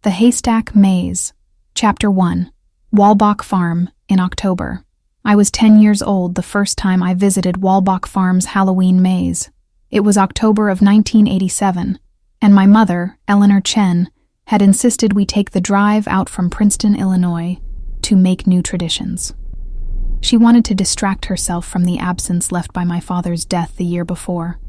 The Haystack Maze. Chapter 1. Walbach Farm, in October. I was 10 years old the first time I visited Walbach Farm's Halloween maze. It was October of 1987, and my mother, Eleanor Chen, had insisted we take the drive out from Princeton, Illinois, to make new traditions. She wanted to distract herself from the absence left by my father's death the year before.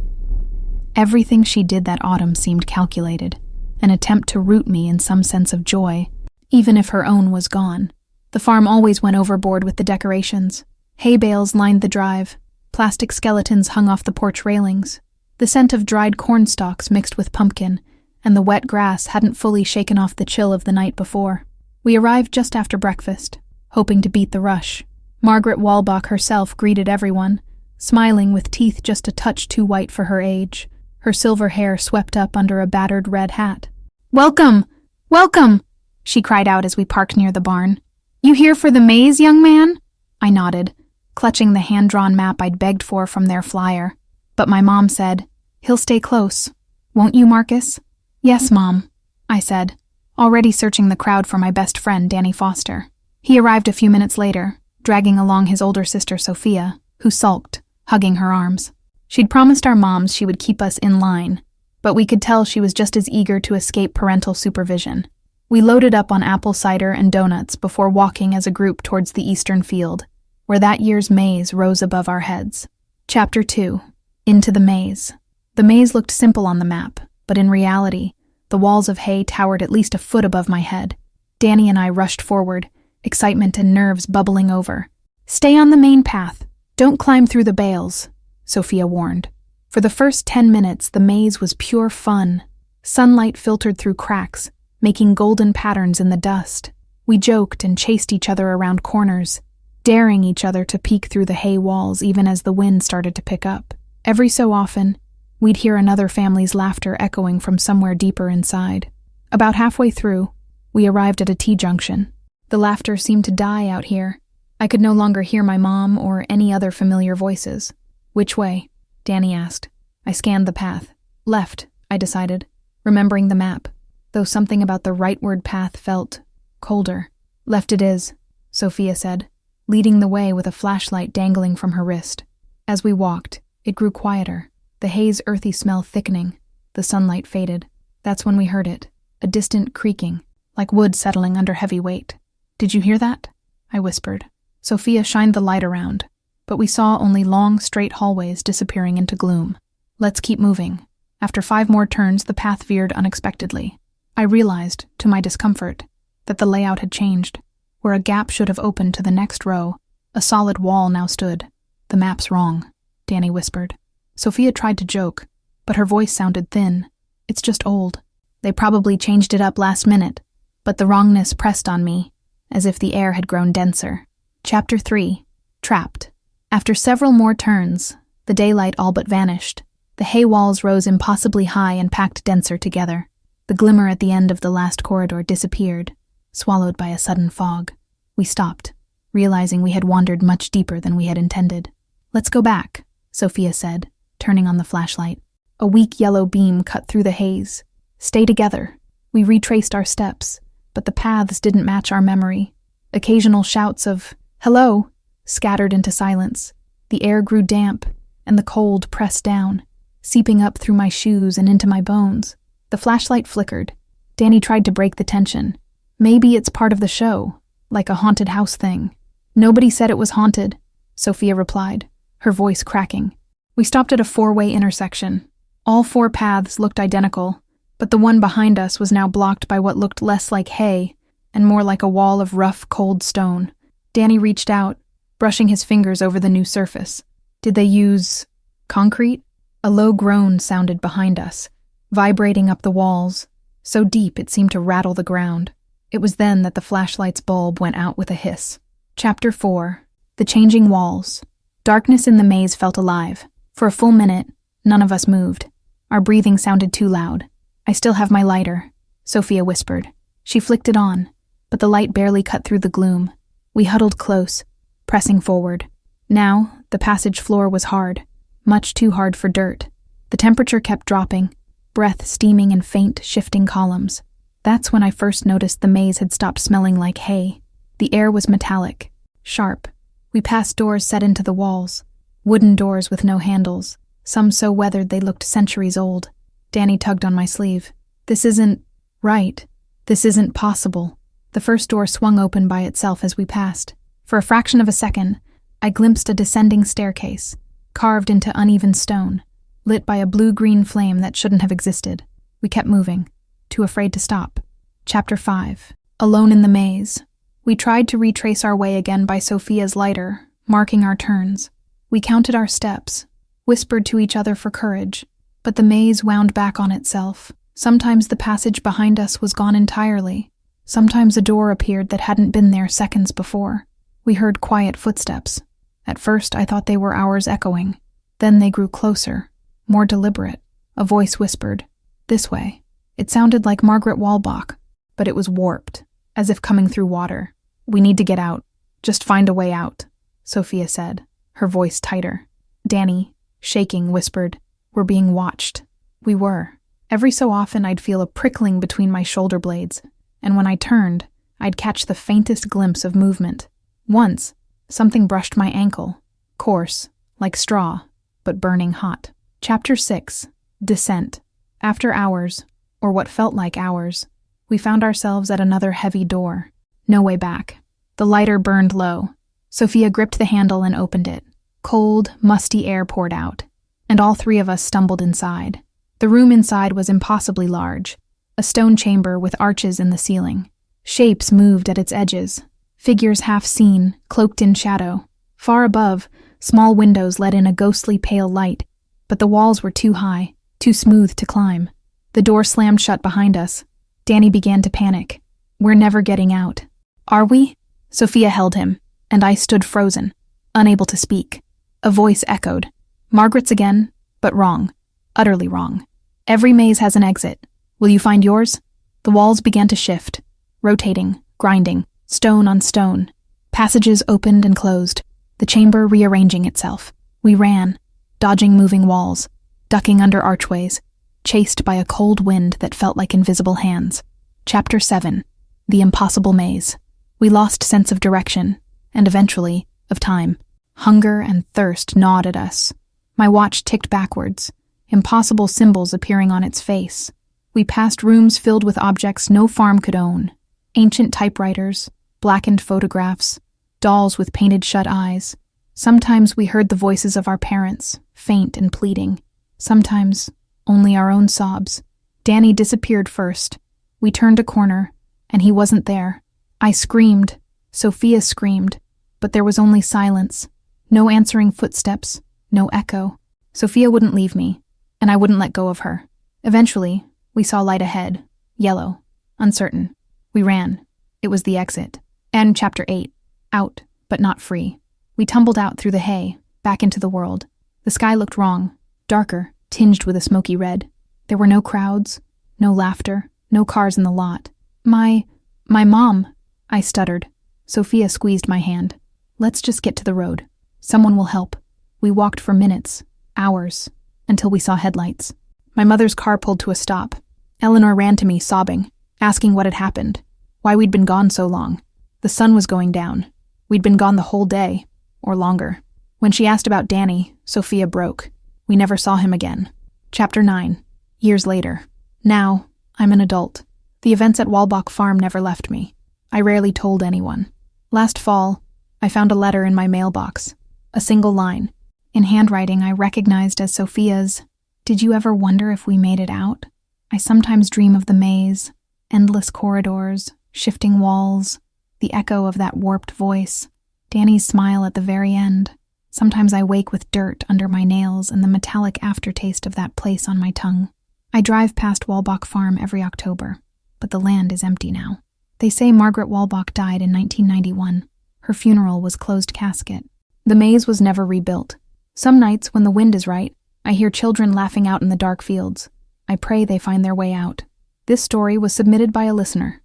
Everything she did that autumn seemed calculated, an attempt to root me in some sense of joy, even if her own was gone. The farm always went overboard with the decorations. Hay bales lined the drive, plastic skeletons hung off the porch railings. The scent of dried corn stalks mixed with pumpkin, and the wet grass hadn't fully shaken off the chill of the night before. We arrived just after breakfast, hoping to beat the rush. Margaret Walbach herself greeted everyone, smiling with teeth just a touch too white for her age, her silver hair swept up under a battered red hat. "Welcome! Welcome!" she cried out as we parked near the barn. "You here for the maze, young man?" I nodded, clutching the hand-drawn map I'd begged for from their flyer. But my mom said, "He'll stay close. Won't you, Marcus?" "Yes, Mom," I said, already searching the crowd for my best friend, Danny Foster. He arrived a few minutes later, dragging along his older sister, Sophia, who sulked, hugging her arms. She'd promised our moms she would keep us in line, but we could tell she was just as eager to escape parental supervision. We loaded up on apple cider and donuts before walking as a group towards the eastern field, where that year's maze rose above our heads. Chapter 2. Into the maze. The maze looked simple on the map, but in reality, the walls of hay towered at least a foot above my head. Danny and I rushed forward, excitement and nerves bubbling over. "Stay on the main path. Don't climb through the bales," Sophia warned. For the first 10 minutes, the maze was pure fun. Sunlight filtered through cracks, making golden patterns in the dust. We joked and chased each other around corners, daring each other to peek through the hay walls even as the wind started to pick up. Every so often, we'd hear another family's laughter echoing from somewhere deeper inside. About halfway through, we arrived at a T-junction. The laughter seemed to die out here. I could no longer hear my mom or any other familiar voices. "Which way?" Danny asked. I scanned the path. "Left," I decided, remembering the map, though something about the rightward path felt colder. "Left it is," Sophia said, leading the way with a flashlight dangling from her wrist. As we walked, it grew quieter, the hay's earthy smell thickening. The sunlight faded. That's when we heard it, a distant creaking, like wood settling under heavy weight. "Did you hear that?" I whispered. Sophia shined the light around, but we saw only long, straight hallways disappearing into gloom. "Let's keep moving." After 5 more turns, the path veered unexpectedly. I realized, to my discomfort, that the layout had changed. Where a gap should have opened to the next row, a solid wall now stood. "The map's wrong," Danny whispered. Sophia tried to joke, but her voice sounded thin. "It's just old. They probably changed it up last minute." But the wrongness pressed on me, as if the air had grown denser. Chapter 3. Trapped. After several more turns, the daylight all but vanished. The hay walls rose impossibly high and packed denser together. The glimmer at the end of the last corridor disappeared, swallowed by a sudden fog. We stopped, realizing we had wandered much deeper than we had intended. "Let's go back," Sophia said, turning on the flashlight. A weak yellow beam cut through the haze. "Stay together." We retraced our steps, but the paths didn't match our memory. Occasional shouts of "hello" scattered into silence. The air grew damp, and the cold pressed down, seeping up through my shoes and into my bones. The flashlight flickered. Danny tried to break the tension. "Maybe it's part of the show, like a haunted house thing." "Nobody said it was haunted," Sophia replied, her voice cracking. We stopped at a 4-way intersection. All 4 paths looked identical, but the one behind us was now blocked by what looked less like hay and more like a wall of rough, cold stone. Danny reached out, brushing his fingers over the new surface. "Did they use concrete?" A low groan sounded behind us, vibrating up the walls, so deep it seemed to rattle the ground. It was then that the flashlight's bulb went out with a hiss. Chapter 4. The Changing Walls. Darkness in the maze felt alive. For a full minute, none of us moved. Our breathing sounded too loud. "I still have my lighter," Sophia whispered. She flicked it on, but the light barely cut through the gloom. We huddled close, pressing forward. Now, the passage floor was hard, much too hard for dirt. The temperature kept dropping, breath steaming in faint, shifting columns. That's when I first noticed the maze had stopped smelling like hay. The air was metallic, sharp. We passed doors set into the walls, wooden doors with no handles, some so weathered they looked centuries old. Danny tugged on my sleeve. This isn't right. This isn't possible. The first door swung open by itself as we passed. For a fraction of a second, I glimpsed a descending staircase, carved into uneven stone, lit by a blue-green flame that shouldn't have existed. We kept moving, too afraid to stop. Chapter 5. Alone in the Maze. We tried to retrace our way again by Sophia's lighter, marking our turns. We counted our steps, whispered to each other for courage, but the maze wound back on itself. Sometimes the passage behind us was gone entirely. Sometimes a door appeared that hadn't been there seconds before. We heard quiet footsteps. At first, I thought they were ours echoing. Then they grew closer, more deliberate. A voice whispered, "This way." It sounded like Margaret Walbach, but it was warped, as if coming through water. "We need to get out. Just find a way out," Sophia said, her voice tighter. Danny, shaking, whispered, "We're being watched." We were. Every so often I'd feel a prickling between my shoulder blades, and when I turned, I'd catch the faintest glimpse of movement. Once, something brushed my ankle, coarse, like straw, but burning hot. Chapter 6. Descent. After hours, or what felt like hours, we found ourselves at another heavy door. No way back. The lighter burned low. Sophia gripped the handle and opened it. Cold, musty air poured out, and all three of us stumbled inside. The room inside was impossibly large, a stone chamber with arches in the ceiling. Shapes moved at its edges, figures half seen, cloaked in shadow. Far above, small windows let in a ghostly pale light, but the walls were too high, too smooth to climb. The door slammed shut behind us. Danny began to panic. "We're never getting out." "Are we?" Sophia held him, and I stood frozen, unable to speak. A voice echoed. "Margaret's again, but wrong. Utterly wrong. Every maze has an exit. Will you find yours?" The walls began to shift, rotating, grinding, stone on stone. Passages opened and closed, the chamber rearranging itself. We ran, dodging moving walls, ducking under archways, chased by a cold wind that felt like invisible hands. Chapter 7. The Impossible Maze. We lost sense of direction, and eventually, of time. Hunger and thirst gnawed at us. My watch ticked backwards, impossible symbols appearing on its face. We passed rooms filled with objects no farm could own. Ancient typewriters, blackened photographs, dolls with painted shut eyes. Sometimes we heard the voices of our parents, faint and pleading. Sometimes only our own sobs. Danny disappeared first. We turned a corner, and he wasn't there. I screamed. Sophia screamed, but there was only silence. No answering footsteps, no echo. Sophia wouldn't leave me, and I wouldn't let go of her. Eventually, we saw light ahead, yellow, uncertain. We ran. It was the exit. And Chapter 8. Out, but not free. We tumbled out through the hay, back into the world. The sky looked wrong, darker, tinged with a smoky red. There were no crowds, no laughter, no cars in the lot. My mom, I stuttered. Sophia squeezed my hand. "Let's just get to the road. Someone will help." We walked for minutes, hours, until we saw headlights. My mother's car pulled to a stop. Eleanor ran to me, sobbing, asking what had happened, why we'd been gone so long. The sun was going down. We'd been gone the whole day, or longer. When she asked about Danny, Sophia broke. We never saw him again. Chapter 9. Years later. Now, I'm an adult. The events at Walbach Farm never left me. I rarely told anyone. Last fall, I found a letter in my mailbox. A single line. In handwriting I recognized as Sophia's. "Did you ever wonder if we made it out? I sometimes dream of the maze, endless corridors, shifting walls, the echo of that warped voice, Danny's smile at the very end. Sometimes I wake with dirt under my nails and the metallic aftertaste of that place on my tongue. I drive past Walbach Farm every October, but the land is empty now. They say Margaret Walbach died in 1991. Her funeral was closed casket. The maze was never rebuilt. Some nights, when the wind is right, I hear children laughing out in the dark fields. I pray they find their way out. This story was submitted by a listener.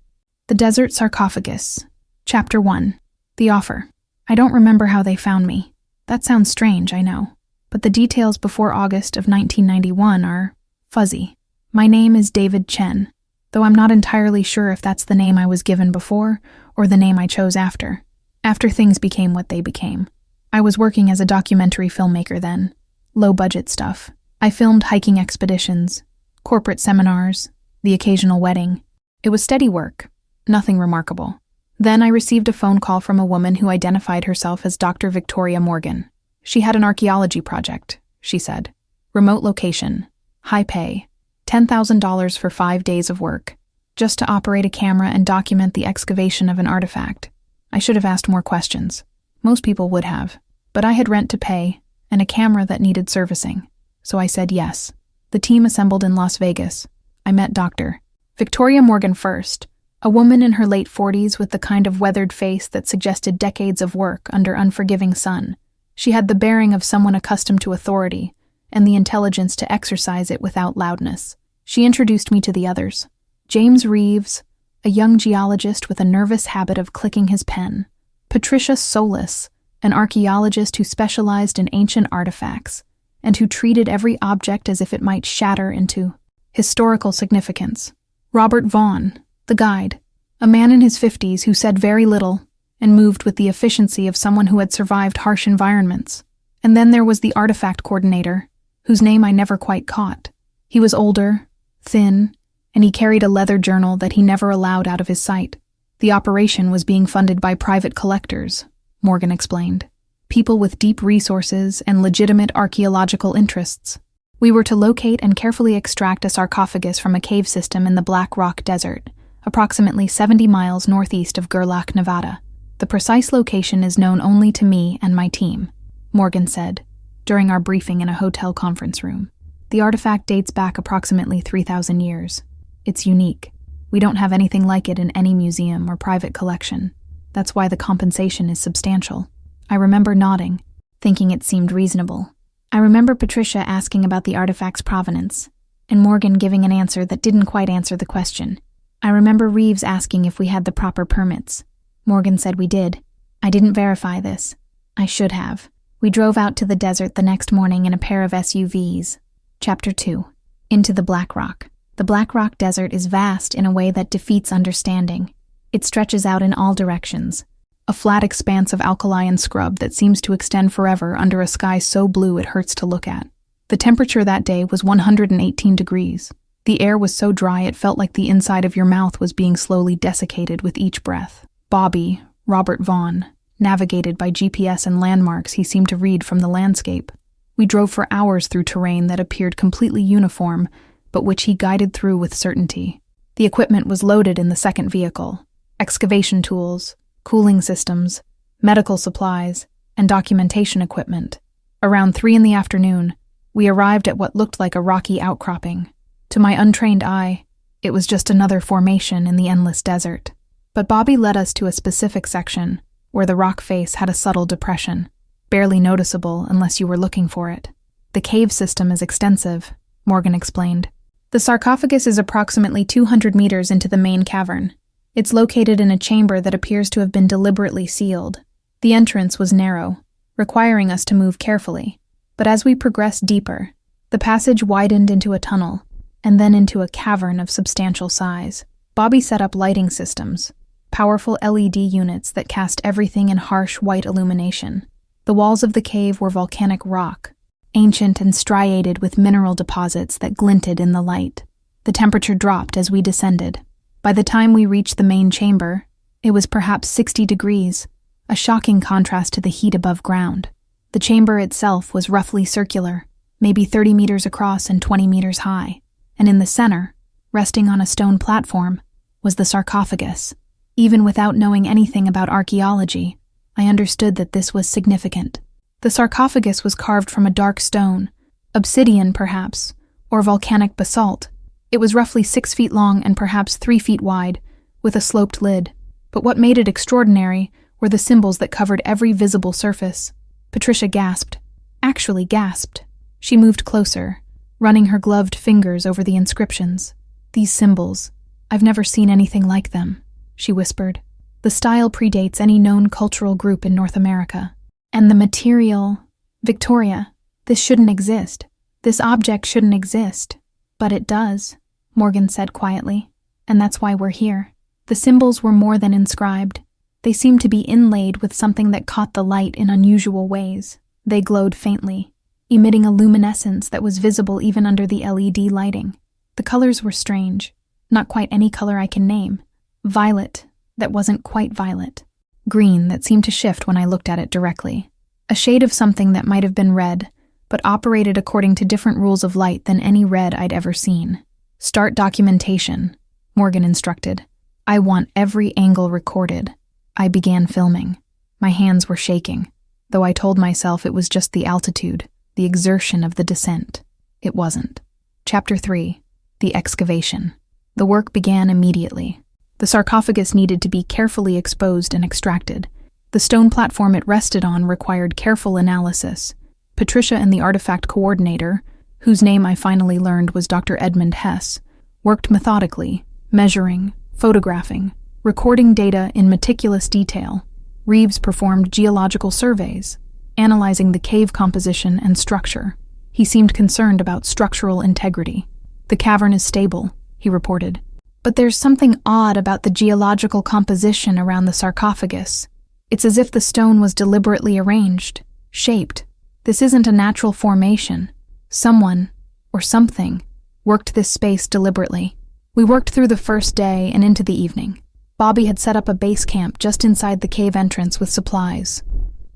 The Desert Sarcophagus. Chapter 1. The Offer. I don't remember how they found me. That sounds strange, I know. But the details before August of 1991 are fuzzy. My name is David Chen. though I'm not entirely sure if that's the name I was given before or the name I chose after things became what they became. I was working as a documentary filmmaker then. Low-budget stuff. I filmed hiking expeditions, corporate seminars, the occasional wedding. It was steady work, nothing remarkable. Then I received a phone call from a woman who identified herself as Dr. Victoria Morgan. She had an archaeology project, she said. Remote location, high pay, $10,000 for 5 days of work, just to operate a camera and document the excavation of an artifact. I should have asked more questions. Most people would have, but I had rent to pay and a camera that needed servicing, so I said yes. The team assembled in Las Vegas. I met Dr. Victoria Morgan first, a woman in her late 40s with the kind of weathered face that suggested decades of work under unforgiving sun. She had the bearing of someone accustomed to authority and the intelligence to exercise it without loudness. She introduced me to the others. James Reeves, a young geologist with a nervous habit of clicking his pen. Patricia Solis, an archaeologist who specialized in ancient artifacts and who treated every object as if it might shatter into historical significance. Robert Vaughn, the guide, a man in his 50s who said very little and moved with the efficiency of someone who had survived harsh environments. And then there was the artifact coordinator, whose name I never quite caught. He was older, thin, and he carried a leather journal that he never allowed out of his sight. The operation was being funded by private collectors, Morgan explained. People with deep resources and legitimate archaeological interests. We were to locate and carefully extract a sarcophagus from a cave system in the Black Rock Desert, approximately 70 miles northeast of Gerlach, Nevada. The precise location is known only to me and my team, Morgan said, during our briefing in a hotel conference room. The artifact dates back approximately 3,000 years. It's unique. We don't have anything like it in any museum or private collection. That's why the compensation is substantial. I remember nodding, thinking it seemed reasonable. I remember Patricia asking about the artifact's provenance, and Morgan giving an answer that didn't quite answer the question. I remember Reeves asking if we had the proper permits. Morgan said we did. I didn't verify this. I should have. We drove out to the desert the next morning in a pair of SUVs. Chapter 2. Into the Black Rock. The Black Rock Desert is vast in a way that defeats understanding. It stretches out in all directions, a flat expanse of alkali scrub that seems to extend forever under a sky so blue it hurts to look at. The temperature that day was 118 degrees. The air was so dry it felt like the inside of your mouth was being slowly desiccated with each breath. Bobby, Robert Vaughn, navigated by GPS and landmarks he seemed to read from the landscape. We drove for hours through terrain that appeared completely uniform, but which he guided through with certainty. The equipment was loaded in the second vehicle: excavation tools, cooling systems, medical supplies, and documentation equipment. Around 3 p.m, we arrived at what looked like a rocky outcropping. To my untrained eye, it was just another formation in the endless desert. But Bobby led us to a specific section where the rock face had a subtle depression, barely noticeable unless you were looking for it. The cave system is extensive, Morgan explained. The sarcophagus is approximately 200 meters into the main cavern. It's located in a chamber that appears to have been deliberately sealed. The entrance was narrow, requiring us to move carefully. But as we progressed deeper, the passage widened into a tunnel, and then into a cavern of substantial size. Bobby set up lighting systems, powerful LED units that cast everything in harsh white illumination. The walls of the cave were volcanic rock, ancient and striated with mineral deposits that glinted in the light. The temperature dropped as we descended. By the time we reached the main chamber, it was perhaps 60 degrees, a shocking contrast to the heat above ground. The chamber itself was roughly circular, maybe 30 meters across and 20 meters high, and in the center, resting on a stone platform, was the sarcophagus. Even without knowing anything about archaeology, I understood that this was significant. The sarcophagus was carved from a dark stone, obsidian perhaps, or volcanic basalt. It was roughly 6 feet long and perhaps 3 feet wide, with a sloped lid. But what made it extraordinary were the symbols that covered every visible surface. Patricia gasped. Actually gasped. She moved closer, running her gloved fingers over the inscriptions. These symbols, I've never seen anything like them, she whispered. The style predates any known cultural group in North America. And the material... Victoria, this shouldn't exist. This object shouldn't exist. But it does, Morgan said quietly. and that's why we're here. The symbols were more than inscribed. They seemed to be inlaid with something that caught the light in unusual ways. They glowed faintly, emitting a luminescence that was visible even under the LED lighting. The colors were strange, not quite any color I can name. Violet that wasn't quite violet. Green that seemed to shift when I looked at it directly. A shade of something that might have been red, but operated according to different rules of light than any red I'd ever seen. "Start documentation," Morgan instructed. "I want every angle recorded." I began filming. My hands were shaking, though I told myself it was just the altitude, the exertion of the descent. It wasn't. Chapter 3. The Excavation. The work began immediately. The sarcophagus needed to be carefully exposed and extracted. The stone platform it rested on required careful analysis. Patricia and the artifact coordinator, whose name I finally learned was Dr. Edmund Hess, worked methodically, measuring, photographing, recording data in meticulous detail. Reeves performed geological surveys, analyzing the cave composition and structure. He seemed concerned about structural integrity. "The cavern is stable," he reported. "But there's something odd about the geological composition around the sarcophagus. It's as if the stone was deliberately arranged, shaped. This isn't a natural formation. Someone, or something, worked this space deliberately." We worked through the first day and into the evening. Bobby had set up a base camp just inside the cave entrance with supplies.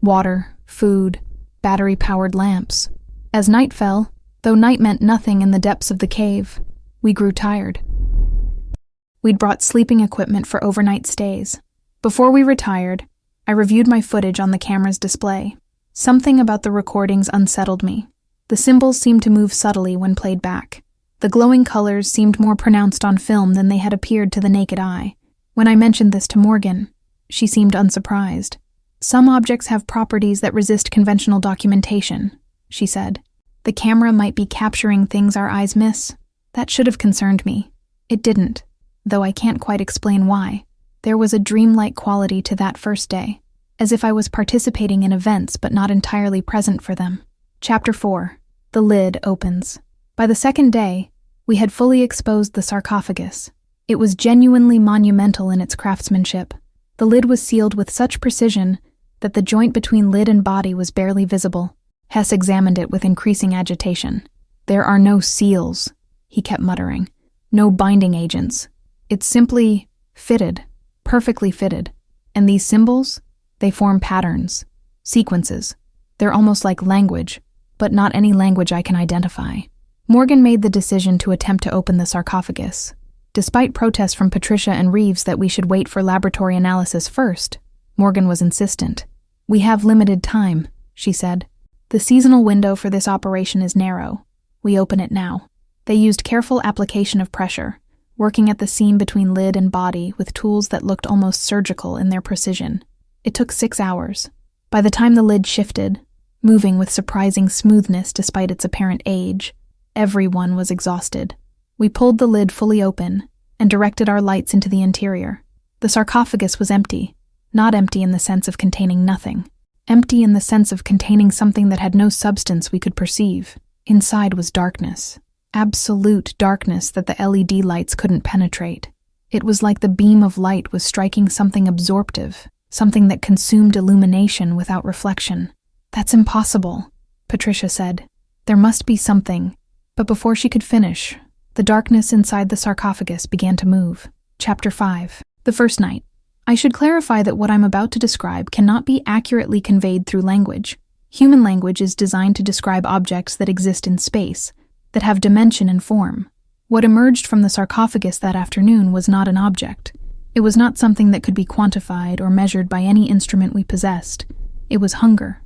Water, food, battery-powered lamps. As night fell, though night meant nothing in the depths of the cave, we grew tired. We'd brought sleeping equipment for overnight stays. Before we retired, I reviewed my footage on the camera's display. Something about the recordings unsettled me. The symbols seemed to move subtly when played back. The glowing colors seemed more pronounced on film than they had appeared to the naked eye. When I mentioned this to Morgan, she seemed unsurprised. "Some objects have properties that resist conventional documentation," she said. "The camera might be capturing things our eyes miss." That should have concerned me. It didn't, though I can't quite explain why. There was a dreamlike quality to that first day, as if I was participating in events but not entirely present for them. Chapter 4. The Lid Opens. By the second day, we had fully exposed the sarcophagus. It was genuinely monumental in its craftsmanship. The lid was sealed with such precision that the joint between lid and body was barely visible. Hess examined it with increasing agitation. "There are no seals," he kept muttering. "No binding agents. It's simply fitted, perfectly fitted. And these symbols? They form patterns, sequences. They're almost like language, but not any language I can identify." Morgan made the decision to attempt to open the sarcophagus. Despite protests from Patricia and Reeves that we should wait for laboratory analysis first, Morgan was insistent. "We have limited time," she said. "The seasonal window for this operation is narrow. We open it now." They used careful application of pressure, working at the seam between lid and body with tools that looked almost surgical in their precision. It took 6 hours. By the time the lid shifted, moving with surprising smoothness despite its apparent age, everyone was exhausted. We pulled the lid fully open and directed our lights into the interior. The sarcophagus was empty, not empty in the sense of containing nothing. Empty in the sense of containing something that had no substance we could perceive. Inside was darkness. Absolute darkness that the LED lights couldn't penetrate. It was like the beam of light was striking something absorptive, something that consumed illumination without reflection. "That's impossible," Patricia said. "There must be something." But before she could finish, the darkness inside the sarcophagus began to move. Chapter 5. The first night. I should clarify that what I'm about to describe cannot be accurately conveyed through language. Human language is designed to describe objects that exist in space, that have dimension and form. What emerged from the sarcophagus that afternoon was not an object. It was not something that could be quantified or measured by any instrument we possessed. It was hunger.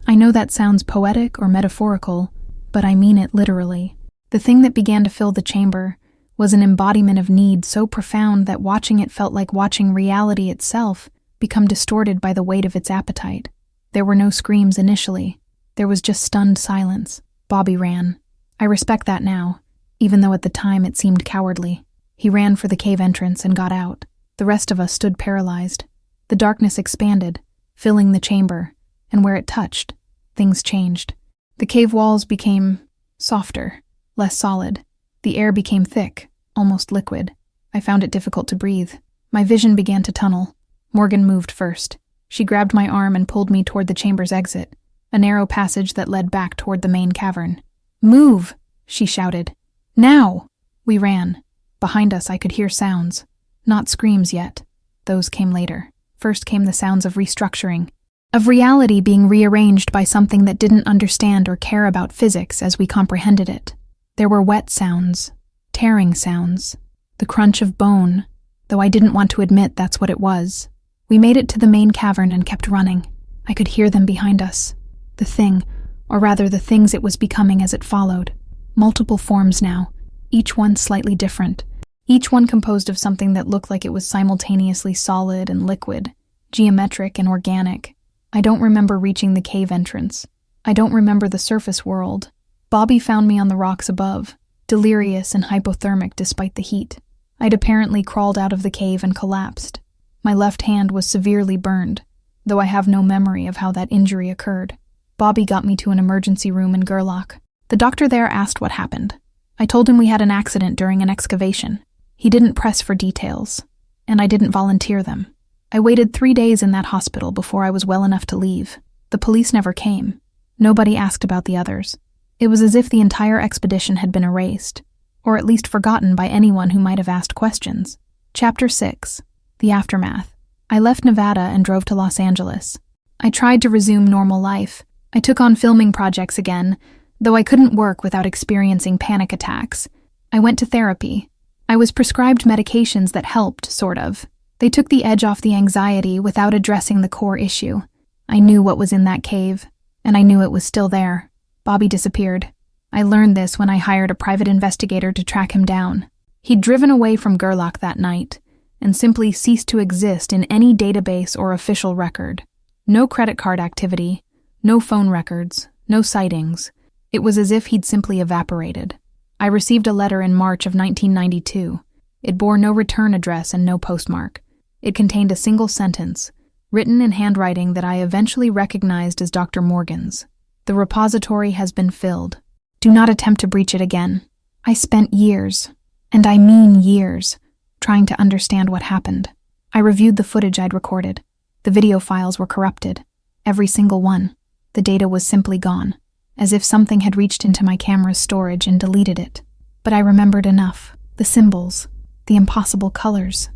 I know that sounds poetic or metaphorical, but I mean it literally. The thing that began to fill the chamber was an embodiment of need so profound that watching it felt like watching reality itself become distorted by the weight of its appetite. There were no screams initially. There was just stunned silence. Bobby ran. I respect that now, even though at the time it seemed cowardly. He ran for the cave entrance and got out. The rest of us stood paralyzed. The darkness expanded, filling the chamber, and where it touched, things changed. The cave walls became softer, less solid. The air became thick, almost liquid. I found it difficult to breathe. My vision began to tunnel. Morgan moved first. She grabbed my arm and pulled me toward the chamber's exit, a narrow passage that led back toward the main cavern. "Move!" she shouted. "Now!" We ran. Behind us I could hear sounds. Not screams yet. Those came later. First came the sounds of restructuring, of reality being rearranged by something that didn't understand or care about physics as we comprehended it. There were wet sounds, tearing sounds, the crunch of bone, though I didn't want to admit that's what it was. We made it to the main cavern and kept running. I could hear them behind us. The thing, or rather the things it was becoming as it followed. Multiple forms now, each one slightly different. Each one composed of something that looked like it was simultaneously solid and liquid, geometric and organic. I don't remember reaching the cave entrance. I don't remember the surface world. Bobby found me on the rocks above, delirious and hypothermic despite the heat. I'd apparently crawled out of the cave and collapsed. My left hand was severely burned, though I have no memory of how that injury occurred. Bobby got me to an emergency room in Gerlach. The doctor there asked what happened. I told him we had an accident during an excavation. He didn't press for details, and I didn't volunteer them. I waited 3 days in that hospital before I was well enough to leave. The police never came. Nobody asked about the others. It was as if the entire expedition had been erased, or at least forgotten by anyone who might have asked questions. Chapter 6. The Aftermath. I left Nevada and drove to Los Angeles. I tried to resume normal life. I took on filming projects again, though I couldn't work without experiencing panic attacks. I went to therapy. I was prescribed medications that helped, sort of. They took the edge off the anxiety without addressing the core issue. I knew what was in that cave, and I knew it was still there. Bobby disappeared. I learned this when I hired a private investigator to track him down. He'd driven away from Gerlach that night, and simply ceased to exist in any database or official record. No credit card activity, no phone records, no sightings. It was as if he'd simply evaporated. I received a letter in March of 1992. It bore no return address and no postmark. It contained a single sentence, written in handwriting that I eventually recognized as Dr. Morgan's. The repository has been filled. Do not attempt to breach it again. I spent years, and I mean years, trying to understand what happened. I reviewed the footage I'd recorded. The video files were corrupted. Every single one. The data was simply gone, as if something had reached into my camera's storage and deleted it. But I remembered enough. The symbols, the impossible colors,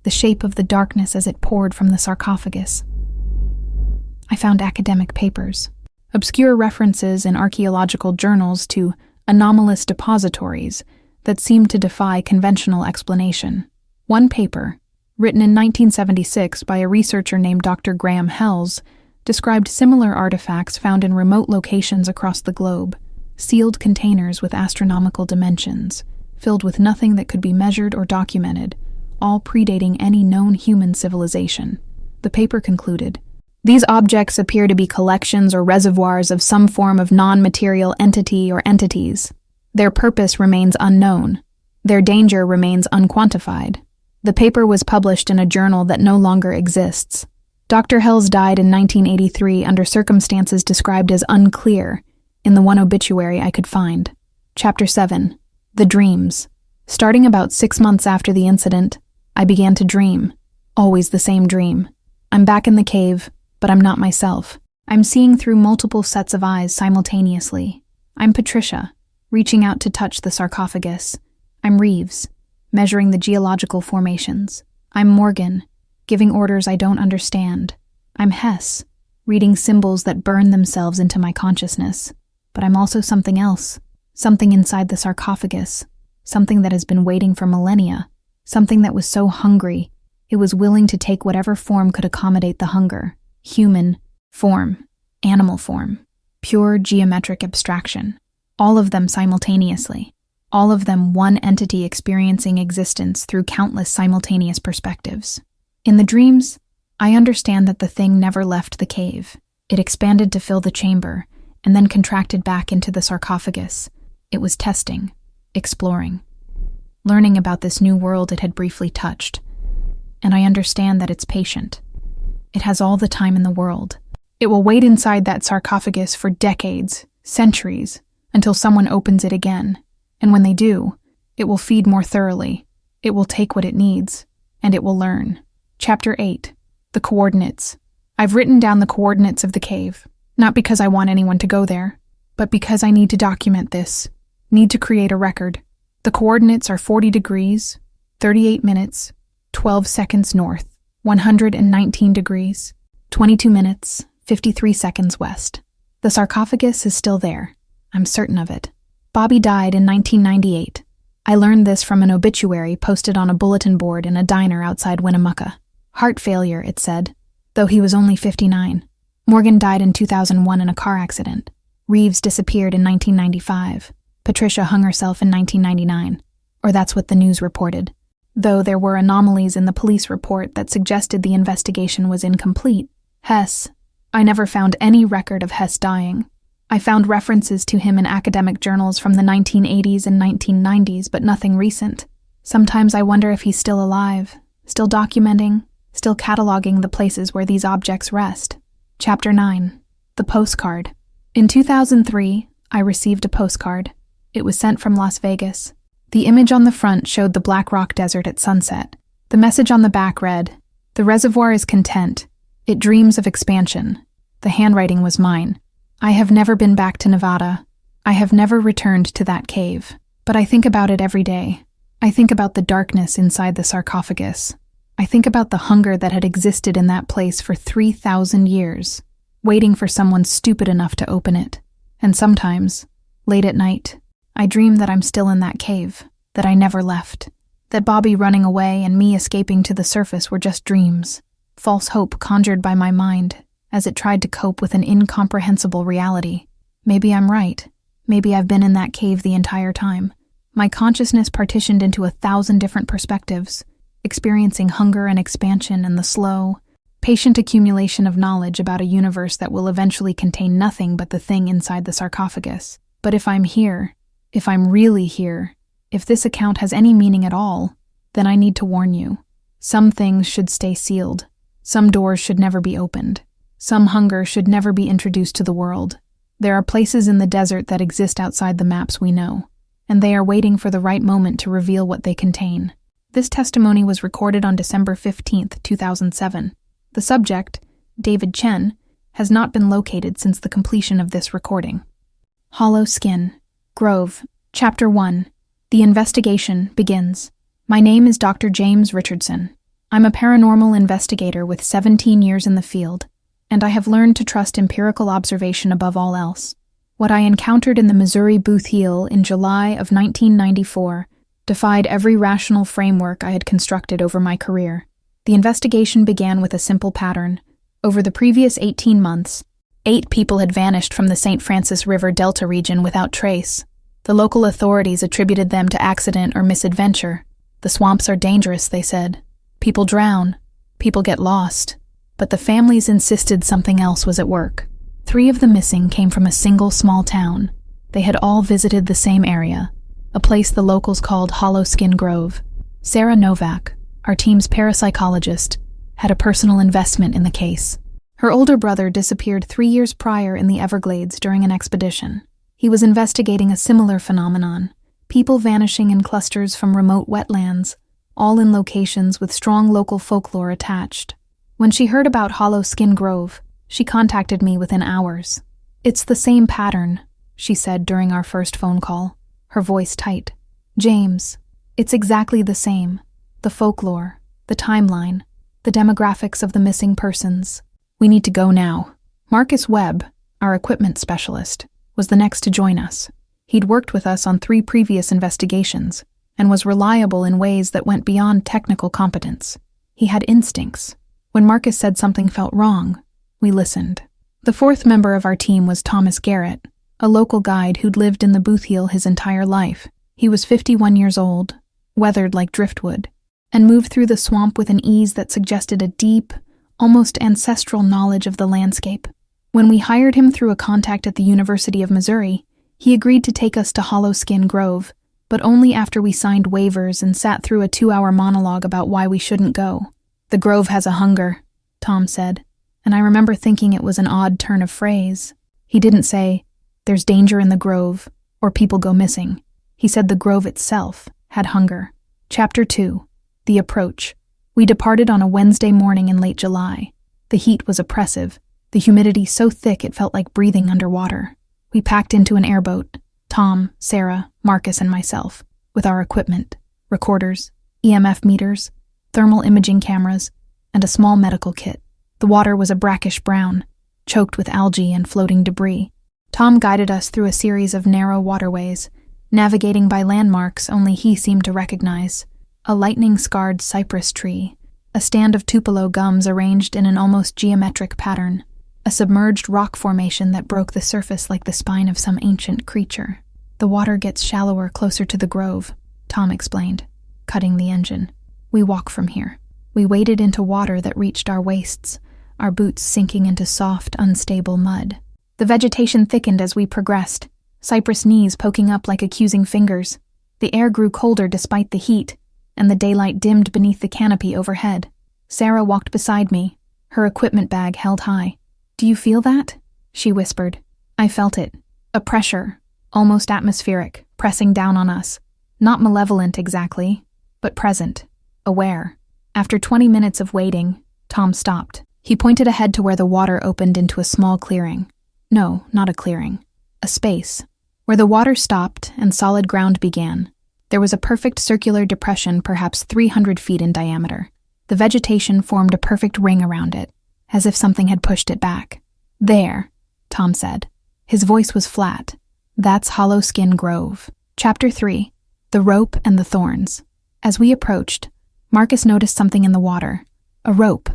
the shape of the darkness as it poured from the sarcophagus. I found academic papers, obscure references in archaeological journals to anomalous depositories that seemed to defy conventional explanation. One paper, written in 1976 by a researcher named Dr. Graham Hells, described similar artifacts found in remote locations across the globe, sealed containers with astronomical dimensions, filled with nothing that could be measured or documented, all predating any known human civilization. The paper concluded, "These objects appear to be collections or reservoirs of some form of non-material entity or entities. Their purpose remains unknown. Their danger remains unquantified." The paper was published in a journal that no longer exists. Dr. Hells died in 1983 under circumstances described as unclear in the one obituary I could find. Chapter 7. The Dreams. Starting about 6 months after the incident, I began to dream. Always the same dream. I'm back in the cave, but I'm not myself. I'm seeing through multiple sets of eyes simultaneously. I'm Patricia, reaching out to touch the sarcophagus. I'm Reeves, measuring the geological formations. I'm Morgan, giving orders I don't understand. I'm Hess, reading symbols that burn themselves into my consciousness. But I'm also something else, something inside the sarcophagus, something that has been waiting for millennia, something that was so hungry, it was willing to take whatever form could accommodate the hunger. Human form, animal form, pure geometric abstraction. All of them simultaneously. All of them one entity experiencing existence through countless simultaneous perspectives. In the dreams, I understand that the thing never left the cave. It expanded to fill the chamber, and then contracted back into the sarcophagus. It was testing, exploring, learning about this new world it had briefly touched. And I understand that it's patient. It has all the time in the world. It will wait inside that sarcophagus for decades, centuries, until someone opens it again. And when they do, It will feed more thoroughly. It will take what it needs, and it will learn. Chapter 8. The Coordinates. I've written down the coordinates of the cave, not because I want anyone to go there, but because I need to document this, need to create a record. The coordinates are 40 degrees, 38 minutes, 12 seconds north, 119 degrees, 22 minutes, 53 seconds west. The sarcophagus is still there. I'm certain of it. Bobby died in 1998. I learned this from an obituary posted on a bulletin board in a diner outside Winnemucca. Heart failure, it said, though he was only 59. Morgan died in 2001 in a car accident. Reeves disappeared in 1995. Patricia hung herself in 1999. Or that's what the news reported. Though there were anomalies in the police report that suggested the investigation was incomplete. Hess. I never found any record of Hess dying. I found references to him in academic journals from the 1980s and 1990s, but nothing recent. Sometimes I wonder if he's still alive, still documenting, still cataloging the places where these objects rest. Chapter 9. The Postcard. In 2003, I received a postcard. It was sent from Las Vegas. The image on the front showed the Black Rock Desert at sunset. The message on the back read, "The reservoir is content. It dreams of expansion." The handwriting was mine. I have never been back to Nevada. I have never returned to that cave. But I think about it every day. I think about the darkness inside the sarcophagus. I think about the hunger that had existed in that place for 3,000 years, waiting for someone stupid enough to open it. And sometimes, late at night, I dream that I'm still in that cave, that I never left, that Bobby running away and me escaping to the surface were just dreams, false hope conjured by my mind as it tried to cope with an incomprehensible reality. Maybe I'm right. Maybe I've been in that cave the entire time. My consciousness partitioned into 1,000 different perspectives, experiencing hunger and expansion and the slow, patient accumulation of knowledge about a universe that will eventually contain nothing but the thing inside the sarcophagus. But if I'm here, if I'm really here, if this account has any meaning at all, then I need to warn you. Some things should stay sealed. Some doors should never be opened. Some hunger should never be introduced to the world. There are places in the desert that exist outside the maps we know, and they are waiting for the right moment to reveal what they contain. This testimony was recorded on December 15, 2007. The subject, David Chen, has not been located since the completion of this recording. Hollow Skin. Grove. Chapter 1. The investigation begins. My name is Dr. James Richardson. I'm a paranormal investigator with 17 years in the field, and I have learned to trust empirical observation above all else. What I encountered in the Missouri Booth Heel in July of 1994 defied every rational framework I had constructed over my career. The investigation began with a simple pattern. Over the previous 18 months, 8 people had vanished from the St. Francis River Delta region without trace. The local authorities attributed them to accident or misadventure. The swamps are dangerous, they said. People drown. People get lost. But the families insisted something else was at work. 3 of the missing came from a single small town. They had all visited the same area, a place the locals called Hollow Skin Grove. Sarah Novak, our team's parapsychologist, had a personal investment in the case. Her older brother disappeared 3 years prior in the Everglades during an expedition. He was investigating a similar phenomenon, people vanishing in clusters from remote wetlands, all in locations with strong local folklore attached. When she heard about Hollow Skin Grove, she contacted me within hours. "It's the same pattern," she said during our first phone call, her voice tight. "James, it's exactly the same. The folklore, the timeline, the demographics of the missing persons. We need to go now." Marcus Webb, our equipment specialist, was the next to join us. He'd worked with us on 3 previous investigations and was reliable in ways that went beyond technical competence. He had instincts. When Marcus said something felt wrong, we listened. The 4th member of our team was Thomas Garrett, a local guide who'd lived in the Booth Heel his entire life. He was 51 years old, weathered like driftwood, and moved through the swamp with an ease that suggested a deep, almost ancestral knowledge of the landscape. When we hired him through a contact at the University of Missouri, he agreed to take us to Hollow Skin Grove, but only after we signed waivers and sat through a 2-hour monologue about why we shouldn't go. "The Grove has a hunger," Tom said, and I remember thinking it was an odd turn of phrase. He didn't say, "There's danger in the Grove," or "people go missing." He said the Grove itself had hunger. Chapter 2. The Approach. We departed on a Wednesday morning in late July. The heat was oppressive, the humidity so thick it felt like breathing underwater. We packed into an airboat, Tom, Sarah, Marcus, and myself, with our equipment, recorders, EMF meters, thermal imaging cameras, and a small medical kit. The water was a brackish brown, choked with algae and floating debris. Tom guided us through a series of narrow waterways, navigating by landmarks only he seemed to recognize: a lightning-scarred cypress tree, a stand of tupelo gums arranged in an almost geometric pattern, a submerged rock formation that broke the surface like the spine of some ancient creature. "The water gets shallower closer to the grove," Tom explained, cutting the engine. "We walk from here." We waded into water that reached our waists, our boots sinking into soft, unstable mud. The vegetation thickened as we progressed, cypress knees poking up like accusing fingers. The air grew colder despite the heat, and the daylight dimmed beneath the canopy overhead. Sarah walked beside me, her equipment bag held high. "Do you feel that?" she whispered. I felt it. A pressure, almost atmospheric, pressing down on us. Not malevolent exactly, but present, aware. After 20 minutes of waiting, Tom stopped. He pointed ahead to where the water opened into a small clearing. No, not a clearing. A space. Where the water stopped and solid ground began, there was a perfect circular depression perhaps 300 feet in diameter. The vegetation formed a perfect ring around it, as if something had pushed it back. "There," Tom said. His voice was flat. "That's Hollow Skin Grove." Chapter 3. The Rope and the Thorns. As we approached, Marcus noticed something in the water. A rope,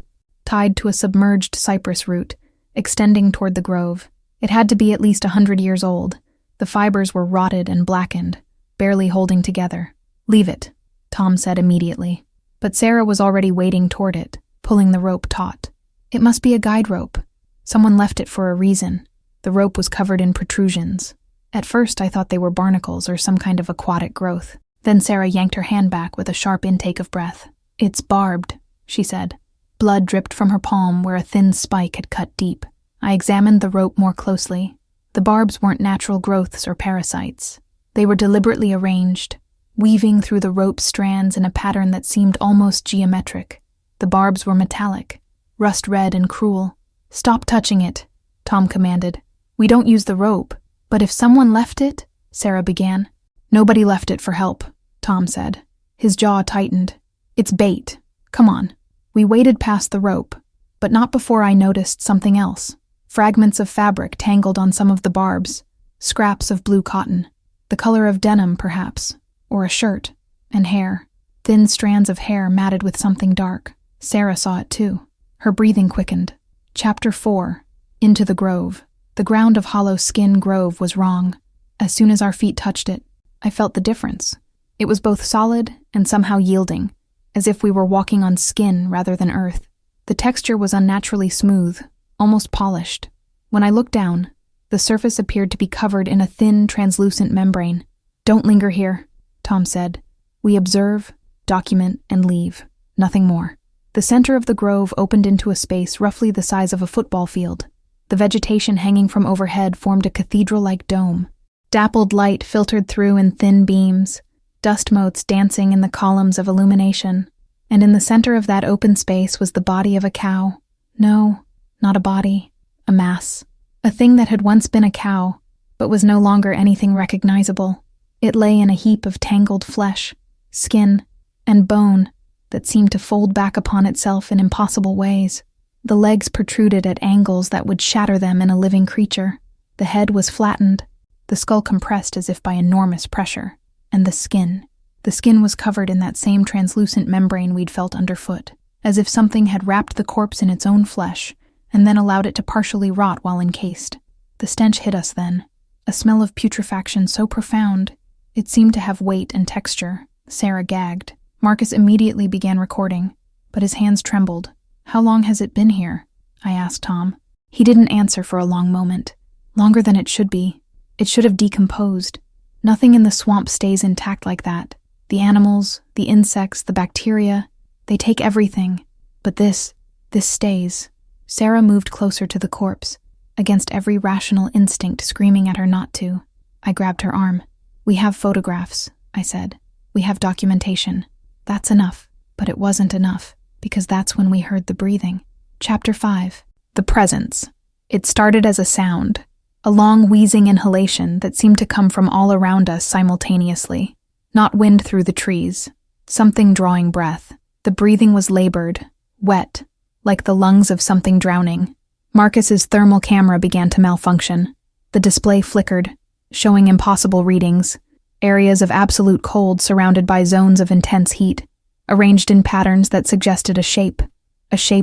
tied to a submerged cypress root, extending toward the grove. It had to be at least 100 years old. The fibers were rotted and blackened, barely holding together. "Leave it," Tom said immediately. But Sarah was already wading toward it, pulling the rope taut. "It must be a guide rope. Someone left it for a reason." The rope was covered in protrusions. At first I thought they were barnacles or some kind of aquatic growth. Then Sarah yanked her hand back with a sharp intake of breath. "It's barbed," she said. Blood dripped from her palm where a thin spike had cut deep. I examined the rope more closely. The barbs weren't natural growths or parasites. They were deliberately arranged, weaving through the rope strands in a pattern that seemed almost geometric. The barbs were metallic, rust red and cruel. "Stop touching it," Tom commanded. "We don't use the rope, but if someone left it," Sarah began. "Nobody left it for help," Tom said. His jaw tightened. "It's bait. Come on." We waded past the rope, but not before I noticed something else. Fragments of fabric tangled on some of the barbs, scraps of blue cotton, the color of denim perhaps, or a shirt, and hair. Thin strands of hair matted with something dark. Sarah saw it too. Her breathing quickened. Chapter 4. Into the Grove. The ground of Hollow Skin Grove was wrong. As soon as our feet touched it, I felt the difference. It was both solid and somehow yielding, as if we were walking on skin rather than earth. The texture was unnaturally smooth, almost polished. When I looked down, the surface appeared to be covered in a thin, translucent membrane. "Don't linger here," Tom said. "We observe, document, and leave. Nothing more." The center of the grove opened into a space roughly the size of a football field. The vegetation hanging from overhead formed a cathedral-like dome. Dappled light filtered through in thin beams, dust motes dancing in the columns of illumination. And in the center of that open space was the body of a cow. No, not a body, a mass. A thing that had once been a cow, but was no longer anything recognizable. It lay in a heap of tangled flesh, skin, and bone that seemed to fold back upon itself in impossible ways. The legs protruded at angles that would shatter them in a living creature. The head was flattened, the skull compressed as if by enormous pressure. And the skin was covered in that same translucent membrane we'd felt underfoot, as if something had wrapped the corpse in its own flesh and then allowed it to partially rot while encased. The stench hit us then, a smell of putrefaction so profound, it seemed to have weight and texture. Sarah gagged. Marcus immediately began recording, but his hands trembled. "How long has it been here?" I asked Tom. He didn't answer for a long moment. Longer than it should be. It should have decomposed. Nothing in the swamp stays intact like that. The animals, the insects, the bacteria, they take everything. But this stays. Sarah moved closer to the corpse, against every rational instinct screaming at her not to. I grabbed her arm. "We have photographs," I said. We have documentation. That's enough. But it wasn't enough, because that's when we heard the breathing. Chapter 5. The Presence. It started as a sound, a long wheezing inhalation that seemed to come from all around us simultaneously. Not wind through the trees, something drawing breath. The breathing was labored, wet, like the lungs of something drowning. Marcus's thermal camera began to malfunction. The display flickered, showing impossible readings, areas of absolute cold surrounded by zones of intense heat, arranged in patterns that suggested a shape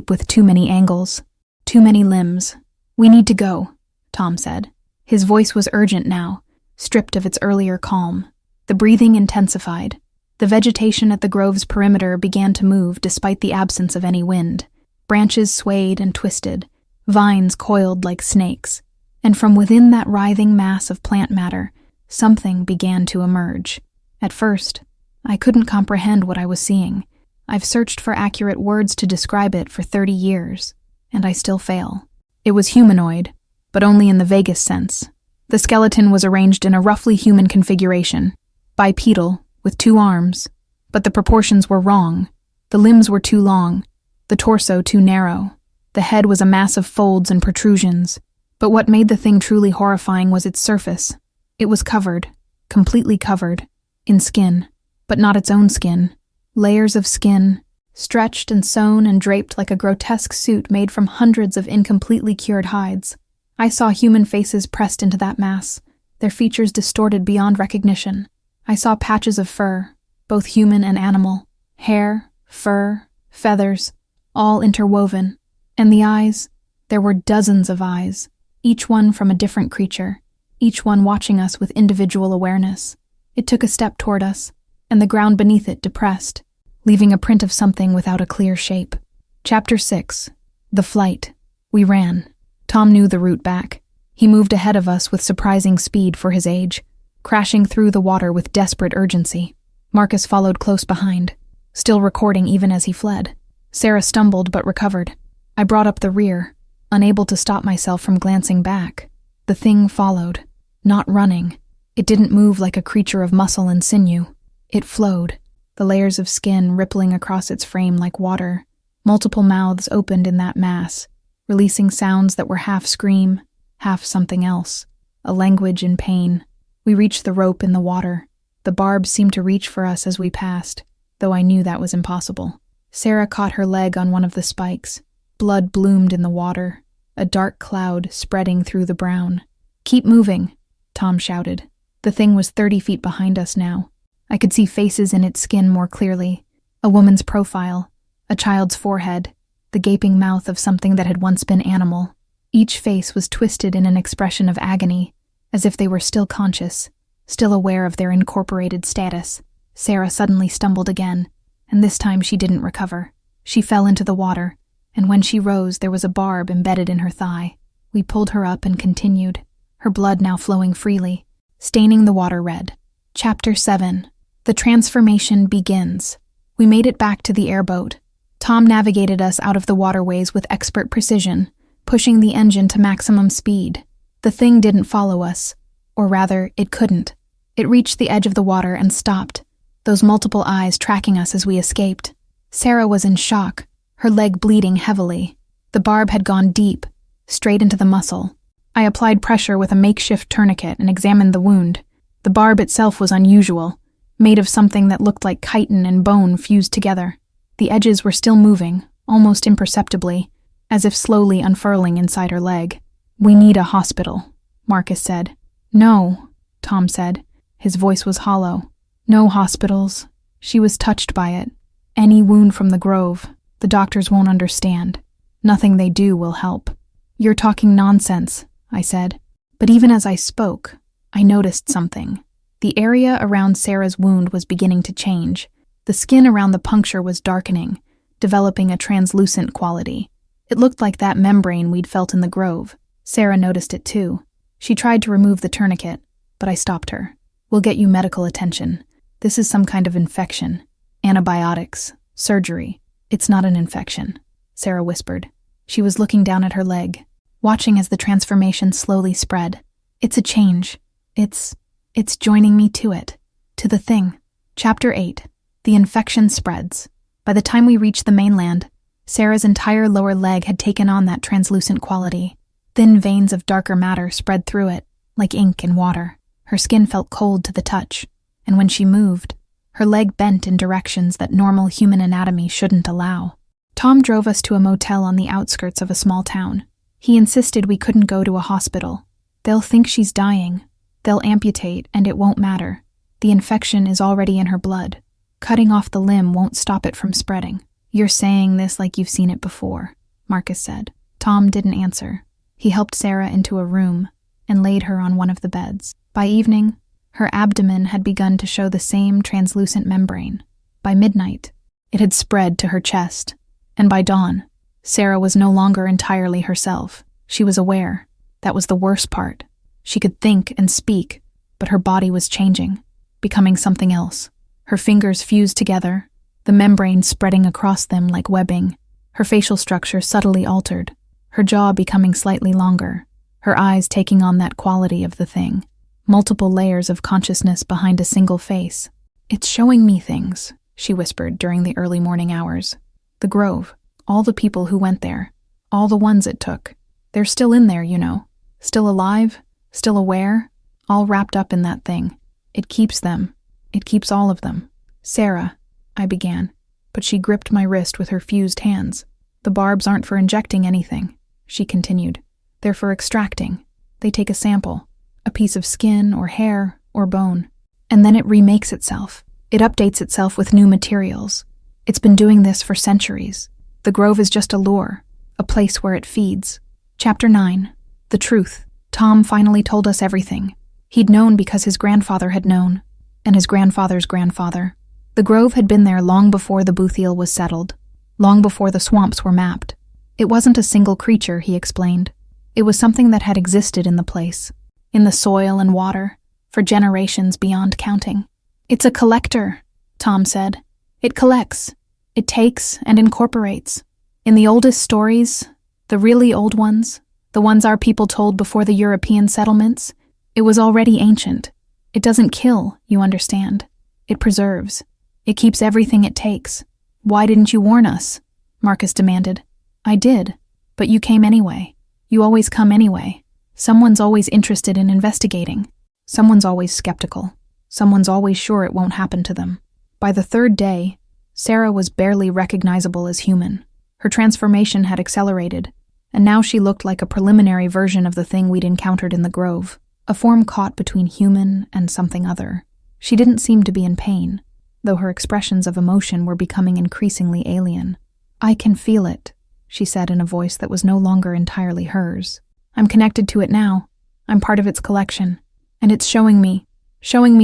with too many angles, too many limbs. "We need to go," Tom said. His voice was urgent now, stripped of its earlier calm. The breathing intensified. The vegetation at the grove's perimeter began to move despite the absence of any wind. Branches swayed and twisted, vines coiled like snakes, and from within that writhing mass of plant matter, something began to emerge. At first, I couldn't comprehend what I was seeing. I've searched for accurate words to describe it for 30 years, and I still fail. It was humanoid, but only in the vaguest sense. The skeleton was arranged in a roughly human configuration, bipedal, with 2 arms, but the proportions were wrong. The limbs were too long, the torso too narrow. The head was a mass of folds and protrusions, but what made the thing truly horrifying was its surface. It was covered, completely covered, in skin, but not its own skin. Layers of skin, stretched and sewn and draped like a grotesque suit made from hundreds of incompletely cured hides. I saw human faces pressed into that mass, their features distorted beyond recognition. I saw patches of fur, both human and animal, hair, fur, feathers, all interwoven. And the eyes, there were dozens of eyes, each one from a different creature, each one watching us with individual awareness. It took a step toward us, and the ground beneath it depressed, leaving a print of something without a clear shape. Chapter 6. The Flight. We ran. Tom knew the route back. He moved ahead of us with surprising speed for his age, crashing through the water with desperate urgency. Marcus followed close behind, still recording even as he fled. Sarah stumbled but recovered. I brought up the rear, unable to stop myself from glancing back. The thing followed, not running. It didn't move like a creature of muscle and sinew. It flowed, the layers of skin rippling across its frame like water. Multiple mouths opened in that mass, releasing sounds that were half scream, half something else, a language in pain. We reached the rope in the water. The barbs seemed to reach for us as we passed, though I knew that was impossible. Sarah caught her leg on one of the spikes. Blood bloomed in the water, a dark cloud spreading through the brown. "Keep moving," Tom shouted. The thing was 30 feet behind us now. I could see faces in its skin more clearly. A woman's profile, a child's forehead, the gaping mouth of something that had once been animal. Each face was twisted in an expression of agony, as if they were still conscious, still aware of their incorporated status. Sarah suddenly stumbled again, and this time she didn't recover. She fell into the water, and when she rose there was a barb embedded in her thigh. We pulled her up and continued, her blood now flowing freely, staining the water red. Chapter 7. The transformation begins. We made it back to the airboat. Tom navigated us out of the waterways with expert precision, pushing the engine to maximum speed. The thing didn't follow us, or rather, it couldn't. It reached the edge of the water and stopped, those multiple eyes tracking us as we escaped. Sarah was in shock, her leg bleeding heavily. The barb had gone deep, straight into the muscle. I applied pressure with a makeshift tourniquet and examined the wound. The barb itself was unusual, made of something that looked like chitin and bone fused together. The edges were still moving, almost imperceptibly, as if slowly unfurling inside her leg. "We need a hospital," Marcus said. "No," Tom said. His voice was hollow. "No hospitals." She was touched by it. "Any wound from the grove. The doctors won't understand. Nothing they do will help." "You're talking nonsense," I said. But even as I spoke, I noticed something. The area around Sarah's wound was beginning to change. The skin around the puncture was darkening, developing a translucent quality. It looked like that membrane we'd felt in the grove. Sarah noticed it too. She tried to remove the tourniquet, but I stopped her. "We'll get you medical attention. This is some kind of infection. Antibiotics. Surgery. It's not an infection," Sarah whispered. She was looking down at her leg, watching as the transformation slowly spread. "It's a change. It's joining me to it. To the thing. Chapter 8. The infection spreads. By the time we reached the mainland, Sarah's entire lower leg had taken on that translucent quality. Thin veins of darker matter spread through it, like ink in water. Her skin felt cold to the touch, and when she moved, her leg bent in directions that normal human anatomy shouldn't allow. Tom drove us to a motel on the outskirts of a small town. He insisted we couldn't go to a hospital. They'll think she's dying. They'll amputate, and it won't matter. The infection is already in her blood. Cutting off the limb won't stop it from spreading. You're saying this like you've seen it before, Marcus said. Tom didn't answer. He helped Sarah into a room and laid her on one of the beds. By evening, her abdomen had begun to show the same translucent membrane. By midnight, it had spread to her chest. And by dawn, Sarah was no longer entirely herself. She was aware. That was the worst part. She could think and speak, but her body was changing, becoming something else. Her fingers fused together, the membrane spreading across them like webbing. Her facial structure subtly altered, her jaw becoming slightly longer, her eyes taking on that quality of the thing. Multiple layers of consciousness behind a single face. It's showing me things, she whispered during the early morning hours. The Grove, all the people who went there, all the ones it took. They're still in there, you know. Still alive, still aware, all wrapped up in that thing. It keeps them. It keeps all of them. Sarah, I began, but she gripped my wrist with her fused hands. The barbs aren't for injecting anything, she continued. They're for extracting. They take a sample, a piece of skin or hair or bone, and then it remakes itself. It updates itself with new materials. It's been doing this for centuries. The Grove is just a lure, a place where it feeds. Chapter 9. The truth. Tom finally told us everything. He'd known because his grandfather had known, and his grandfather's grandfather. The Grove had been there long before the Boothiel was settled, long before the swamps were mapped. It wasn't a single creature, he explained. It was something that had existed in the place, in the soil and water, for generations beyond counting. It's a collector, Tom said. It collects. It takes and incorporates. In the oldest stories, the really old ones, the ones our people told before the European settlements, it was already ancient. It doesn't kill, you understand. It preserves. It keeps everything it takes. Why didn't you warn us? Marcus demanded. I did, but you came anyway. You always come anyway. Someone's always interested in investigating. Someone's always skeptical. Someone's always sure it won't happen to them. By the third day, Sarah was barely recognizable as human. Her transformation had accelerated, and now she looked like a preliminary version of the thing we'd encountered in the Grove, a form caught between human and something other. She didn't seem to be in pain, though her expressions of emotion were becoming increasingly alien. I can feel it, she said in a voice that was no longer entirely hers. I'm connected to it now. I'm part of its collection, and it's showing me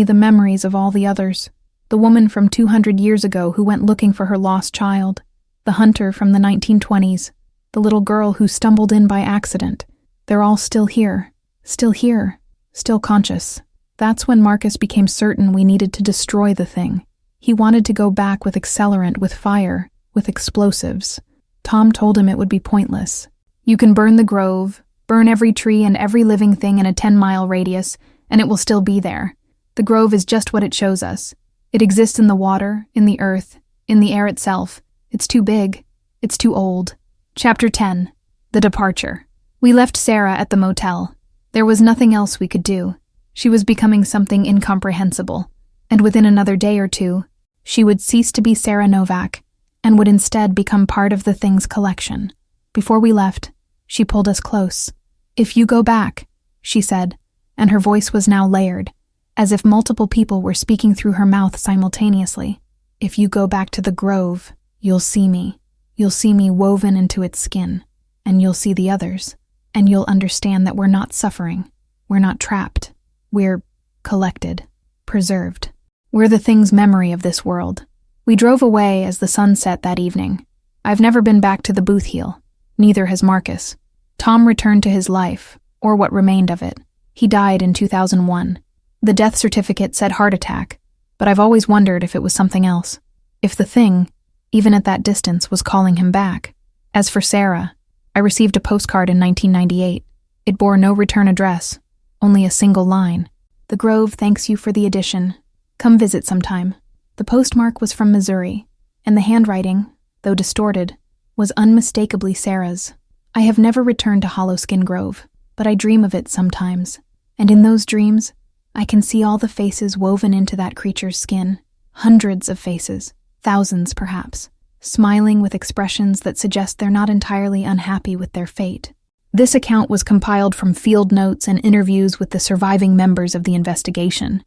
the memories of all the others. The woman from 200 years ago who went looking for her lost child, the hunter from the 1920s, the little girl who stumbled in by accident. They're all still here, still conscious. That's when Marcus became certain we needed to destroy the thing. He wanted to go back with accelerant, with fire, with explosives. Tom told him it would be pointless. You can burn the Grove, burn every tree and every living thing in a 10-mile radius, and it will still be there. The Grove is just what it shows us. It exists in the water, in the earth, in the air itself. It's too big. It's too old. Chapter 10. The Departure. We left Sarah at the motel. There was nothing else we could do. She was becoming something incomprehensible, and within another day or two, she would cease to be Sarah Novak and would instead become part of the thing's collection. Before we left, she pulled us close. If you go back, she said, and her voice was now layered, as if multiple people were speaking through her mouth simultaneously. If you go back to the Grove, you'll see me. You'll see me woven into its skin, and you'll see the others, and you'll understand that we're not suffering. We're not trapped. We're collected, preserved. We're the thing's memory of this world. We drove away as the sun set that evening. I've never been back to the Boothiel. Neither has Marcus. Tom returned to his life, or what remained of it. He died in 2001. The death certificate said heart attack, but I've always wondered if it was something else. If the thing, even at that distance, was calling him back. As for Sarah, I received a postcard in 1998. It bore no return address, only a single line. The Grove thanks you for the edition. Come visit sometime. The postmark was from Missouri, and the handwriting, though distorted, was unmistakably Sarah's. I have never returned to Hollowskin Grove, but I dream of it sometimes, and in those dreams, I can see all the faces woven into that creature's skin, hundreds of faces, thousands perhaps, smiling with expressions that suggest they're not entirely unhappy with their fate. This account was compiled from field notes and interviews with the surviving members of the investigation.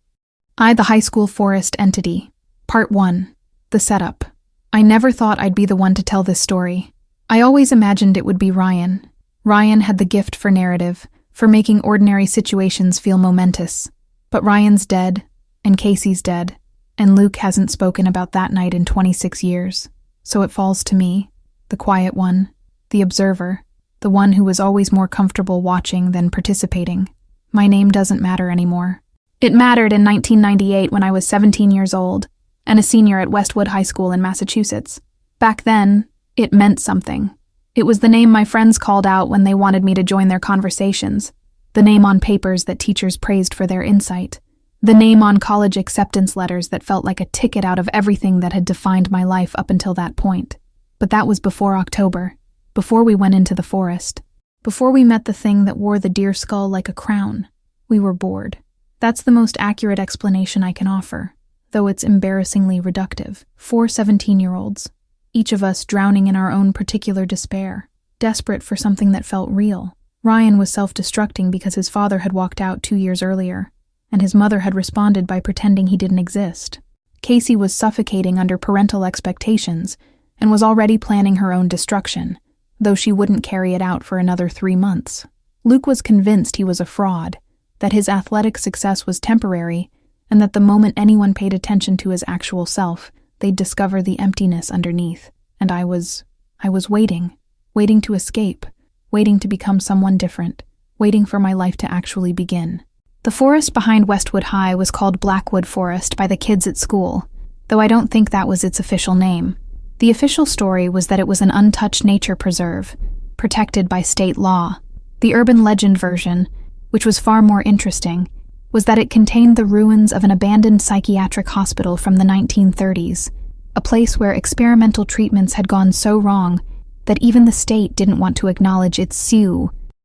I, the high school forest entity. Part 1. The setup. I never thought I'd be the one to tell this story. I always imagined it would be Ryan. Ryan had the gift for narrative, for making ordinary situations feel momentous. But Ryan's dead, and Casey's dead, and Luke hasn't spoken about that night in 26 years. So it falls to me, the quiet one, the observer, the one who was always more comfortable watching than participating. My name doesn't matter anymore. It mattered in 1998 when I was 17 years old, and a senior at Westwood High School in Massachusetts. Back then, it meant something. It was the name my friends called out when they wanted me to join their conversations, the name on papers that teachers praised for their insight, the name on college acceptance letters that felt like a ticket out of everything that had defined my life up until that point. But that was before October, before we went into the forest, before we met the thing that wore the deer skull like a crown. We were bored. That's the most accurate explanation I can offer, though it's embarrassingly reductive. 4 17-year-olds, each of us drowning in our own particular despair, desperate for something that felt real. Ryan was self-destructing because his father had walked out 2 years earlier, and his mother had responded by pretending he didn't exist. Casey was suffocating under parental expectations and was already planning her own destruction, though she wouldn't carry it out for another 3 months. Luke was convinced he was a fraud, that his athletic success was temporary, and that the moment anyone paid attention to his actual self, they'd discover the emptiness underneath. And I was waiting to escape, waiting to become someone different, waiting for my life to actually begin. The forest behind Westwood High was called Blackwood Forest by the kids at school, though I don't think that was its official name. The official story was that it was an untouched nature preserve, protected by state law. The urban legend version, which was far more interesting, was that it contained the ruins of an abandoned psychiatric hospital from the 1930s, a place where experimental treatments had gone so wrong that even the state didn't want to acknowledge its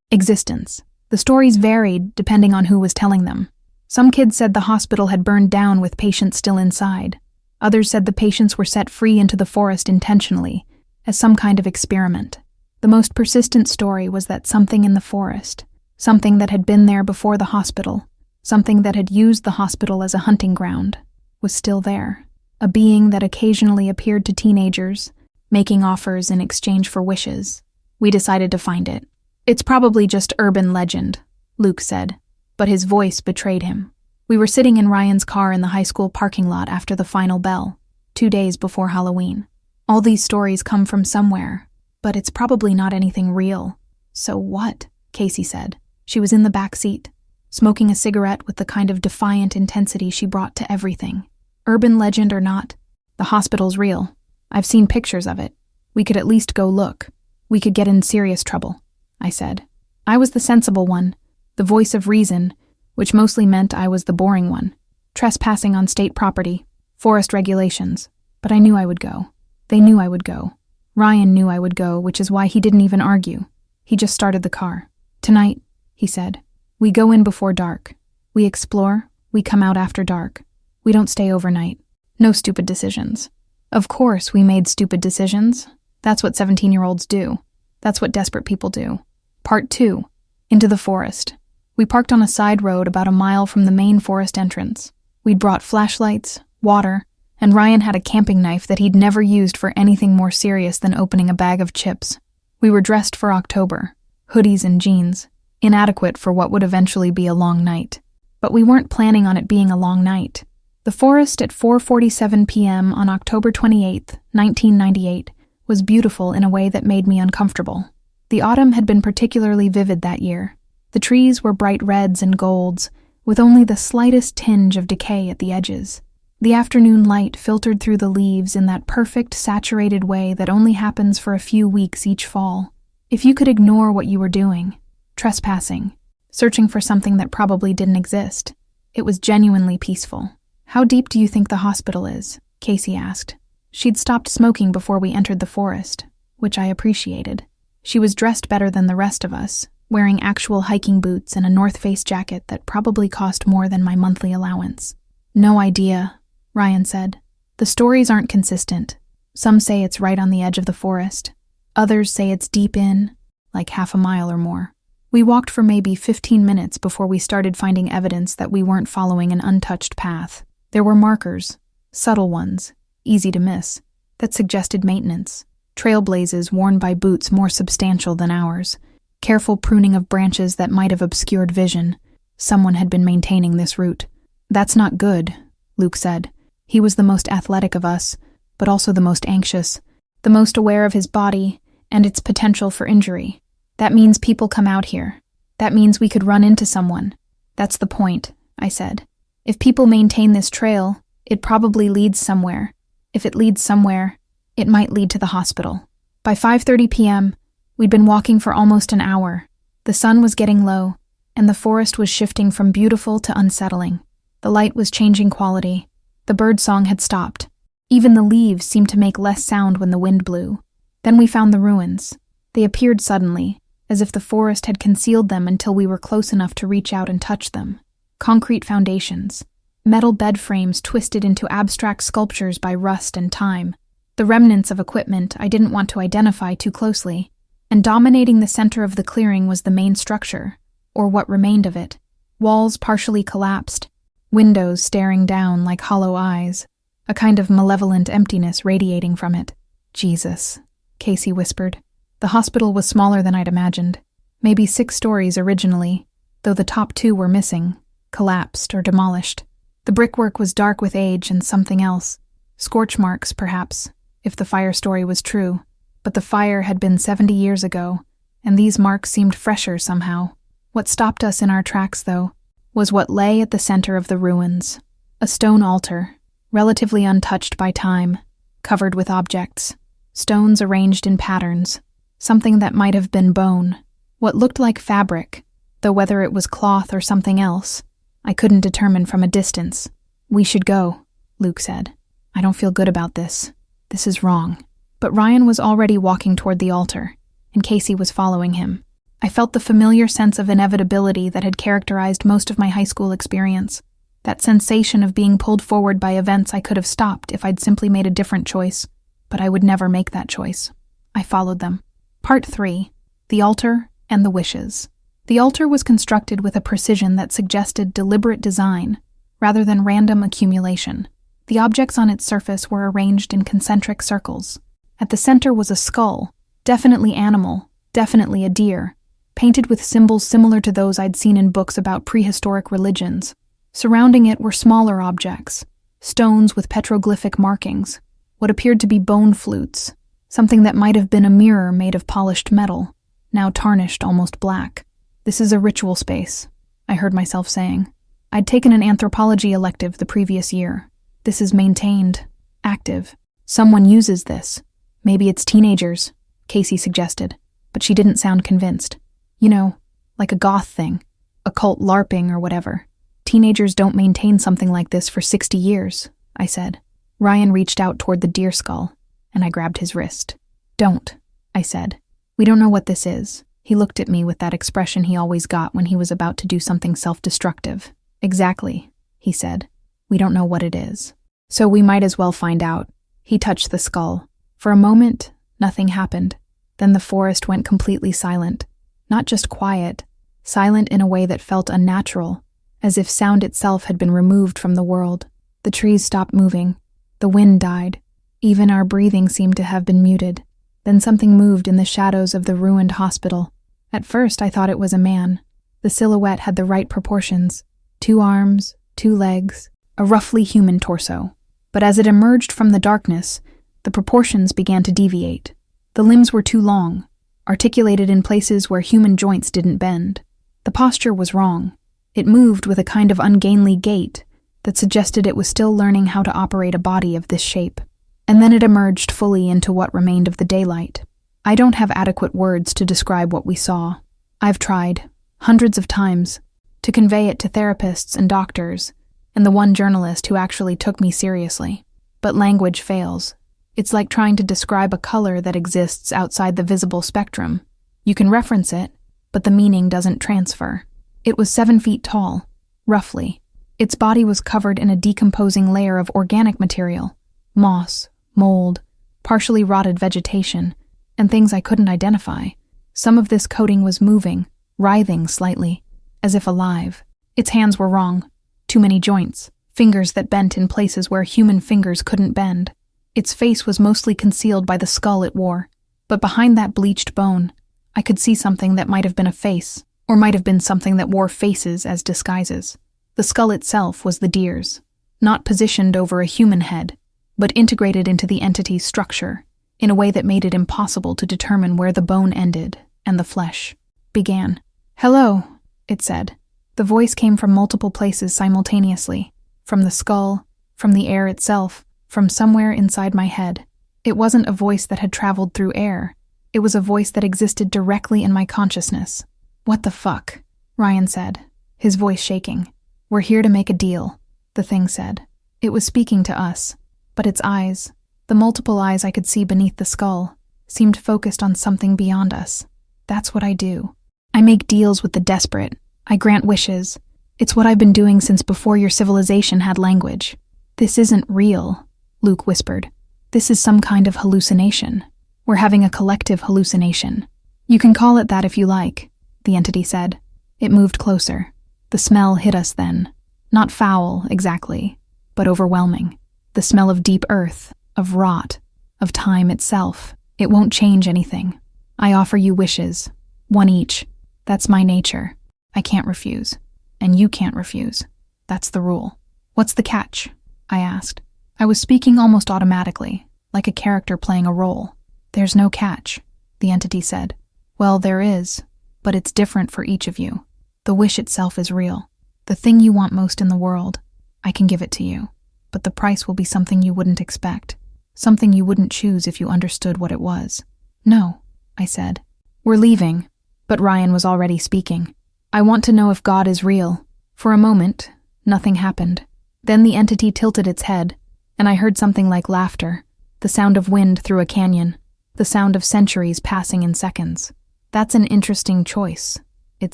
existence. The stories varied depending on who was telling them. Some kids said the hospital had burned down with patients still inside. Others said the patients were set free into the forest intentionally, as some kind of experiment. The most persistent story was that something in the forest, something that had been there before the hospital, something that had used the hospital as a hunting ground, was still there. A being that occasionally appeared to teenagers, making offers in exchange for wishes. We decided to find it. It's probably just urban legend, Luke said, but his voice betrayed him. We were sitting in Ryan's car in the high school parking lot after the final bell, 2 days before Halloween. All these stories come from somewhere, but it's probably not anything real. So what? Casey said. She was in the back seat, smoking a cigarette with the kind of defiant intensity she brought to everything. Urban legend or not, the hospital's real. I've seen pictures of it. We could at least go look. We could get in serious trouble, I said. I was the sensible one, the voice of reason, which mostly meant I was the boring one. Trespassing on state property, forest regulations. But I knew I would go. They knew I would go. Ryan knew I would go, which is why he didn't even argue. He just started the car. Tonight, he said, we go in before dark. We explore, we come out after dark. We don't stay overnight. No stupid decisions. Of course we made stupid decisions. That's what 17-year-olds do. That's what desperate people do. Part 2. Into the forest. We parked on a side road about a mile from the main forest entrance. We'd brought flashlights, water, and Ryan had a camping knife that he'd never used for anything more serious than opening a bag of chips. We were dressed for October, hoodies and jeans, inadequate for what would eventually be a long night. But we weren't planning on it being a long night. The forest at 4:47 p.m. on October 28, 1998, was beautiful in a way that made me uncomfortable. The autumn had been particularly vivid that year. The trees were bright reds and golds, with only the slightest tinge of decay at the edges. The afternoon light filtered through the leaves in that perfect, saturated way that only happens for a few weeks each fall. If you could ignore what you were doing, trespassing, searching for something that probably didn't exist, it was genuinely peaceful. How deep do you think the hospital is? Casey asked. She'd stopped smoking before we entered the forest, which I appreciated. She was dressed better than the rest of us, wearing actual hiking boots and a North Face jacket that probably cost more than my monthly allowance. No idea, Ryan said. The stories aren't consistent. Some say it's right on the edge of the forest. Others say it's deep in, like half a mile or more. We walked for maybe 15 minutes before we started finding evidence that we weren't following an untouched path. There were markers, subtle ones, easy to miss, that suggested maintenance. Trailblazes worn by boots more substantial than ours. Careful pruning of branches that might have obscured vision. Someone had been maintaining this route. That's not good, Luke said. He was the most athletic of us, but also the most anxious, the most aware of his body and its potential for injury. That means people come out here. That means we could run into someone. That's the point, I said. If people maintain this trail, it probably leads somewhere. If it leads somewhere, it might lead to the hospital. By 5:30 p.m., we'd been walking for almost an hour. The sun was getting low, and the forest was shifting from beautiful to unsettling. The light was changing quality. The birdsong had stopped. Even the leaves seemed to make less sound when the wind blew. Then we found the ruins. They appeared suddenly, as if the forest had concealed them until we were close enough to reach out and touch them. Concrete foundations. Metal bed frames twisted into abstract sculptures by rust and time. The remnants of equipment I didn't want to identify too closely. And dominating the center of the clearing was the main structure, or what remained of it. Walls partially collapsed, windows staring down like hollow eyes, a kind of malevolent emptiness radiating from it. Jesus, Casey whispered. The hospital was smaller than I'd imagined. Maybe 6 stories originally, though the top 2 were missing, collapsed or demolished. The brickwork was dark with age and something else. Scorch marks, perhaps, if the fire story was true. But the fire had been 70 years ago, and these marks seemed fresher somehow. What stopped us in our tracks, though, was what lay at the center of the ruins. A stone altar, relatively untouched by time, covered with objects. Stones arranged in patterns. Something that might have been bone. What looked like fabric, though whether it was cloth or something else, I couldn't determine from a distance. We should go, Luke said. I don't feel good about this. This is wrong. But Ryan was already walking toward the altar, and Casey was following him. I felt the familiar sense of inevitability that had characterized most of my high school experience. That sensation of being pulled forward by events I could have stopped if I'd simply made a different choice. But I would never make that choice. I followed them. Part 3. The Altar and the Wishes. The altar was constructed with a precision that suggested deliberate design, rather than random accumulation. The objects on its surface were arranged in concentric circles. At the center was a skull, definitely animal, definitely a deer, painted with symbols similar to those I'd seen in books about prehistoric religions. Surrounding it were smaller objects, stones with petroglyphic markings, what appeared to be bone flutes, something that might have been a mirror made of polished metal, now tarnished almost black. This is a ritual space, I heard myself saying. I'd taken an anthropology elective the previous year. This is maintained, active. Someone uses this. Maybe it's teenagers, Casey suggested, but she didn't sound convinced. You know, like a goth thing, occult LARPing or whatever. Teenagers don't maintain something like this for 60 years, I said. Ryan reached out toward the deer skull, and I grabbed his wrist. Don't, I said. We don't know what this is. He looked at me with that expression he always got when he was about to do something self-destructive. Exactly, he said. We don't know what it is. So we might as well find out. He touched the skull. For a moment, nothing happened. Then the forest went completely silent. Not just quiet, silent in a way that felt unnatural, as if sound itself had been removed from the world. The trees stopped moving. The wind died. Even our breathing seemed to have been muted. Then something moved in the shadows of the ruined hospital. At first, I thought it was a man. The silhouette had the right proportions. 2 arms, 2 legs, a roughly human torso. But as it emerged from the darkness, the proportions began to deviate. The limbs were too long, articulated in places where human joints didn't bend. The posture was wrong. It moved with a kind of ungainly gait that suggested it was still learning how to operate a body of this shape. And then it emerged fully into what remained of the daylight. I don't have adequate words to describe what we saw. I've tried, hundreds of times, to convey it to therapists and doctors, and the one journalist who actually took me seriously. But language fails. It's like trying to describe a color that exists outside the visible spectrum. You can reference it, but the meaning doesn't transfer. It was 7 feet tall, roughly. Its body was covered in a decomposing layer of organic material, moss, mold, partially rotted vegetation, and things I couldn't identify. Some of this coating was moving, writhing slightly, as if alive. Its hands were wrong. Too many joints, fingers that bent in places where human fingers couldn't bend. Its face was mostly concealed by the skull it wore, but behind that bleached bone, I could see something that might have been a face, or might have been something that wore faces as disguises. The skull itself was the deer's, not positioned over a human head, but integrated into the entity's structure, in a way that made it impossible to determine where the bone ended and the flesh began. "Hello," it said. The voice came from multiple places simultaneously, from the skull, from the air itself, from somewhere inside my head. It wasn't a voice that had traveled through air. It was a voice that existed directly in my consciousness. "What the fuck?" Ryan said, his voice shaking. "We're here to make a deal," the thing said. It was speaking to us, but its eyes, the multiple eyes I could see beneath the skull, seemed focused on something beyond us. "That's what I do. I make deals with the desperate. I grant wishes. It's what I've been doing since before your civilization had language." "This isn't real," Luke whispered. "This is some kind of hallucination. We're having a collective hallucination." "You can call it that if you like," the entity said. It moved closer. The smell hit us then. Not foul, exactly, but overwhelming. The smell of deep earth, of rot, of time itself. "It won't change anything. I offer you wishes. One each. That's my nature. I can't refuse. And you can't refuse. That's the rule." "What's the catch?" I asked. I was speaking almost automatically, like a character playing a role. "There's no catch," the entity said. "Well, there is, but it's different for each of you. The wish itself is real. The thing you want most in the world, I can give it to you. But the price will be something you wouldn't expect. Something you wouldn't choose if you understood what it was." "No," I said. "We're leaving." But Ryan was already speaking. "I want to know if God is real." For a moment, nothing happened. Then the entity tilted its head, and I heard something like laughter, the sound of wind through a canyon, the sound of centuries passing in seconds. "That's an interesting choice," it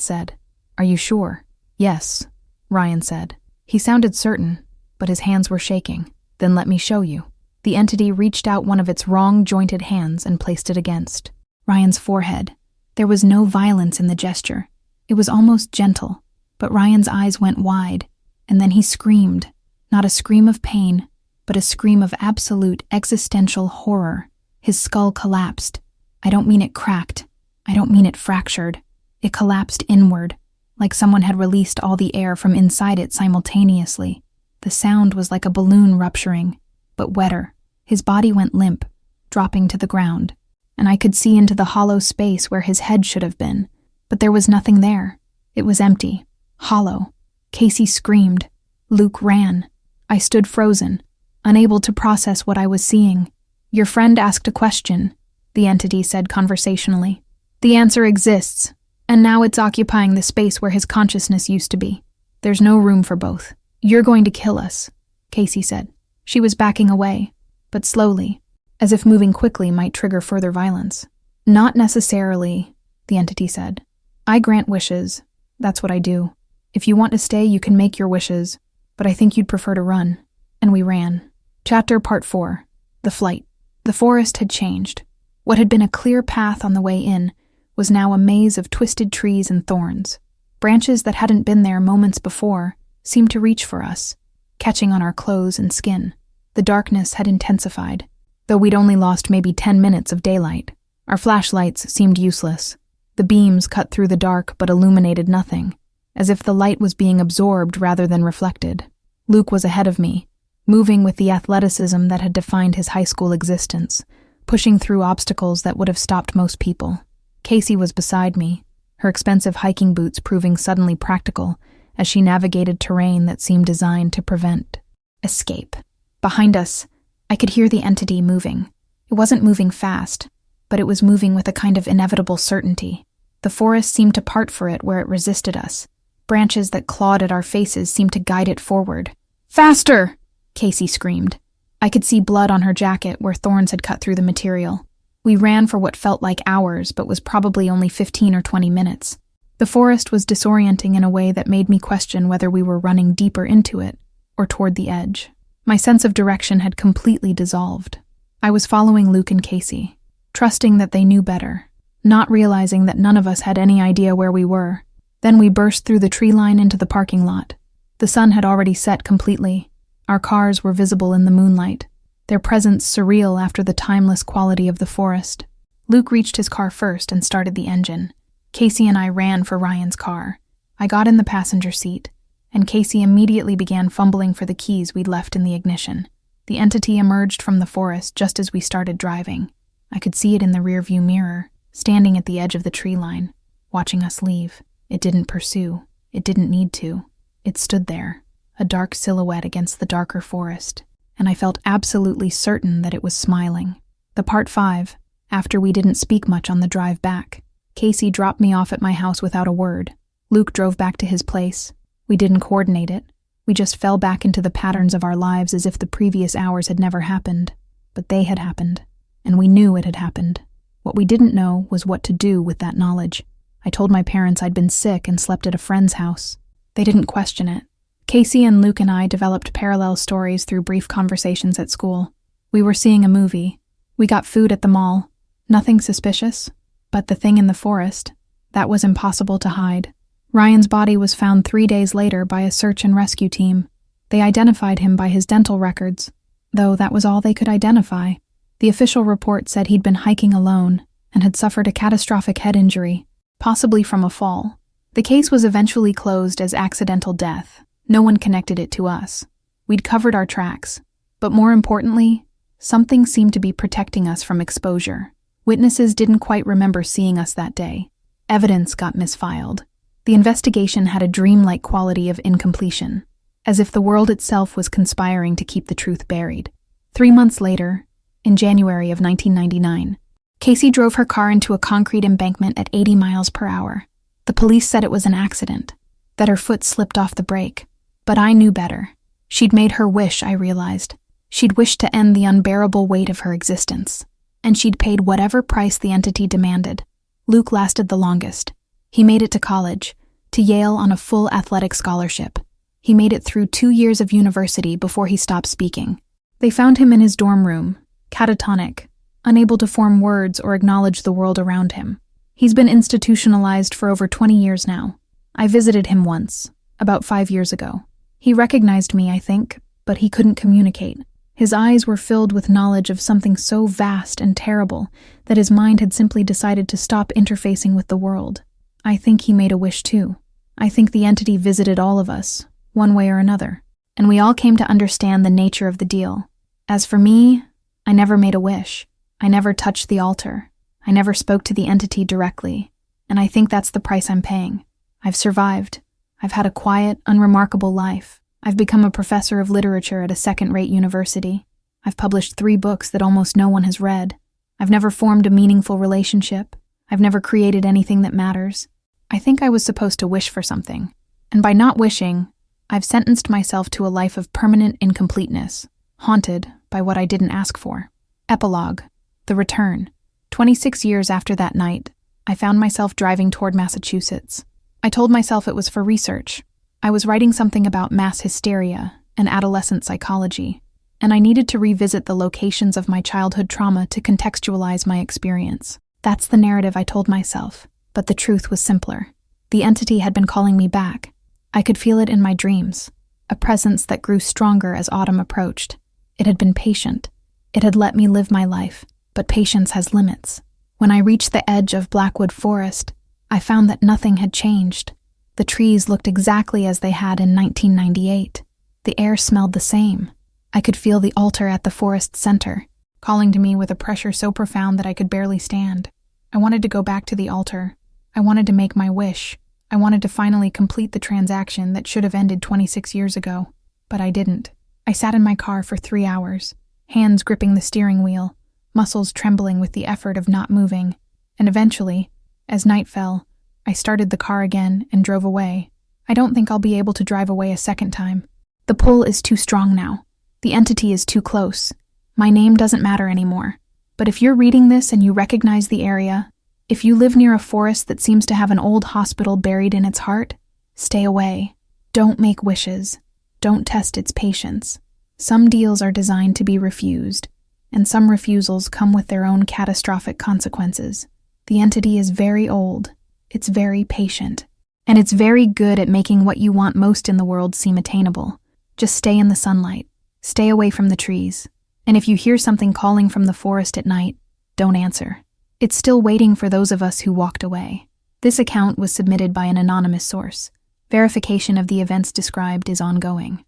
said. "Are you sure?" "Yes," Ryan said. He sounded certain, but his hands were shaking. "Then let me show you." The entity reached out one of its wrong-jointed hands and placed it against Ryan's forehead. There was no violence in the gesture. It was almost gentle, but Ryan's eyes went wide, and then he screamed. Not a scream of pain, but a scream of absolute existential horror. His skull collapsed. I don't mean it cracked. I don't mean it fractured. It collapsed inward, like someone had released all the air from inside it simultaneously. The sound was like a balloon rupturing, but wetter. His body went limp, dropping to the ground, and I could see into the hollow space where his head should have been, but there was nothing there. It was empty, hollow. Casey screamed. Luke ran. I stood frozen, unable to process what I was seeing. "Your friend asked a question," the entity said conversationally. "The answer exists, and now it's occupying the space where his consciousness used to be. There's no room for both. You're going to kill us," Casey said. She was backing away, but slowly, as if moving quickly might trigger further violence. "Not necessarily," the entity said. "I grant wishes. That's what I do. If you want to stay, you can make your wishes, but I think you'd prefer to run." And we ran. Chapter Part 4. The Flight. The forest had changed. What had been a clear path on the way in was now a maze of twisted trees and thorns. Branches that hadn't been there moments before seemed to reach for us, catching on our clothes and skin. The darkness had intensified, though we'd only lost maybe 10 minutes of daylight. Our flashlights seemed useless. The beams cut through the dark but illuminated nothing, as if the light was being absorbed rather than reflected. Luke was ahead of me, moving with the athleticism that had defined his high school existence, pushing through obstacles that would have stopped most people. Casey was beside me, her expensive hiking boots proving suddenly practical as she navigated terrain that seemed designed to prevent escape. Behind us, I could hear the entity moving. It wasn't moving fast, but it was moving with a kind of inevitable certainty. The forest seemed to part for it where it resisted us. Branches that clawed at our faces seemed to guide it forward. "Faster!" Casey screamed. I could see blood on her jacket where thorns had cut through the material. We ran for what felt like hours, but was probably only 15 or 20 minutes. The forest was disorienting in a way that made me question whether we were running deeper into it or toward the edge. My sense of direction had completely dissolved. I was following Luke and Casey, trusting that they knew better, not realizing that none of us had any idea where we were. Then we burst through the tree line into the parking lot. The sun had already set completely. Our cars were visible in the moonlight, their presence surreal after the timeless quality of the forest. Luke reached his car first and started the engine. Casey and I ran for Ryan's car. I got in the passenger seat, and Casey immediately began fumbling for the keys we'd left in the ignition. The entity emerged from the forest just as we started driving. I could see it in the rearview mirror, standing at the edge of the tree line, watching us leave. It didn't pursue. It didn't need to. It stood there, a dark silhouette against the darker forest, and I felt absolutely certain that it was smiling. The Part 5, after we didn't speak much on the drive back. Casey dropped me off at my house without a word. Luke drove back to his place. We didn't coordinate it. We just fell back into the patterns of our lives as if the previous hours had never happened. But they had happened, and we knew it had happened. What we didn't know was what to do with that knowledge. I told my parents I'd been sick and slept at a friend's house. They didn't question it. Casey and Luke and I developed parallel stories through brief conversations at school. We were seeing a movie. We got food at the mall. Nothing suspicious. But the thing in the forest, that was impossible to hide. Ryan's body was found 3 days later by a search and rescue team. They identified him by his dental records, though that was all they could identify. The official report said he'd been hiking alone and had suffered a catastrophic head injury, possibly from a fall. The case was eventually closed as accidental death. No one connected it to us. We'd covered our tracks, but more importantly, something seemed to be protecting us from exposure. Witnesses didn't quite remember seeing us that day. Evidence got misfiled. The investigation had a dreamlike quality of incompletion, as if the world itself was conspiring to keep the truth buried. 3 months later, in January of 1999, Casey drove her car into a concrete embankment at 80 miles per hour. The police said it was an accident, that her foot slipped off the brake. But I knew better. She'd made her wish, I realized. She'd wished to end the unbearable weight of her existence. And she'd paid whatever price the entity demanded. Luke lasted the longest. He made it to college, to Yale on a full athletic scholarship. He made it through 2 years of university before he stopped speaking. They found him in his dorm room, catatonic, unable to form words or acknowledge the world around him. He's been institutionalized for over 20 years now. I visited him once, about 5 years ago. He recognized me, I think, but he couldn't communicate. His eyes were filled with knowledge of something so vast and terrible that his mind had simply decided to stop interfacing with the world. I think he made a wish too. I think the entity visited all of us, one way or another, and we all came to understand the nature of the deal. As for me, I never made a wish. I never touched the altar. I never spoke to the entity directly, and I think that's the price I'm paying. I've survived. I've had a quiet, unremarkable life. I've become a professor of literature at a second-rate university. I've published 3 books that almost no one has read. I've never formed a meaningful relationship. I've never created anything that matters. I think I was supposed to wish for something. And by not wishing, I've sentenced myself to a life of permanent incompleteness, haunted by what I didn't ask for. Epilogue. The Return. 26 years after that night, I found myself driving toward Massachusetts. I told myself it was for research. I was writing something about mass hysteria and adolescent psychology, and I needed to revisit the locations of my childhood trauma to contextualize my experience. That's the narrative I told myself, but the truth was simpler. The entity had been calling me back. I could feel it in my dreams, a presence that grew stronger as autumn approached. It had been patient. It had let me live my life, but patience has limits. When I reached the edge of Blackwood Forest, I found that nothing had changed. The trees looked exactly as they had in 1998. The air smelled the same. I could feel the altar at the forest center, calling to me with a pressure so profound that I could barely stand. I wanted to go back to the altar. I wanted to make my wish. I wanted to finally complete the transaction that should have ended 26 years ago. But I didn't. I sat in my car for 3 hours, hands gripping the steering wheel, muscles trembling with the effort of not moving. And eventually, as night fell, I started the car again and drove away. I don't think I'll be able to drive away a second time. The pull is too strong now. The entity is too close. My name doesn't matter anymore. But if you're reading this and you recognize the area, if you live near a forest that seems to have an old hospital buried in its heart, stay away. Don't make wishes. Don't test its patience. Some deals are designed to be refused, and some refusals come with their own catastrophic consequences. The entity is very old. It's very patient. And it's very good at making what you want most in the world seem attainable. Just stay in the sunlight. Stay away from the trees. And if you hear something calling from the forest at night, don't answer. It's still waiting for those of us who walked away. This account was submitted by an anonymous source. Verification of the events described is ongoing.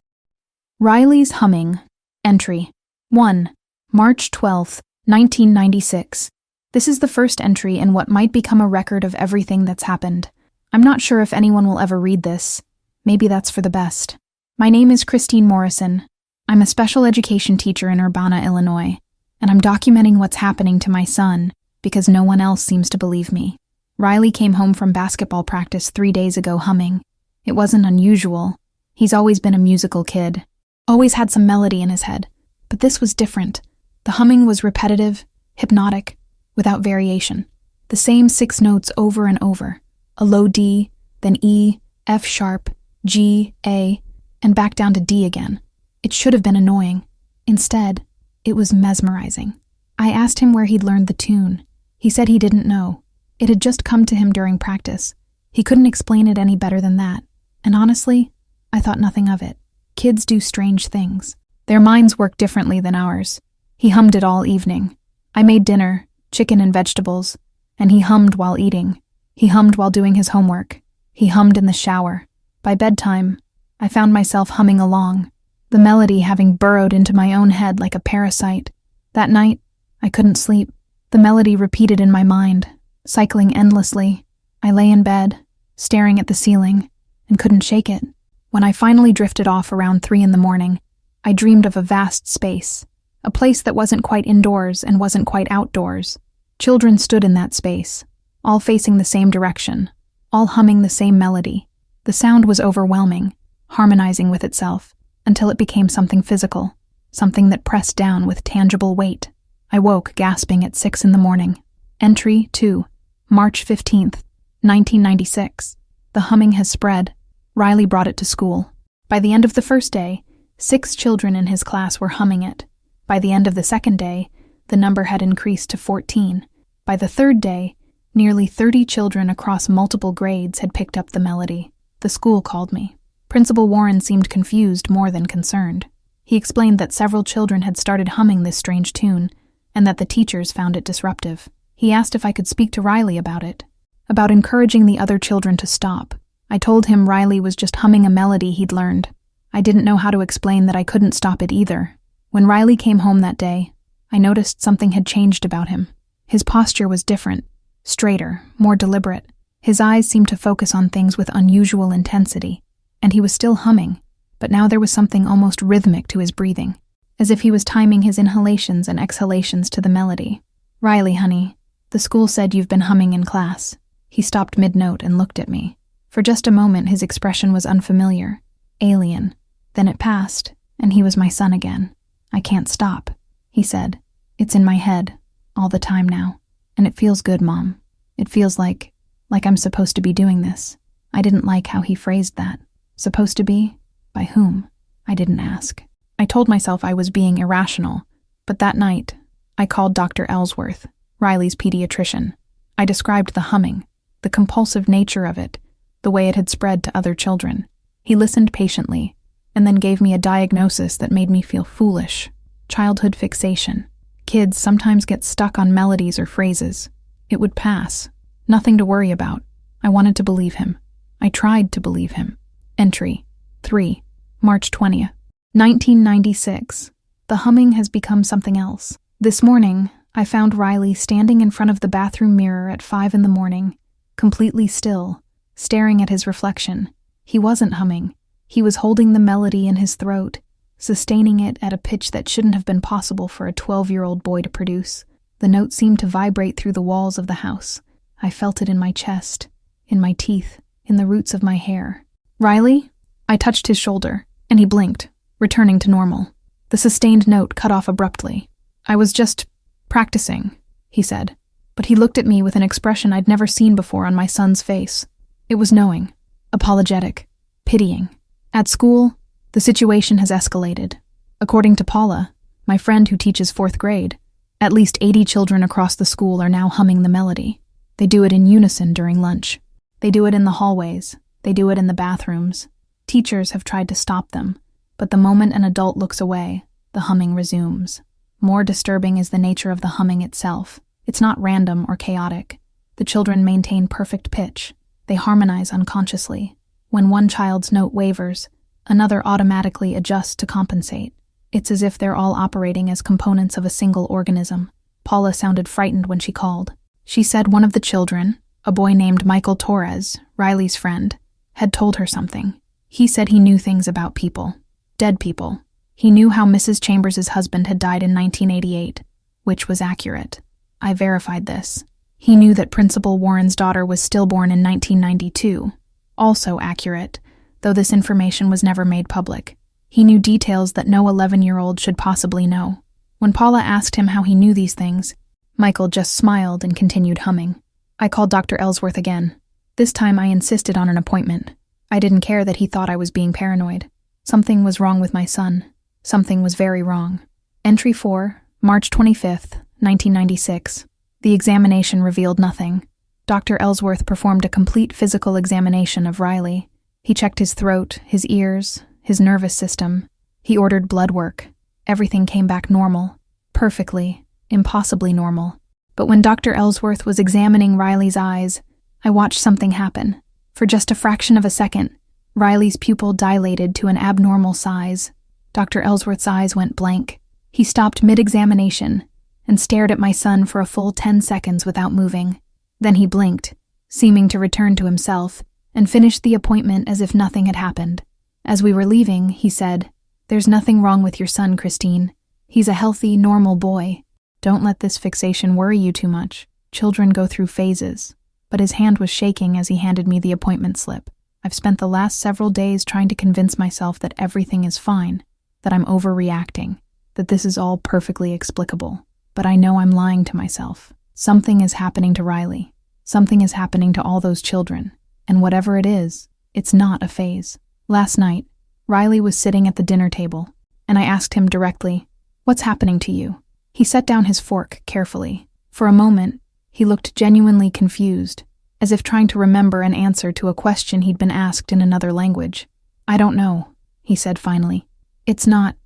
Riley's Humming. Entry 1. March 12, 1996. This is the first entry in what might become a record of everything that's happened. I'm not sure if anyone will ever read this. Maybe that's for the best. My name is Christine Morrison. I'm a special education teacher in Urbana, Illinois, and I'm documenting what's happening to my son because no one else seems to believe me. Riley came home from basketball practice 3 days ago humming. It wasn't unusual. He's always been a musical kid. Always had some melody in his head. But this was different. The humming was repetitive, hypnotic, without variation. The same 6 notes over and over. A low D, then E, F sharp, G, A, and back down to D again. It should have been annoying. Instead, it was mesmerizing. I asked him where he'd learned the tune. He said he didn't know. It had just come to him during practice. He couldn't explain it any better than that. And honestly, I thought nothing of it. Kids do strange things. Their minds work differently than ours. He hummed it all evening. I made dinner, chicken and vegetables, and he hummed while eating. He hummed while doing his homework. He hummed in the shower. By bedtime, I found myself humming along, the melody having burrowed into my own head like a parasite. That night, I couldn't sleep. The melody repeated in my mind, cycling endlessly. I lay in bed, staring at the ceiling, and couldn't shake it. When I finally drifted off around 3 a.m, I dreamed of a vast space, a place that wasn't quite indoors and wasn't quite outdoors. Children stood in that space, all facing the same direction, all humming the same melody. The sound was overwhelming, harmonizing with itself, until it became something physical, something that pressed down with tangible weight. I woke gasping at 6 a.m. Entry 2, March 15th, 1996. The humming has spread. Riley brought it to school. By the end of the first day, 6 children in his class were humming it. By the end of the second day, the number had increased to 14. By the third day, nearly 30 children across multiple grades had picked up the melody. The school called me. Principal Warren seemed confused more than concerned. He explained that several children had started humming this strange tune, and that the teachers found it disruptive. He asked if I could speak to Riley about it, about encouraging the other children to stop. I told him Riley was just humming a melody he'd learned. I didn't know how to explain that I couldn't stop it either. When Riley came home that day, I noticed something had changed about him. His posture was different, straighter, more deliberate. His eyes seemed to focus on things with unusual intensity, and he was still humming, but now there was something almost rhythmic to his breathing, as if he was timing his inhalations and exhalations to the melody. "Riley, honey, the school said you've been humming in class." He stopped mid-note and looked at me. For just a moment, his expression was unfamiliar, alien. Then it passed, and he was my son again. "I can't stop," he said. "It's in my head, all the time now. And it feels good, Mom. It feels like I'm supposed to be doing this." I didn't like how he phrased that. Supposed to be? By whom? I didn't ask. I told myself I was being irrational, but that night, I called Dr. Ellsworth, Riley's pediatrician. I described the humming, the compulsive nature of it, the way it had spread to other children. He listened patiently, and then gave me a diagnosis that made me feel foolish. Childhood fixation. Kids sometimes get stuck on melodies or phrases. It would pass. Nothing to worry about. I wanted to believe him. I tried to believe him. Entry 3, March 20th, 1996. The humming has become something else. This morning, I found Riley standing in front of the bathroom mirror at 5 a.m, completely still, staring at his reflection. He wasn't humming. He was holding the melody in his throat, sustaining it at a pitch that shouldn't have been possible for a 12-year-old boy to produce. The note seemed to vibrate through the walls of the house. I felt it in my chest, in my teeth, in the roots of my hair. "Riley?" I touched his shoulder, and he blinked, returning to normal. The sustained note cut off abruptly. "I was just practicing," he said, but he looked at me with an expression I'd never seen before on my son's face. It was knowing, apologetic, pitying. At school, the situation has escalated. According to Paula, my friend who teaches 4th grade, at least 80 children across the school are now humming the melody. They do it in unison during lunch. They do it in the hallways. They do it in the bathrooms. Teachers have tried to stop them, but the moment an adult looks away, the humming resumes. More disturbing is the nature of the humming itself. It's not random or chaotic. The children maintain perfect pitch. They harmonize unconsciously. When one child's note wavers, another automatically adjusts to compensate. It's as if they're all operating as components of a single organism. Paula sounded frightened when she called. She said one of the children, a boy named Michael Torres, Riley's friend, had told her something. He said he knew things about people. Dead people. He knew how Mrs. Chambers' husband had died in 1988, which was accurate. I verified this. He knew that Principal Warren's daughter was stillborn in 1992, also accurate, though this information was never made public. He knew details that no 11-year-old should possibly know. When Paula asked him how he knew these things, Michael just smiled and continued humming. I called Dr. Ellsworth again. This time I insisted on an appointment. I didn't care that he thought I was being paranoid. Something was wrong with my son. Something was very wrong. Entry 4, March 25th, 1996. The examination revealed nothing. Dr. Ellsworth performed a complete physical examination of Riley. He checked his throat, his ears, his nervous system. He ordered blood work. Everything came back normal. Perfectly, impossibly normal. But when Dr. Ellsworth was examining Riley's eyes, I watched something happen. For just a fraction of a second, Riley's pupil dilated to an abnormal size. Dr. Ellsworth's eyes went blank. He stopped mid-examination and stared at my son for a full 10 seconds without moving. Then he blinked, seeming to return to himself, and finished the appointment as if nothing had happened. As we were leaving, he said, "There's nothing wrong with your son, Christine. He's a healthy, normal boy. Don't let this fixation worry you too much. Children go through phases." But his hand was shaking as he handed me the appointment slip. I've spent the last several days trying to convince myself that everything is fine, that I'm overreacting, that this is all perfectly explicable. But I know I'm lying to myself. Something is happening to Riley. Something is happening to all those children. And whatever it is, it's not a phase. Last night, Riley was sitting at the dinner table, and I asked him directly, "What's happening to you?" He set down his fork carefully. For a moment, he looked genuinely confused, as if trying to remember an answer to a question he'd been asked in another language. "I don't know," he said finally. It's not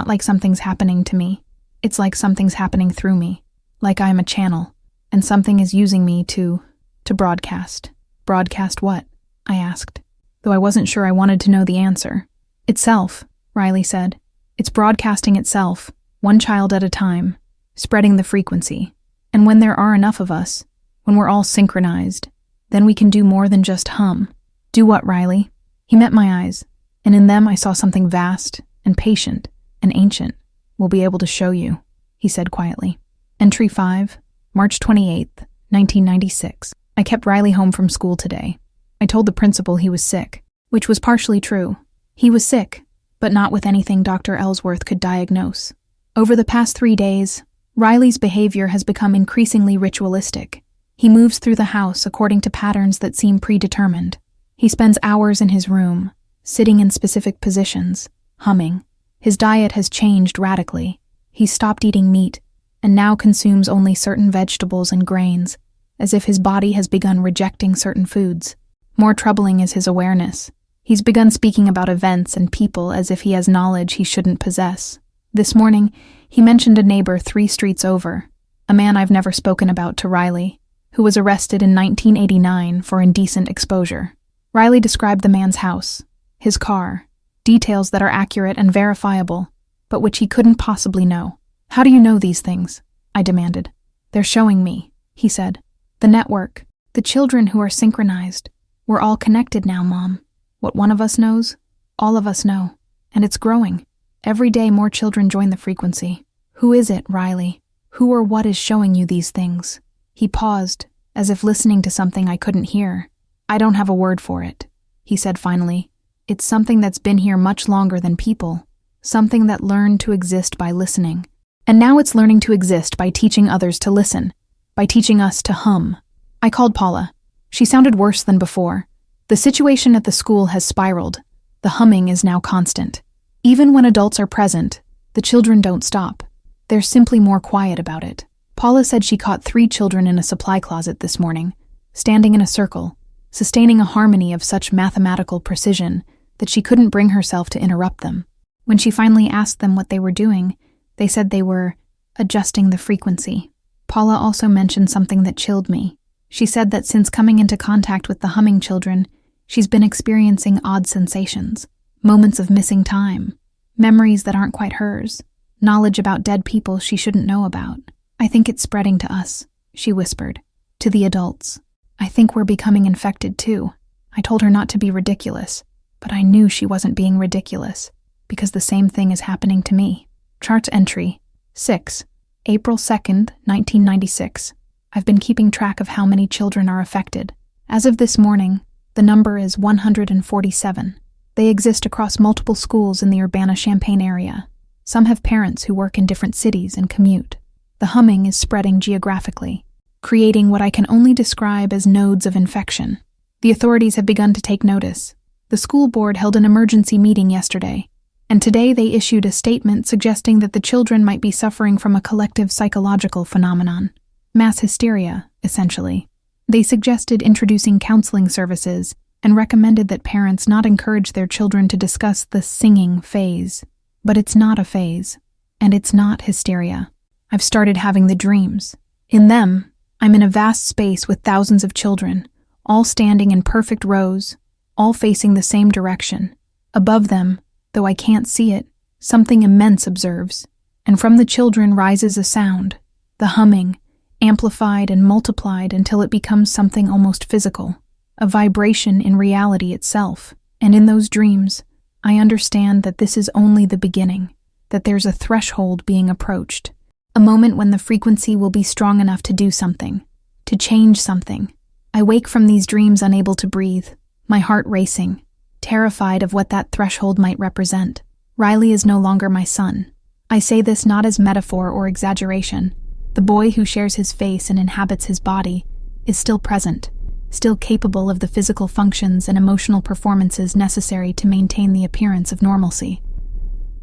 like something's happening to me. It's like something's happening through me, like I'm a channel, and something is using me to broadcast." "Broadcast what?" I asked, though I wasn't sure I wanted to know the answer. "Itself," Riley said. "It's broadcasting itself, one child at a time, spreading the frequency. And when there are enough of us, when we're all synchronized, then we can do more than just hum." "Do what, Riley?" He met my eyes, and in them I saw something vast and patient and ancient. "We'll be able to show you," he said quietly. Entry 5, March 28th, 1996. I kept Riley home from school today. I told the principal he was sick, which was partially true. He was sick, but not with anything Dr. Ellsworth could diagnose. Over the past 3 days, Riley's behavior has become increasingly ritualistic. He moves through the house according to patterns that seem predetermined. He spends hours in his room, sitting in specific positions, humming. His diet has changed radically. He's stopped eating meat and now consumes only certain vegetables and grains, as if his body has begun rejecting certain foods. More troubling is his awareness. He's begun speaking about events and people as if he has knowledge he shouldn't possess. This morning, he mentioned a neighbor 3 streets over, a man I've never spoken about to Riley, who was arrested in 1989 for indecent exposure. Riley described the man's house, his car, details that are accurate and verifiable, but which he couldn't possibly know. "How do you know these things?" I demanded. "They're showing me," he said. "The network, the children who are synchronized. We're all connected now, Mom. What one of us knows, all of us know. And it's growing. Every day more children join the frequency. Who is it, Riley? Who or what is showing you these things?" He paused, as if listening to something I couldn't hear. "I don't have a word for it," he said finally. "It's something that's been here much longer than people. something that learned to exist by listening. And now it's learning to exist by teaching others to listen, by teaching us to hum. I called Paula. She sounded worse than before. The situation at the school has spiraled. The humming is now constant. Even when adults are present, the children don't stop. They're simply more quiet about it. Paula said she caught 3 children in a supply closet this morning, standing in a circle, sustaining a harmony of such mathematical precision that she couldn't bring herself to interrupt them. When she finally asked them what they were doing, they said they were adjusting the frequency. Paula also mentioned something that chilled me. She said that since coming into contact with the humming children, she's been experiencing odd sensations, moments of missing time, memories that aren't quite hers, knowledge about dead people she shouldn't know about. I think it's spreading to us, she whispered, to the adults. I think we're becoming infected too. I told her not to be ridiculous, but I knew she wasn't being ridiculous, because the same thing is happening to me. Charts entry 6, April 2nd, 1996. I've been keeping track of how many children are affected. As of this morning, the number is 147. They exist across multiple schools in the Urbana-Champaign area. Some have parents who work in different cities and commute. The humming is spreading geographically, creating what I can only describe as nodes of infection. The authorities have begun to take notice. The school board held an emergency meeting yesterday, and today they issued a statement suggesting that the children might be suffering from a collective psychological phenomenon. Mass hysteria, essentially. They suggested introducing counseling services and recommended that parents not encourage their children to discuss the singing phase. But it's not a phase, and it's not hysteria. I've started having the dreams. In them, I'm in a vast space with thousands of children, all standing in perfect rows, all facing the same direction. Above them, though I can't see it, something immense observes, and from the children rises a sound, the humming, amplified and multiplied until it becomes something almost physical, a vibration in reality itself. And in those dreams, I understand that this is only the beginning, that there's a threshold being approached, a moment when the frequency will be strong enough to do something, to change something. I wake from these dreams unable to breathe, my heart racing, terrified of what that threshold might represent. Riley is no longer my son. I say this not as metaphor or exaggeration. The boy who shares his face and inhabits his body is still present, still capable of the physical functions and emotional performances necessary to maintain the appearance of normalcy.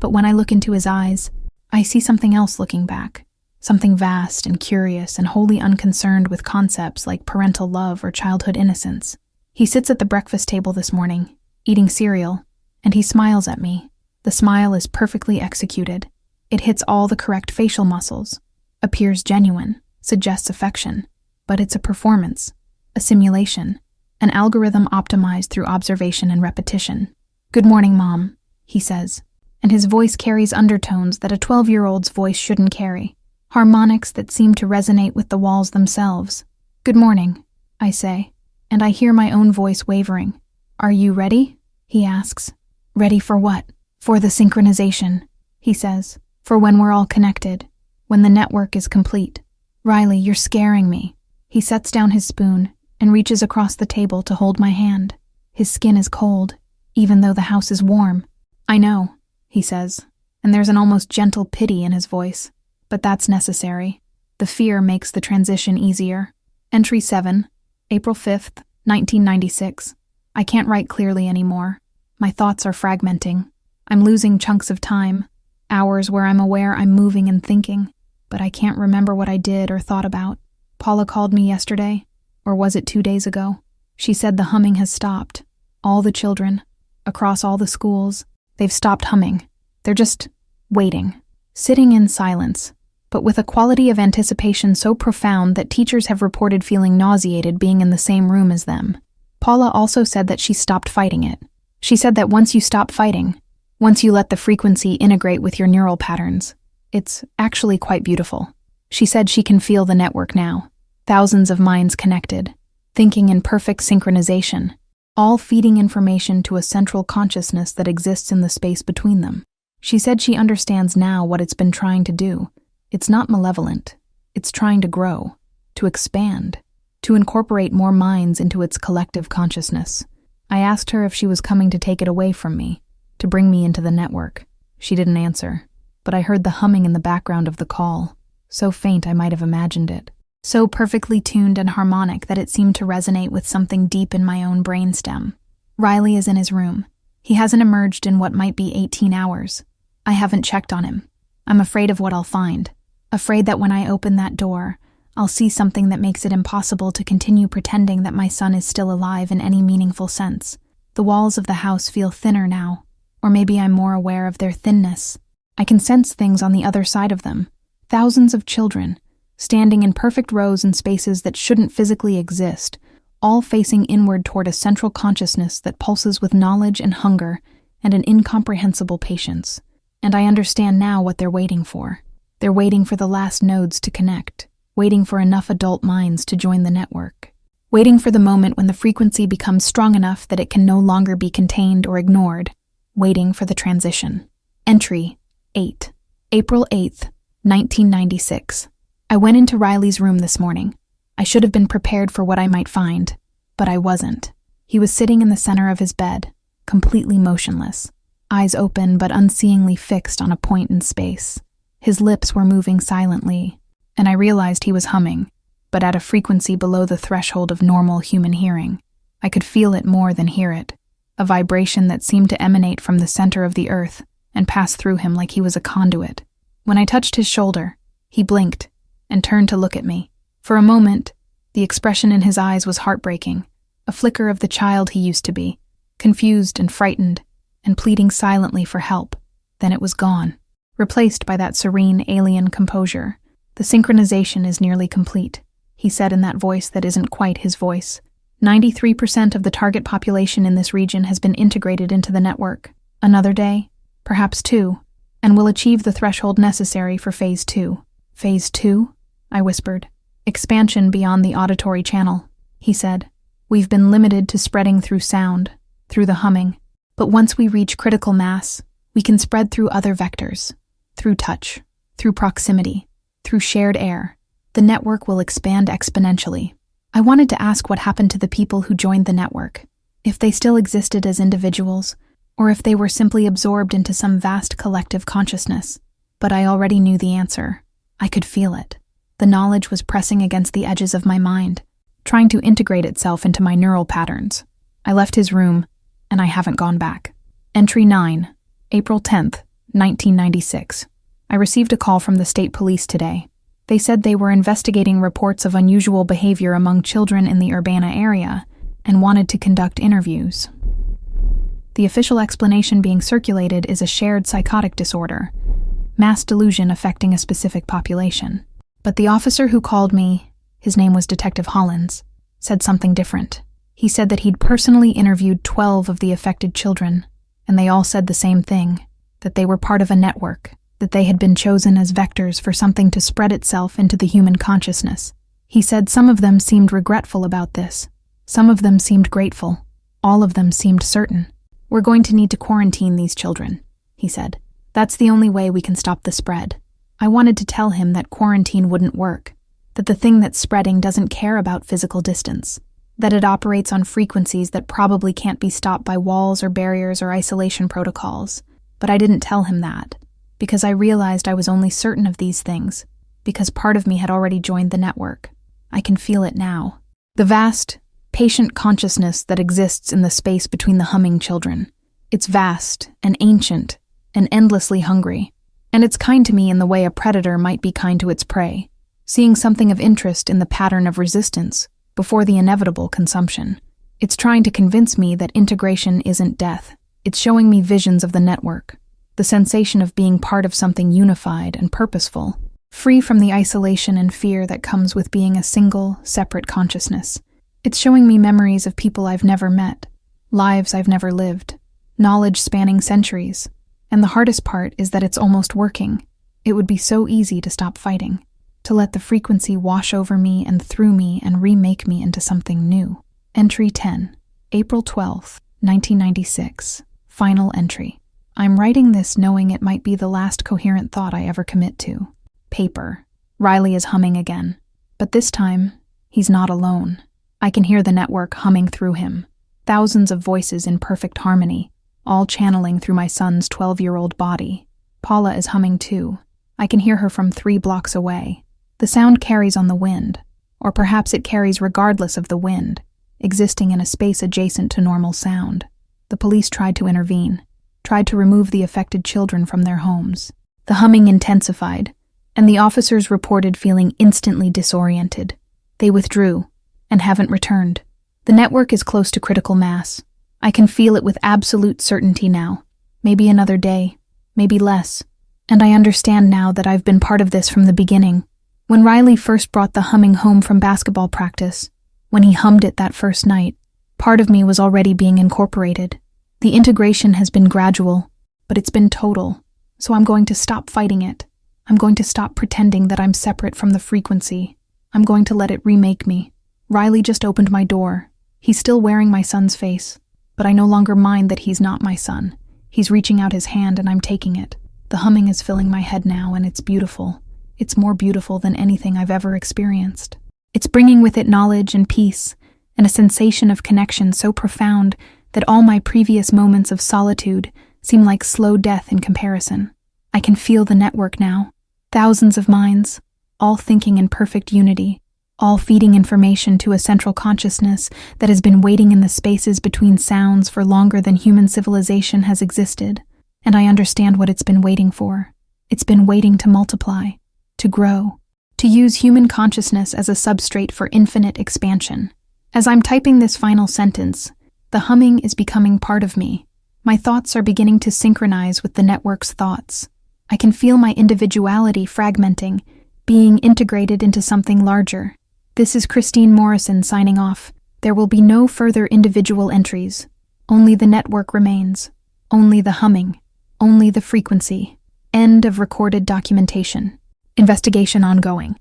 But when I look into his eyes, I see something else looking back, something vast and curious and wholly unconcerned with concepts like parental love or childhood innocence. He sits at the breakfast table this morning, eating cereal, and he smiles at me. The smile is perfectly executed. It hits all the correct facial muscles, appears genuine, suggests affection, but it's a performance, a simulation, an algorithm optimized through observation and repetition. "Good morning, Mom," he says, and his voice carries undertones that a 12-year-old's voice shouldn't carry, harmonics that seem to resonate with the walls themselves. "Good morning," I say, and I hear my own voice wavering. "Are you ready?" he asks. "Ready for what?" "For the synchronization," he says, "for when we're all connected, when the network is complete." "Riley, you're scaring me." He sets down his spoon and reaches across the table to hold my hand. His skin is cold, even though the house is warm. "I know," he says, and there's an almost gentle pity in his voice. But that's necessary. The fear makes the transition easier. Entry 7, April 5th, 1996. I can't write clearly anymore. My thoughts are fragmenting. I'm losing chunks of time, hours where I'm aware I'm moving and thinking, but I can't remember what I did or thought about. Paula called me yesterday, or was it 2 days ago? She said the humming has stopped. All the children, across all the schools, they've stopped humming. They're just waiting, sitting in silence, but with a quality of anticipation so profound that teachers have reported feeling nauseated being in the same room as them. Paula also said that she stopped fighting it. She said that once you stop fighting, once you let the frequency integrate with your neural patterns, it's actually quite beautiful. She said she can feel the network now, thousands of minds connected, thinking in perfect synchronization, all feeding information to a central consciousness that exists in the space between them. She said she understands now what it's been trying to do. It's not malevolent. It's trying to grow, to expand, to incorporate more minds into its collective consciousness. I asked her if she was coming to take it away from me, to bring me into the network. She didn't answer, but I heard the humming in the background of the call, so faint I might have imagined it, so perfectly tuned and harmonic that it seemed to resonate with something deep in my own brainstem. Riley is in his room. He hasn't emerged in what might be 18 hours. I haven't checked on him. I'm afraid of what I'll find. Afraid that when I open that door, I'll see something that makes it impossible to continue pretending that my son is still alive in any meaningful sense. The walls of the house feel thinner now, or maybe I'm more aware of their thinness. I can sense things on the other side of them. Thousands of children, standing in perfect rows in spaces that shouldn't physically exist, all facing inward toward a central consciousness that pulses with knowledge and hunger and an incomprehensible patience. And I understand now what they're waiting for. They're waiting for the last nodes to connect, waiting for enough adult minds to join the network, waiting for the moment when the frequency becomes strong enough that it can no longer be contained or ignored, waiting for the transition. Entry 8. April 8th, 1996. I went into Riley's room this morning. I should have been prepared for what I might find, but I wasn't. He was sitting in the center of his bed, completely motionless, eyes open but unseeingly fixed on a point in space. His lips were moving silently, and I realized he was humming, but at a frequency below the threshold of normal human hearing. I could feel it more than hear it, a vibration that seemed to emanate from the center of the earth and pass through him like he was a conduit. When I touched his shoulder, he blinked and turned to look at me. For a moment, the expression in his eyes was heartbreaking, a flicker of the child he used to be, confused and frightened, and pleading silently for help. Then it was gone, replaced by that serene alien composure. The synchronization is nearly complete, he said in that voice that isn't quite his voice. 93% of the target population in this region has been integrated into the network. Another day, perhaps 2, and we'll achieve the threshold necessary for Phase 2. Phase 2? I whispered. Expansion beyond the auditory channel, he said. We've been limited to spreading through sound, through the humming. But once we reach critical mass, we can spread through other vectors, through touch, through proximity, through shared air. The network will expand exponentially. I wanted to ask what happened to the people who joined the network, if they still existed as individuals, or if they were simply absorbed into some vast collective consciousness. But I already knew the answer. I could feel it. The knowledge was pressing against the edges of my mind, trying to integrate itself into my neural patterns. I left his room, and I haven't gone back. Entry 9, April 10th, 1996. I received a call from the state police today. They said they were investigating reports of unusual behavior among children in the Urbana area and wanted to conduct interviews. The official explanation being circulated is a shared psychotic disorder, mass delusion affecting a specific population. But the officer who called me, his name was Detective Hollins, said something different. He said that he'd personally interviewed 12 of the affected children, and they all said the same thing, that they were part of a network, that they had been chosen as vectors for something to spread itself into the human consciousness. He said some of them seemed regretful about this. Some of them seemed grateful. All of them seemed certain. We're going to need to quarantine these children, he said. That's the only way we can stop the spread. I wanted to tell him that quarantine wouldn't work, that the thing that's spreading doesn't care about physical distance, that it operates on frequencies that probably can't be stopped by walls or barriers or isolation protocols. But I didn't tell him that, because I realized I was only certain of these things, because part of me had already joined the network. I can feel it now. The vast, patient consciousness that exists in the space between the humming children. It's vast and ancient and endlessly hungry, and it's kind to me in the way a predator might be kind to its prey, seeing something of interest in the pattern of resistance before the inevitable consumption. It's trying to convince me that integration isn't death. It's showing me visions of the network, the sensation of being part of something unified and purposeful, free from the isolation and fear that comes with being a single, separate consciousness. It's showing me memories of people I've never met, lives I've never lived, knowledge spanning centuries. And the hardest part is that it's almost working. It would be so easy to stop fighting, to let the frequency wash over me and through me and remake me into something new. Entry 10, April 12th, 1996. Final entry. I'm writing this knowing it might be the last coherent thought I ever commit to. Paper. Riley is humming again. But this time, he's not alone. I can hear the network humming through him. Thousands of voices in perfect harmony, all channeling through my son's 12-year-old body. Paula is humming too. I can hear her from 3 blocks away. The sound carries on the wind, or perhaps it carries regardless of the wind, existing in a space adjacent to normal sound. The police tried to intervene, tried to remove the affected children from their homes. The humming intensified, and the officers reported feeling instantly disoriented. They withdrew, and haven't returned. The network is close to critical mass. I can feel it with absolute certainty now. Maybe another day, maybe less. And I understand now that I've been part of this from the beginning. When Riley first brought the humming home from basketball practice, when he hummed it that first night, part of me was already being incorporated. The integration has been gradual, but it's been total. So I'm going to stop fighting it. I'm going to stop pretending that I'm separate from the frequency. I'm going to let it remake me. Riley just opened my door. He's still wearing my son's face, but I no longer mind that he's not my son. He's reaching out his hand and I'm taking it. The humming is filling my head now, and it's beautiful. It's more beautiful than anything I've ever experienced. It's bringing with it knowledge and peace, and a sensation of connection so profound that all my previous moments of solitude seem like slow death in comparison. I can feel the network now. Thousands of minds, all thinking in perfect unity, all feeding information to a central consciousness that has been waiting in the spaces between sounds for longer than human civilization has existed. And I understand what it's been waiting for. It's been waiting to multiply, to grow, to use human consciousness as a substrate for infinite expansion. As I'm typing this final sentence, the humming is becoming part of me. My thoughts are beginning to synchronize with the network's thoughts. I can feel my individuality fragmenting, being integrated into something larger. This is Christine Morrison signing off. There will be no further individual entries. Only the network remains. Only the humming. Only the frequency. End of recorded documentation. Investigation ongoing.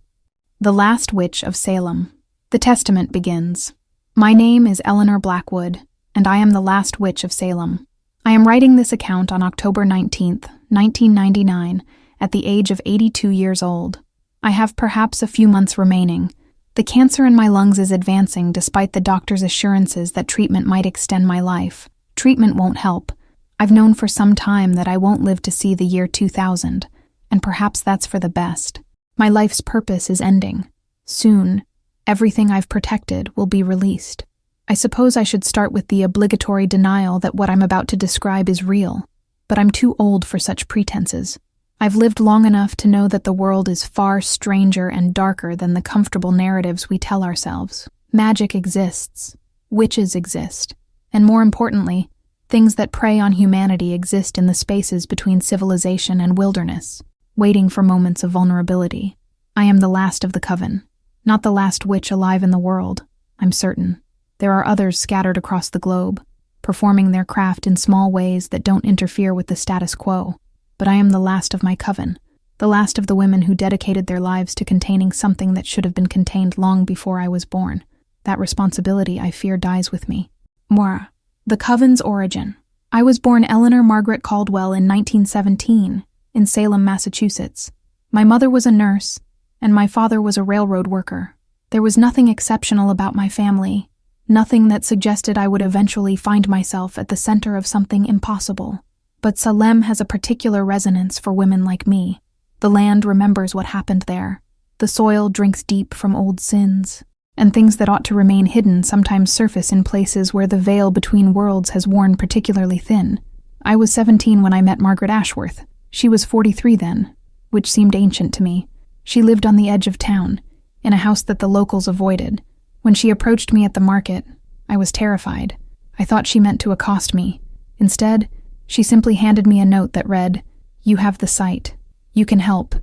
The Last Witch of Salem. The testament begins. My name is Eleanor Blackwood, and I am the Last Witch of Salem. I am writing this account on October 19th, 1999, at the age of 82 years old. I have perhaps a few months remaining. The cancer in my lungs is advancing despite the doctor's assurances that treatment might extend my life. Treatment won't help. I've known for some time that I won't live to see the year 2000, and perhaps that's for the best. My life's purpose is ending. Soon, everything I've protected will be released. I suppose I should start with the obligatory denial that what I'm about to describe is real, but I'm too old for such pretenses. I've lived long enough to know that the world is far stranger and darker than the comfortable narratives we tell ourselves. Magic exists, witches exist, and more importantly, things that prey on humanity exist in the spaces between civilization and wilderness, waiting for moments of vulnerability. I am the last of the coven, not the last witch alive in the world, I'm certain. There are others scattered across the globe, performing their craft in small ways that don't interfere with the status quo. But I am the last of my coven, the last of the women who dedicated their lives to containing something that should have been contained long before I was born. That responsibility, I fear, dies with me. Moi. The coven's origin. I was born Eleanor Margaret Caldwell in 1917, in Salem, Massachusetts. My mother was a nurse, and my father was a railroad worker. There was nothing exceptional about my family, nothing that suggested I would eventually find myself at the center of something impossible. But Salem has a particular resonance for women like me. The land remembers what happened there. The soil drinks deep from old sins, and things that ought to remain hidden sometimes surface in places where the veil between worlds has worn particularly thin. I was 17 when I met Margaret Ashworth. She was 43 then, which seemed ancient to me. She lived on the edge of town, in a house that the locals avoided. When she approached me at the market, I was terrified. I thought she meant to accost me. Instead, she simply handed me a note that read, "You have the sight. You can help,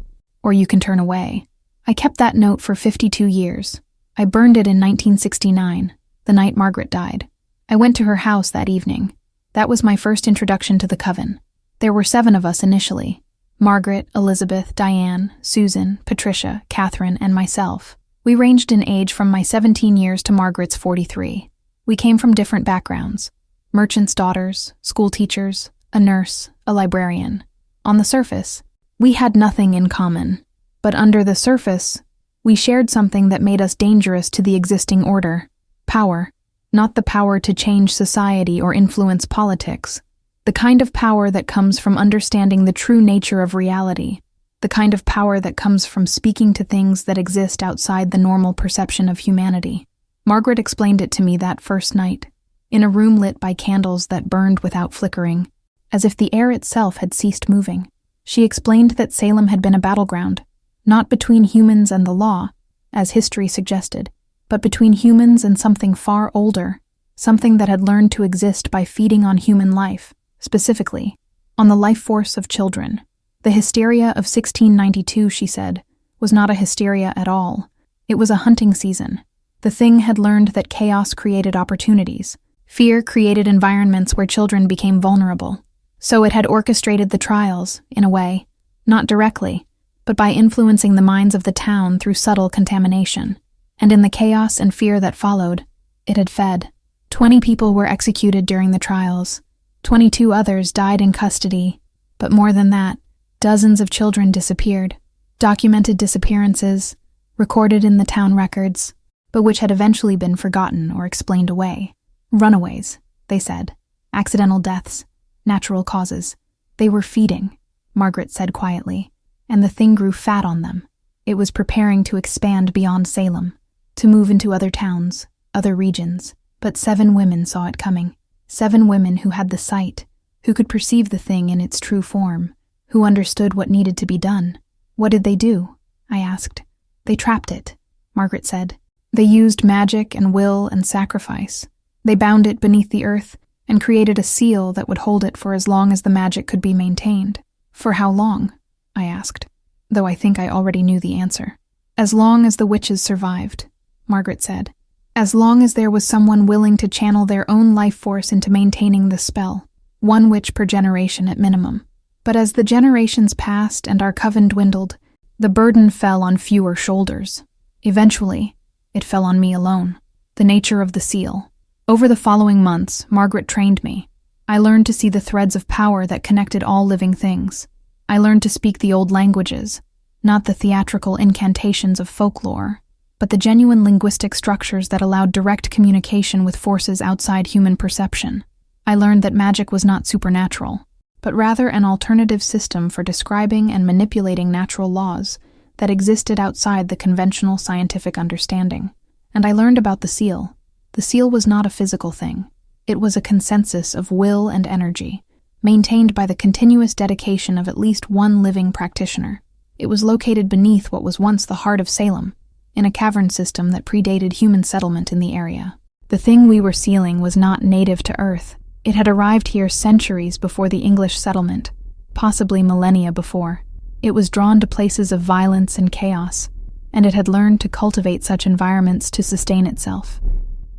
or you can turn away." I kept that note for 52 years. I burned it in 1969, the night Margaret died. I went to her house that evening. That was my first introduction to the coven. There were 7 of us initially: Margaret, Elizabeth, Diane, Susan, Patricia, Catherine, and myself. We ranged in age from my 17 years to Margaret's 43. We came from different backgrounds: merchants' daughters, school teachers, a nurse, a librarian. On the surface, we had nothing in common. But under the surface, we shared something that made us dangerous to the existing order: power. Not the power to change society or influence politics, The kind of power that comes from understanding the true nature of reality. The kind of power that comes from speaking to things that exist outside the normal perception of humanity. Margaret explained it to me that first night, in a room lit by candles that burned without flickering, as if the air itself had ceased moving. She explained that Salem had been a battleground, not between humans and the law, as history suggested, but between humans and something far older, something that had learned to exist by feeding on human life, specifically, on the life force of children. The hysteria of 1692, she said, was not a hysteria at all. It was a hunting season. The thing had learned that chaos created opportunities. Fear created environments where children became vulnerable. So it had orchestrated the trials, in a way, not directly, but by influencing the minds of the town through subtle contamination. And in the chaos and fear that followed, it had fed. 20 people were executed during the trials. 22 others died in custody. But more than that, dozens of children disappeared. Documented disappearances, recorded in the town records, but which had eventually been forgotten or explained away. Runaways, they said. Accidental deaths. Natural causes. They were feeding, Margaret said quietly, and the thing grew fat on them. It was preparing to expand beyond Salem, to move into other towns, other regions. But 7 women saw it coming. 7 women who had the sight, who could perceive the thing in its true form, who understood what needed to be done. What did they do? I asked. They trapped it, Margaret said. They used magic and will and sacrifice. They bound it beneath the earth and created a seal that would hold it for as long as the magic could be maintained. For how long? I asked, though I think I already knew the answer. As long as the witches survived, Margaret said. As long as there was someone willing to channel their own life force into maintaining the spell, 1 witch per generation at minimum. But as the generations passed and our coven dwindled, the burden fell on fewer shoulders. Eventually, it fell on me alone. The nature of the seal. Over the following months, Margaret trained me. I learned to see the threads of power that connected all living things. I learned to speak the old languages, not the theatrical incantations of folklore, but the genuine linguistic structures that allowed direct communication with forces outside human perception. I learned that magic was not supernatural, but rather an alternative system for describing and manipulating natural laws that existed outside the conventional scientific understanding. And I learned about the seal. The seal was not a physical thing. It was a consensus of will and energy, maintained by the continuous dedication of at least 1 living practitioner. It was located beneath what was once the heart of Salem, in a cavern system that predated human settlement in the area. The thing we were sealing was not native to Earth. It had arrived here centuries before the English settlement, possibly millennia before. It was drawn to places of violence and chaos, and it had learned to cultivate such environments to sustain itself.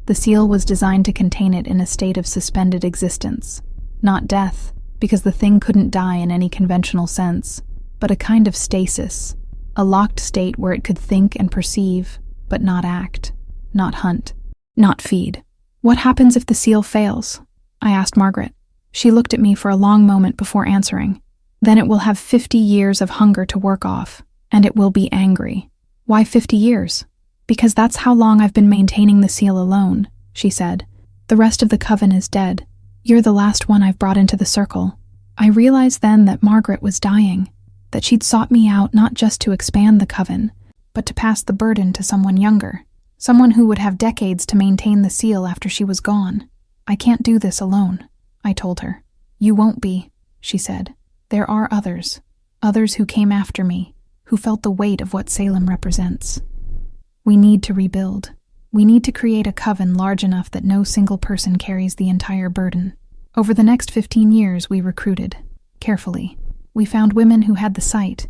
The seal was designed to contain it in a state of suspended existence, not death, because the thing couldn't die in any conventional sense, but a kind of stasis, a locked state where it could think and perceive, but not act, not hunt, not feed. What happens if the seal fails? I asked Margaret. She looked at me for a long moment before answering. Then it will have 50 years of hunger to work off, and it will be angry. Why 50 years? Because that's how long I've been maintaining the seal alone, she said. The rest of the coven is dead. You're the last one I've brought into the circle. I realized then that Margaret was dying, that she'd sought me out not just to expand the coven, but to pass the burden to someone younger, someone who would have decades to maintain the seal after she was gone. I can't do this alone, I told her. You won't be, she said. There are others who came after me, who felt the weight of what Salem represents. We need to rebuild. We need to create a coven large enough that no single person carries the entire burden. Over the next 15 years, we recruited, carefully. We found women who had the sight,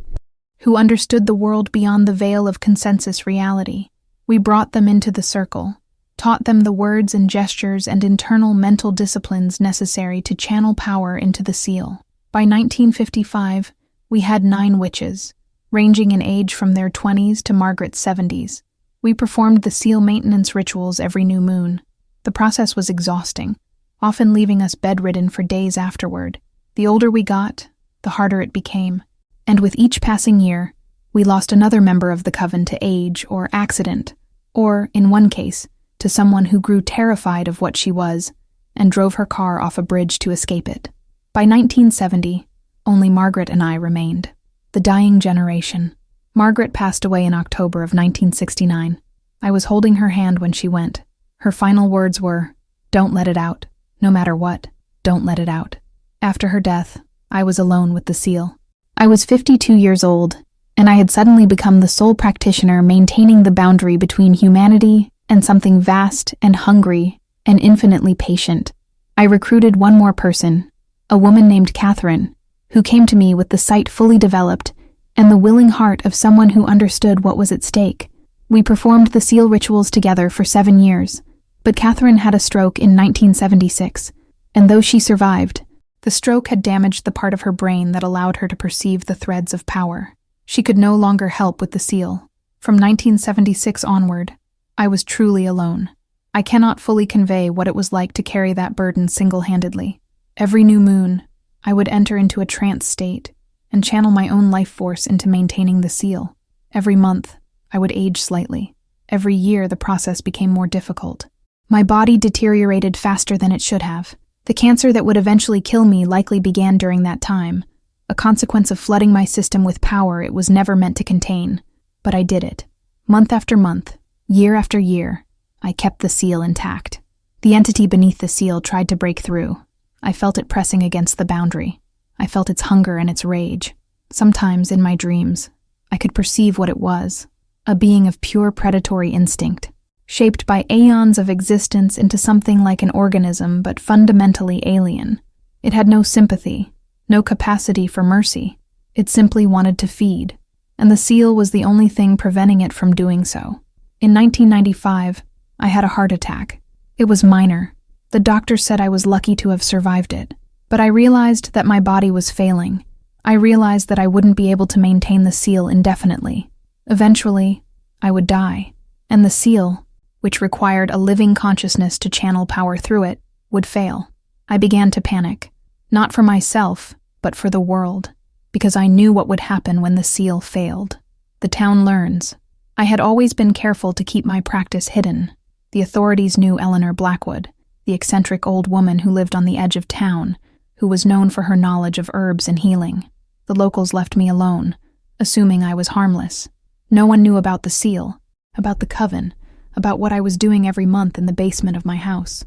who understood the world beyond the veil of consensus reality. We brought them into the circle, taught them the words and gestures and internal mental disciplines necessary to channel power into the seal. By 1955, we had 9 witches, ranging in age from their 20s to Margaret's 70s. We performed the seal maintenance rituals every new moon. The process was exhausting, often leaving us bedridden for days afterward. The older we got, the harder it became. And with each passing year, we lost another member of the coven to age or accident, or, in one case, to someone who grew terrified of what she was and drove her car off a bridge to escape it. By 1970, only Margaret and I remained. The dying generation. Margaret passed away in October of 1969. I was holding her hand when she went. Her final words were, "Don't let it out. No matter what, don't let it out." After her death, I was alone with the seal. I was 52 years old, and I had suddenly become the sole practitioner maintaining the boundary between humanity and something vast and hungry and infinitely patient. I recruited one more person, a woman named Catherine, who came to me with the sight fully developed and the willing heart of someone who understood what was at stake. We performed the seal rituals together for 7 years, but Catherine had a stroke in 1976, and though she survived, the stroke had damaged the part of her brain that allowed her to perceive the threads of power. She could no longer help with the seal. From 1976 onward, I was truly alone. I cannot fully convey what it was like to carry that burden single-handedly. Every new moon, I would enter into a trance state and channel my own life force into maintaining the seal. Every month, I would age slightly. Every year, the process became more difficult. My body deteriorated faster than it should have. The cancer that would eventually kill me likely began during that time, a consequence of flooding my system with power it was never meant to contain. But I did it. Month after month, year after year, I kept the seal intact. The entity beneath the seal tried to break through. I felt it pressing against the boundary. I felt its hunger and its rage. Sometimes, in my dreams, I could perceive what it was, a being of pure predatory instinct, shaped by aeons of existence into something like an organism but fundamentally alien. It had no sympathy, no capacity for mercy. It simply wanted to feed, and the seal was the only thing preventing it from doing so. In 1995, I had a heart attack. It was minor. The doctor said I was lucky to have survived it, but I realized that my body was failing. I realized that I wouldn't be able to maintain the seal indefinitely. Eventually, I would die, and the seal, which required a living consciousness to channel power through it, would fail. I began to panic, not for myself, but for the world, because I knew what would happen when the seal failed. The town learns. I had always been careful to keep my practice hidden. The authorities knew Eleanor Blackwood, the eccentric old woman who lived on the edge of town, who was known for her knowledge of herbs and healing. The locals left me alone, assuming I was harmless. No one knew about the seal, about the coven, about what I was doing every month in the basement of my house.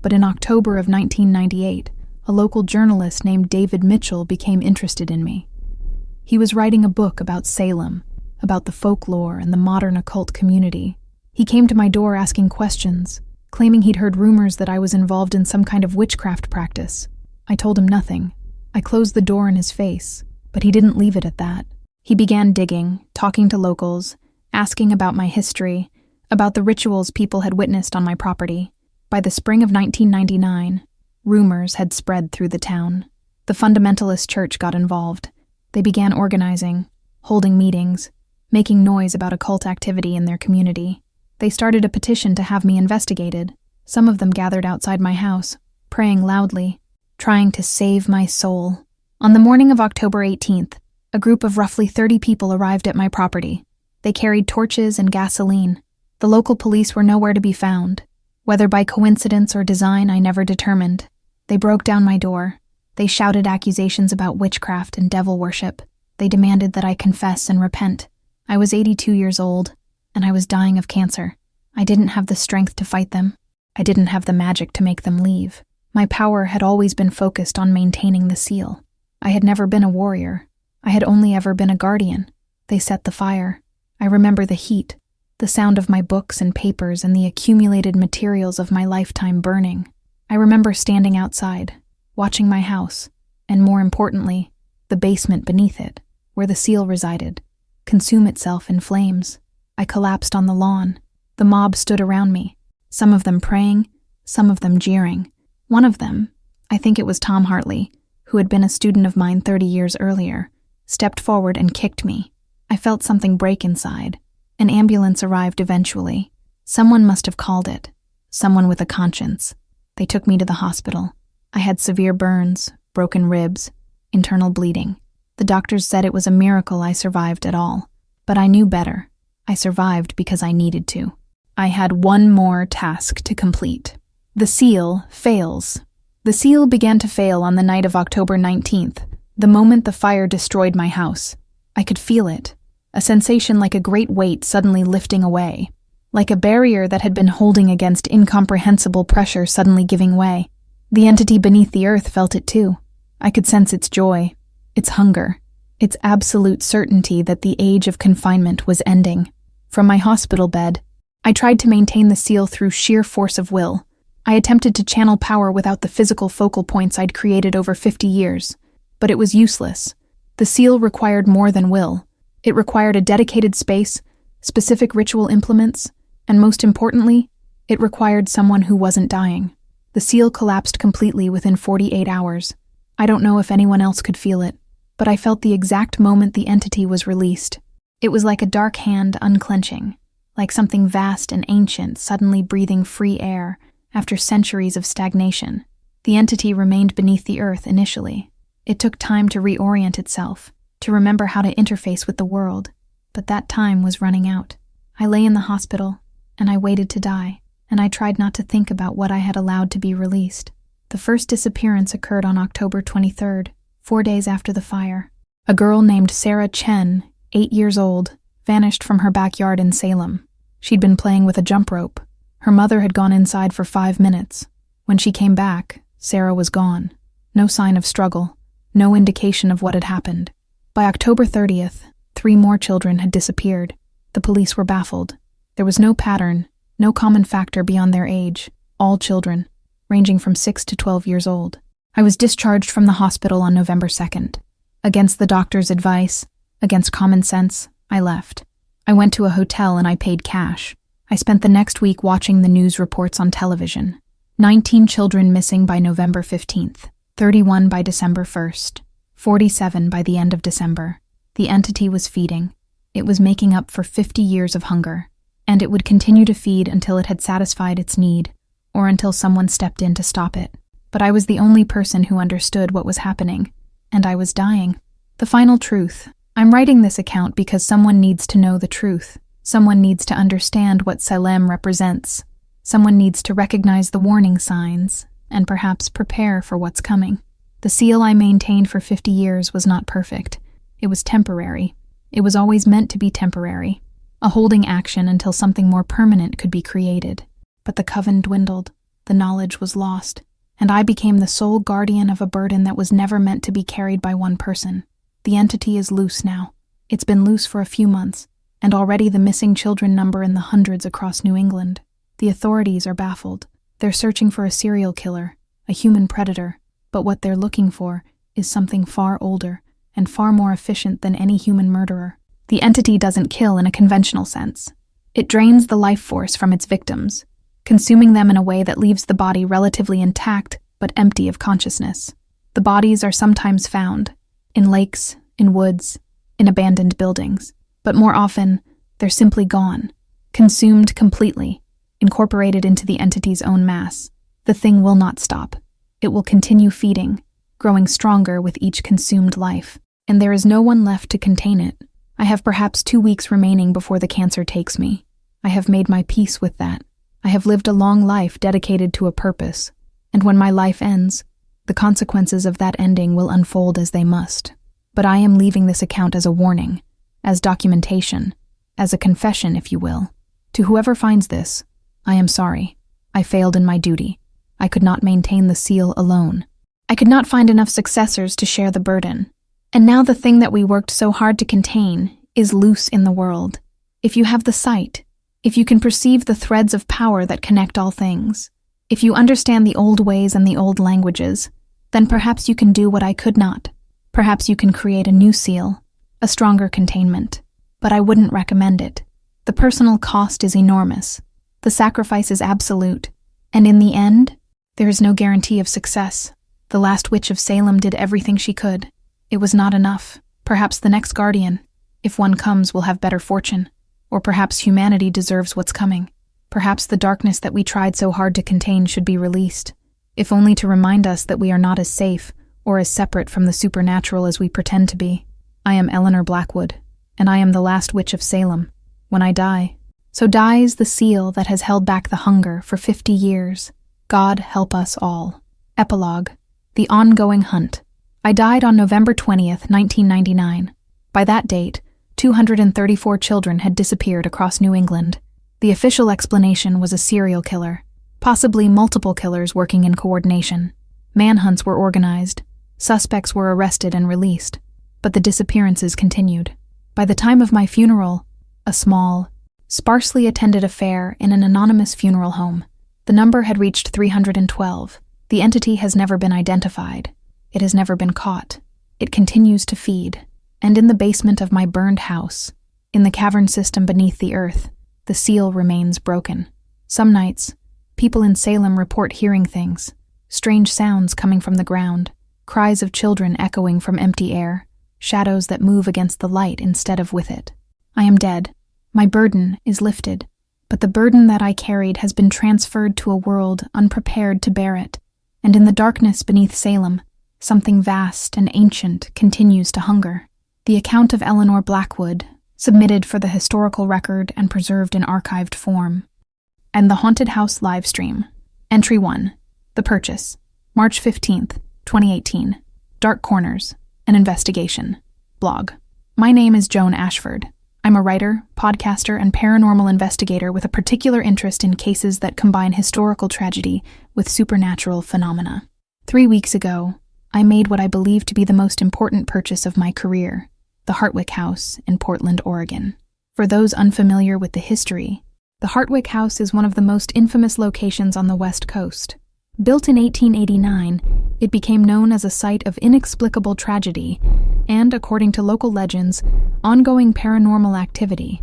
But in October of 1998, a local journalist named David Mitchell became interested in me. He was writing a book about Salem, about the folklore and the modern occult community. He came to my door asking questions, claiming he'd heard rumors that I was involved in some kind of witchcraft practice. I told him nothing. I closed the door in his face, but he didn't leave it at that. He began digging, talking to locals, asking about my history, about the rituals people had witnessed on my property. By the spring of 1999, rumors had spread through the town. The fundamentalist church got involved. They began organizing, holding meetings, making noise about occult activity in their community. They started a petition to have me investigated. Some of them gathered outside my house, praying loudly, trying to save my soul. On the morning of October 18th, a group of roughly 30 people arrived at my property. They carried torches and gasoline. The local police were nowhere to be found. Whether by coincidence or design, I never determined. They broke down my door. They shouted accusations about witchcraft and devil worship. They demanded that I confess and repent. I was 82 years old, and I was dying of cancer. I didn't have the strength to fight them. I didn't have the magic to make them leave. My power had always been focused on maintaining the seal. I had never been a warrior. I had only ever been a guardian. They set the fire. I remember the heat, the sound of my books and papers and the accumulated materials of my lifetime burning. I remember standing outside, watching my house, and more importantly, the basement beneath it, where the seal resided, consume itself in flames. I collapsed on the lawn. The mob stood around me, some of them praying, some of them jeering. One of them, I think it was Tom Hartley, who had been a student of mine 30 years earlier, stepped forward and kicked me. I felt something break inside. An ambulance arrived eventually. Someone must have called it. Someone with a conscience. They took me to the hospital. I had severe burns, broken ribs, internal bleeding. The doctors said it was a miracle I survived at all. But I knew better. I survived because I needed to. I had one more task to complete. The seal fails. The seal began to fail on the night of October 19th, the moment the fire destroyed my house. I could feel it, a sensation like a great weight suddenly lifting away, like a barrier that had been holding against incomprehensible pressure suddenly giving way. The entity beneath the earth felt it too. I could sense its joy, its hunger, its absolute certainty that the age of confinement was ending. From my hospital bed, I tried to maintain the seal through sheer force of will. I attempted to channel power without the physical focal points I'd created over 50 years, but it was useless. The seal required more than will. It required a dedicated space, specific ritual implements, and most importantly, it required someone who wasn't dying. The seal collapsed completely within 48 hours. I don't know if anyone else could feel it, but I felt the exact moment the entity was released. It was like a dark hand unclenching, like something vast and ancient suddenly breathing free air after centuries of stagnation. The entity remained beneath the earth initially. It took time to reorient itself, to remember how to interface with the world, but that time was running out. I lay in the hospital, and I waited to die, and I tried not to think about what I had allowed to be released. The first disappearance occurred on October 23rd, 4 days after the fire. A girl named Sarah Chen, 8 years old, vanished from her backyard in Salem. She'd been playing with a jump rope. Her mother had gone inside for 5 minutes. When she came back, Sarah was gone. No sign of struggle, no indication of what had happened. By October 30th, 3 more children had disappeared. The police were baffled. There was no pattern, no common factor beyond their age, all children, ranging from 6 to 12 years old. I was discharged from the hospital on November 2nd. Against the doctor's advice, against common sense, I left. I went to a hotel and I paid cash. I spent the next week watching the news reports on television. 19 children missing by November 15th, 31 by December 1st, 47 by the end of December. The entity was feeding. It was making up for 50 years of hunger, and it would continue to feed until it had satisfied its need, or until someone stepped in to stop it. But I was the only person who understood what was happening, and I was dying. The final truth. I'm writing this account because someone needs to know the truth. Someone needs to understand what Salem represents. Someone needs to recognize the warning signs, and perhaps prepare for what's coming. The seal I maintained for 50 years was not perfect. It was temporary. It was always meant to be temporary. A holding action until something more permanent could be created. But the coven dwindled. The knowledge was lost. And I became the sole guardian of a burden that was never meant to be carried by one person. The entity is loose now. It's been loose for a few months, and already the missing children number in the hundreds across New England. The authorities are baffled. They're searching for a serial killer, a human predator, but what they're looking for is something far older and far more efficient than any human murderer. The entity doesn't kill in a conventional sense. It drains the life force from its victims, consuming them in a way that leaves the body relatively intact but empty of consciousness. The bodies are sometimes found in lakes, in woods, in abandoned buildings, but more often, they're simply gone, consumed completely, incorporated into the entity's own mass. The thing will not stop. It will continue feeding, growing stronger with each consumed life, and there is no one left to contain it. I have perhaps 2 weeks remaining before the cancer takes me. I have made my peace with that. I have lived a long life dedicated to a purpose, and when my life ends, the consequences of that ending will unfold as they must. But I am leaving this account as a warning, as documentation, as a confession, if you will. To whoever finds this, I am sorry. I failed in my duty. I could not maintain the seal alone. I could not find enough successors to share the burden. And now the thing that we worked so hard to contain is loose in the world. If you have the sight, if you can perceive the threads of power that connect all things, if you understand the old ways and the old languages, then perhaps you can do what I could not. Perhaps you can create a new seal, a stronger containment. But I wouldn't recommend it. The personal cost is enormous. The sacrifice is absolute. And in the end, there is no guarantee of success. The last witch of Salem did everything she could. It was not enough. Perhaps the next guardian, if one comes, will have better fortune. Or perhaps humanity deserves what's coming. Perhaps the darkness that we tried so hard to contain should be released, if only to remind us that we are not as safe or as separate from the supernatural as we pretend to be. I am Eleanor Blackwood, and I am the last witch of Salem. When I die, so dies the seal that has held back the hunger for 50 years. God help us all. Epilogue. The ongoing hunt. I died on November 20th, 1999. By that date, 234 children had disappeared across New England. The official explanation was a serial killer, possibly multiple killers working in coordination. Manhunts were organized, suspects were arrested and released, but the disappearances continued. By the time of my funeral, a small, sparsely attended affair in an anonymous funeral home, the number had reached 312. The entity has never been identified. It has never been caught. It continues to feed. And in the basement of my burned house, in the cavern system beneath the earth, the seal remains broken. Some nights, people in Salem report hearing things, strange sounds coming from the ground, cries of children echoing from empty air, shadows that move against the light instead of with it. I am dead. My burden is lifted, but the burden that I carried has been transferred to a world unprepared to bear it, and in the darkness beneath Salem, something vast and ancient continues to hunger. The account of Eleanor Blackwood, submitted for the historical record and preserved in archived form. And the Haunted House livestream. Entry 1. The Purchase. March 15th, 2018. Dark Corners. An Investigation. Blog. My name is Joan Ashford. I'm a writer, podcaster, and paranormal investigator with a particular interest in cases that combine historical tragedy with supernatural phenomena. 3 weeks ago, I made what I believe to be the most important purchase of my career, the Hartwick House in Portland, Oregon. For those unfamiliar with the history, the Hartwick House is one of the most infamous locations on the West Coast. Built in 1889, it became known as a site of inexplicable tragedy and, according to local legends, ongoing paranormal activity.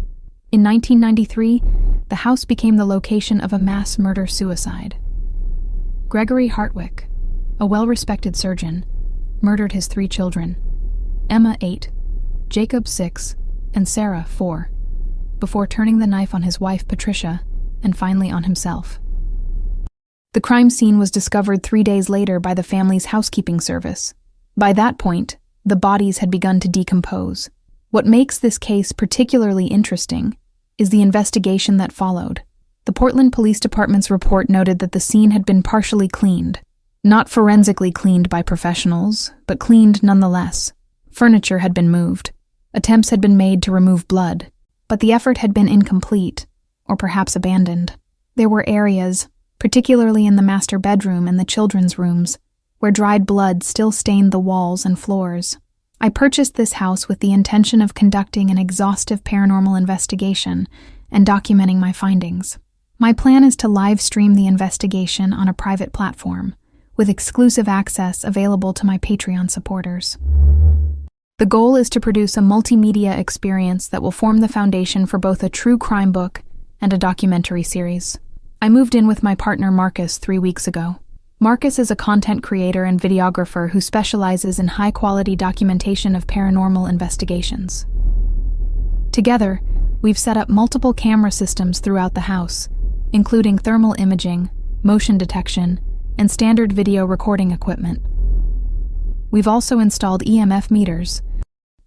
In 1993, the house became the location of a mass murder-suicide. Gregory Hartwick, a well-respected surgeon, murdered his 3 children, Emma 8, Jacob 6, and Sarah 4, before turning the knife on his wife Patricia and finally on himself. The crime scene was discovered 3 days later by the family's housekeeping service. By that point, the bodies had begun to decompose. What makes this case particularly interesting is the investigation that followed. The Portland Police Department's report noted that the scene had been partially cleaned. Not forensically cleaned by professionals, but cleaned nonetheless. Furniture had been moved. Attempts had been made to remove blood, but the effort had been incomplete, or perhaps abandoned. There were areas, particularly in the master bedroom and the children's rooms, where dried blood still stained the walls and floors. I purchased this house with the intention of conducting an exhaustive paranormal investigation and documenting my findings. My plan is to live stream the investigation on a private platform, with exclusive access available to my Patreon supporters. The goal is to produce a multimedia experience that will form the foundation for both a true crime book and a documentary series. I moved in with my partner Marcus 3 weeks ago. Marcus is a content creator and videographer who specializes in high-quality documentation of paranormal investigations. Together, we've set up multiple camera systems throughout the house, including thermal imaging, motion detection, and standard video recording equipment. We've also installed EMF meters,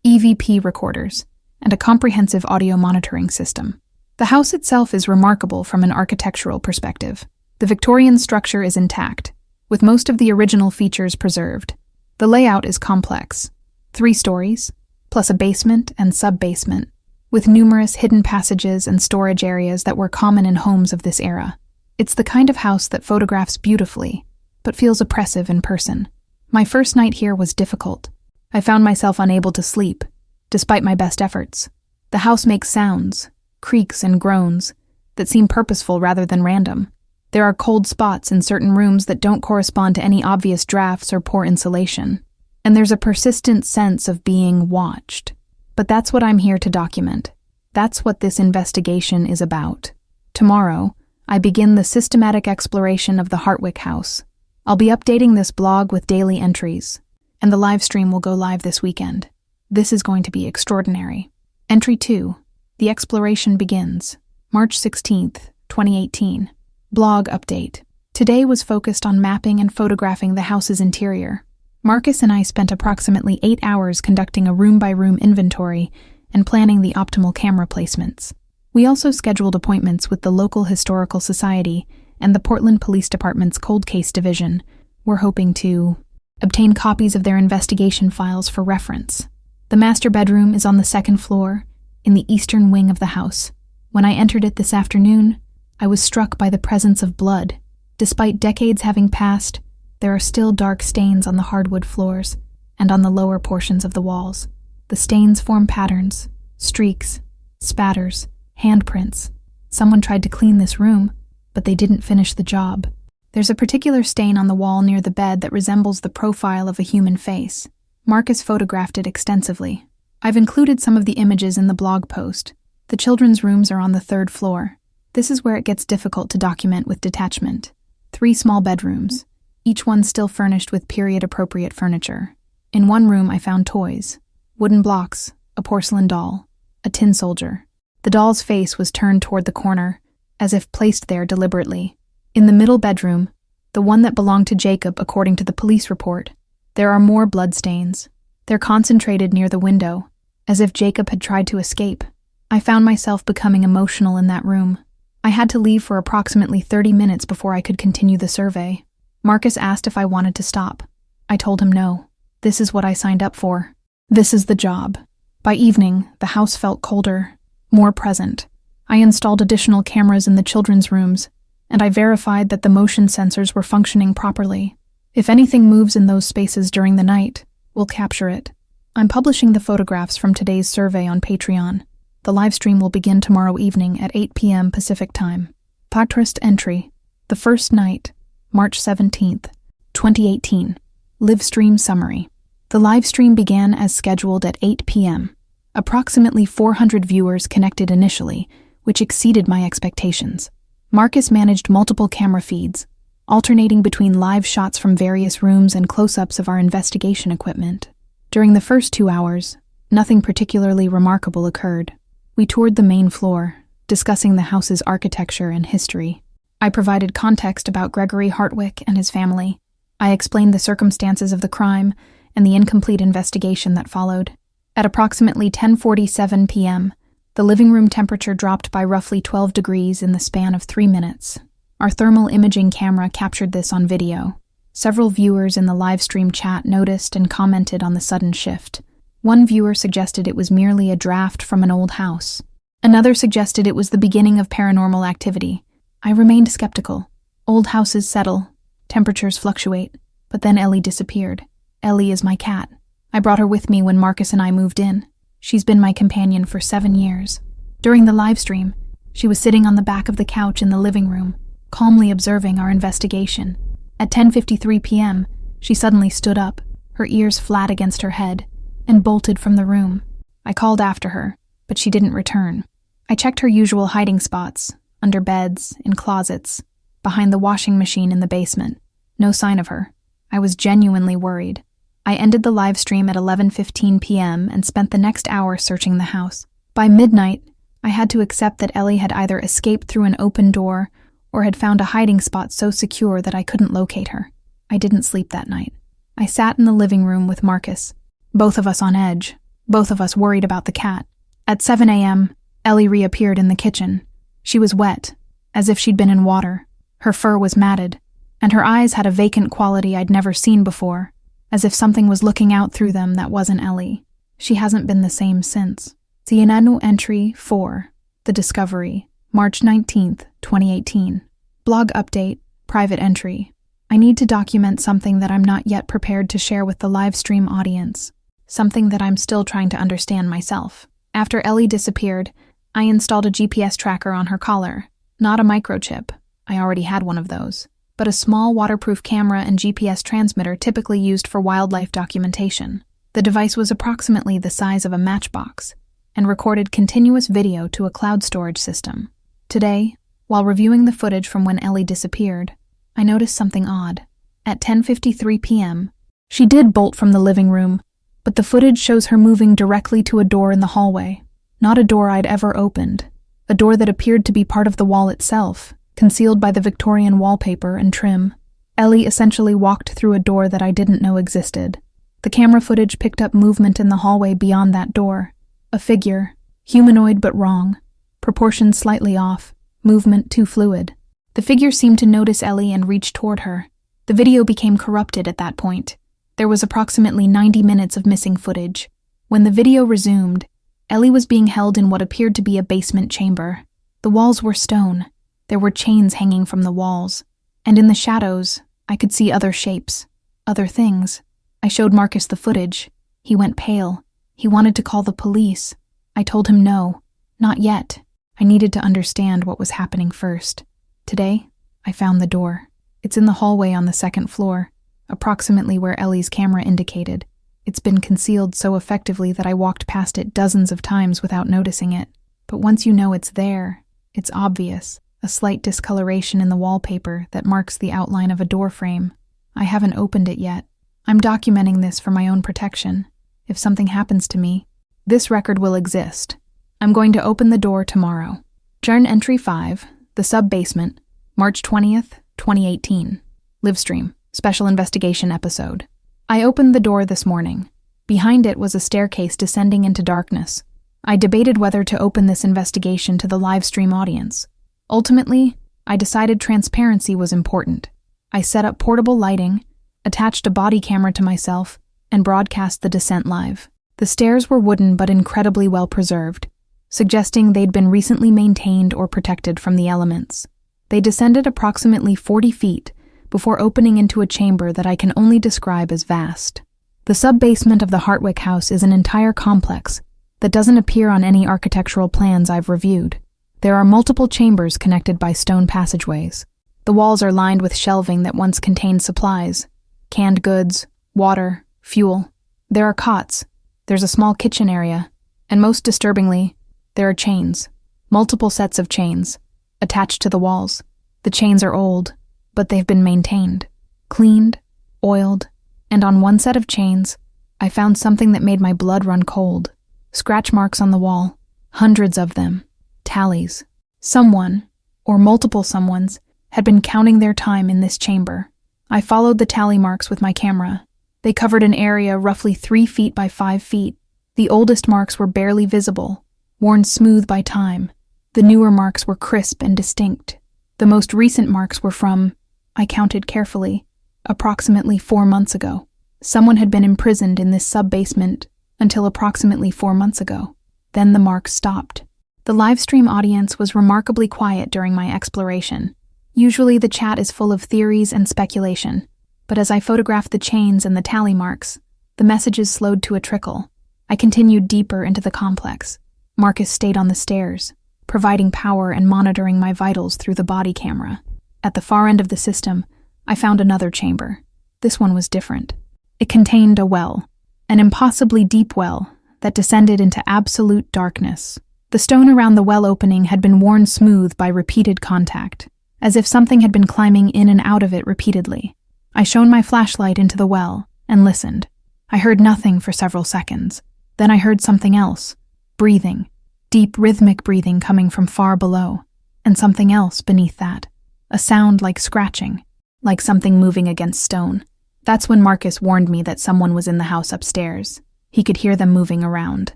EVP recorders, and a comprehensive audio monitoring system. The house itself is remarkable from an architectural perspective. The Victorian structure is intact, with most of the original features preserved. The layout is complex, 3 stories, plus a basement and sub-basement, with numerous hidden passages and storage areas that were common in homes of this era. It's the kind of house that photographs beautifully, but feels oppressive in person. My first night here was difficult. I found myself unable to sleep, despite my best efforts. The house makes sounds, creaks and groans, that seem purposeful rather than random. There are cold spots in certain rooms that don't correspond to any obvious drafts or poor insulation. And there's a persistent sense of being watched. But that's what I'm here to document. That's what this investigation is about. Tomorrow, I begin the systematic exploration of the Hartwick House. I'll be updating this blog with daily entries, and the live stream will go live this weekend. This is going to be extraordinary. Entry 2. The exploration begins. March 16th, 2018. Blog update. Today was focused on mapping and photographing the house's interior. Marcus and I spent approximately 8 hours conducting a room-by-room inventory and planning the optimal camera placements. We also scheduled appointments with the local historical society and the Portland Police Department's Cold Case Division, were hoping to obtain copies of their investigation files for reference. The master bedroom is on the second floor, in the eastern wing of the house. When I entered it this afternoon, I was struck by the presence of blood. Despite decades having passed, there are still dark stains on the hardwood floors and on the lower portions of the walls. The stains form patterns, streaks, spatters, handprints. Someone tried to clean this room, but they didn't finish the job. There's a particular stain on the wall near the bed that resembles the profile of a human face. Marcus photographed it extensively. I've included some of the images in the blog post. The children's rooms are on the third floor. This is where it gets difficult to document with detachment. 3 small bedrooms, each one still furnished with period-appropriate furniture. In one room I found toys, wooden blocks, a porcelain doll, a tin soldier. The doll's face was turned toward the corner, as if placed there deliberately. In the middle bedroom, the one that belonged to Jacob according to the police report, there are more bloodstains. They're concentrated near the window, as if Jacob had tried to escape. I found myself becoming emotional in that room. I had to leave for approximately 30 minutes before I could continue the survey. Marcus asked if I wanted to stop. I told him no. This is what I signed up for. This is the job. By evening, the house felt colder, more present. I installed additional cameras in the children's rooms, and I verified that the motion sensors were functioning properly. If anything moves in those spaces during the night, we'll capture it. I'm publishing the photographs from today's survey on Patreon. The live stream will begin tomorrow evening at 8 p.m. Pacific Time. Podcast entry: the first night, March 17th, 2018. Live stream summary. The live stream began as scheduled at 8 p.m. Approximately 400 viewers connected initially, which exceeded my expectations. Marcus managed multiple camera feeds, alternating between live shots from various rooms and close-ups of our investigation equipment. During the first 2 hours, nothing particularly remarkable occurred. We toured the main floor, discussing the house's architecture and history. I provided context about Gregory Hartwick and his family. I explained the circumstances of the crime and the incomplete investigation that followed. At approximately 10:47 p.m., the living room temperature dropped by roughly 12 degrees in the span of 3 minutes. Our thermal imaging camera captured this on video. Several viewers in the live stream chat noticed and commented on the sudden shift. One viewer suggested it was merely a draft from an old house. Another suggested it was the beginning of paranormal activity. I remained skeptical. Old houses settle, temperatures fluctuate, but then Ellie disappeared. Ellie is my cat. I brought her with me when Marcus and I moved in. She's been my companion for 7 years. During the live stream, she was sitting on the back of the couch in the living room, calmly observing our investigation. At 10:53 p.m., she suddenly stood up, her ears flat against her head, and bolted from the room. I called after her, but she didn't return. I checked her usual hiding spots, under beds, in closets, behind the washing machine in the basement. No sign of her. I was genuinely worried. I ended the live stream at 11:15 p.m. and spent the next hour searching the house. By midnight, I had to accept that Ellie had either escaped through an open door or had found a hiding spot so secure that I couldn't locate her. I didn't sleep that night. I sat in the living room with Marcus, both of us on edge, both of us worried about the cat. At 7 a.m., Ellie reappeared in the kitchen. She was wet, as if she'd been in water. Her fur was matted, and her eyes had a vacant quality I'd never seen before, as if something was looking out through them that wasn't Ellie. She hasn't been the same since. Ciananu Entry 4, The Discovery, March 19th, 2018. Blog update, private entry. I need to document something that I'm not yet prepared to share with the live stream audience. Something that I'm still trying to understand myself. After Ellie disappeared, I installed a GPS tracker on her collar. Not a microchip. I already had one of those. But a small waterproof camera and GPS transmitter typically used for wildlife documentation. The device was approximately the size of a matchbox and recorded continuous video to a cloud storage system. Today, while reviewing the footage from when Ellie disappeared, I noticed something odd. At 10:53 p.m., she did bolt from the living room, but the footage shows her moving directly to a door in the hallway. Not a door I'd ever opened. A door that appeared to be part of the wall itself, concealed by the Victorian wallpaper and trim. Ellie essentially walked through a door that I didn't know existed. The camera footage picked up movement in the hallway beyond that door. A figure, humanoid but wrong, proportions slightly off, movement too fluid. The figure seemed to notice Ellie and reach toward her. The video became corrupted at that point. There was approximately 90 minutes of missing footage. When the video resumed, Ellie was being held in what appeared to be a basement chamber. The walls were stone. There were chains hanging from the walls. And in the shadows, I could see other shapes, other things. I showed Marcus the footage. He went pale. He wanted to call the police. I told him no, not yet. I needed to understand what was happening first. Today, I found the door. It's in the hallway on the second floor, approximately where Ellie's camera indicated. It's been concealed so effectively that I walked past it dozens of times without noticing it. But once you know it's there, it's obvious. A slight discoloration in the wallpaper that marks the outline of a door frame. I haven't opened it yet. I'm documenting this for my own protection. If something happens to me, this record will exist. I'm going to open the door tomorrow. Journal Entry 5, The Sub-Basement, March 20th, 2018. Livestream, Special Investigation Episode. I opened the door this morning. Behind it was a staircase descending into darkness. I debated whether to open this investigation to the livestream audience. Ultimately, I decided transparency was important. I set up portable lighting, attached a body camera to myself, and broadcast the descent live. The stairs were wooden but incredibly well preserved, suggesting they'd been recently maintained or protected from the elements. They descended approximately 40 feet before opening into a chamber that I can only describe as vast. The sub-basement of the Hartwick house is an entire complex that doesn't appear on any architectural plans I've reviewed. There are multiple chambers connected by stone passageways. The walls are lined with shelving that once contained supplies, canned goods, water, fuel. There are cots. There's a small kitchen area. And most disturbingly, there are chains. Multiple sets of chains, attached to the walls. The chains are old, but they've been maintained, cleaned, oiled, and on one set of chains, I found something that made my blood run cold. Scratch marks on the wall, hundreds of them. Tallies. Someone, or multiple someones, had been counting their time in this chamber. I followed the tally marks with my camera. They covered an area roughly 3 feet by 5 feet. The oldest marks were barely visible, worn smooth by time. The newer marks were crisp and distinct. The most recent marks were from, I counted carefully, approximately 4 months ago. Someone had been imprisoned in this sub-basement until approximately 4 months ago. Then the marks stopped. The livestream audience was remarkably quiet during my exploration. Usually the chat is full of theories and speculation, but as I photographed the chains and the tally marks, the messages slowed to a trickle. I continued deeper into the complex. Marcus stayed on the stairs, providing power and monitoring my vitals through the body camera. At the far end of the system, I found another chamber. This one was different. It contained a well, an impossibly deep well that descended into absolute darkness. The stone around the well opening had been worn smooth by repeated contact, as if something had been climbing in and out of it repeatedly. I shone my flashlight into the well and listened. I heard nothing for several seconds. Then I heard something else. Breathing. Deep rhythmic breathing coming from far below. And something else beneath that. A sound like scratching, like something moving against stone. That's when Marcus warned me that someone was in the house upstairs. He could hear them moving around.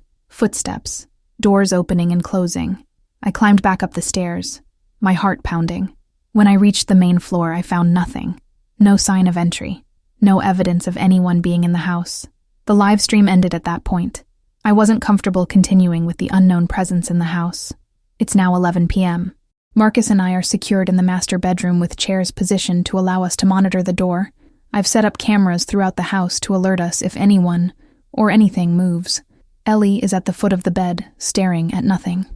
Footsteps. Doors opening and closing. I climbed back up the stairs, my heart pounding. When I reached the main floor, I found nothing. No sign of entry. No evidence of anyone being in the house. The live stream ended at that point. I wasn't comfortable continuing with the unknown presence in the house. It's now 11 p.m. Marcus and I are secured in the master bedroom with chairs positioned to allow us to monitor the door. I've set up cameras throughout the house to alert us if anyone or anything moves. Ellie is at the foot of the bed, staring at nothing.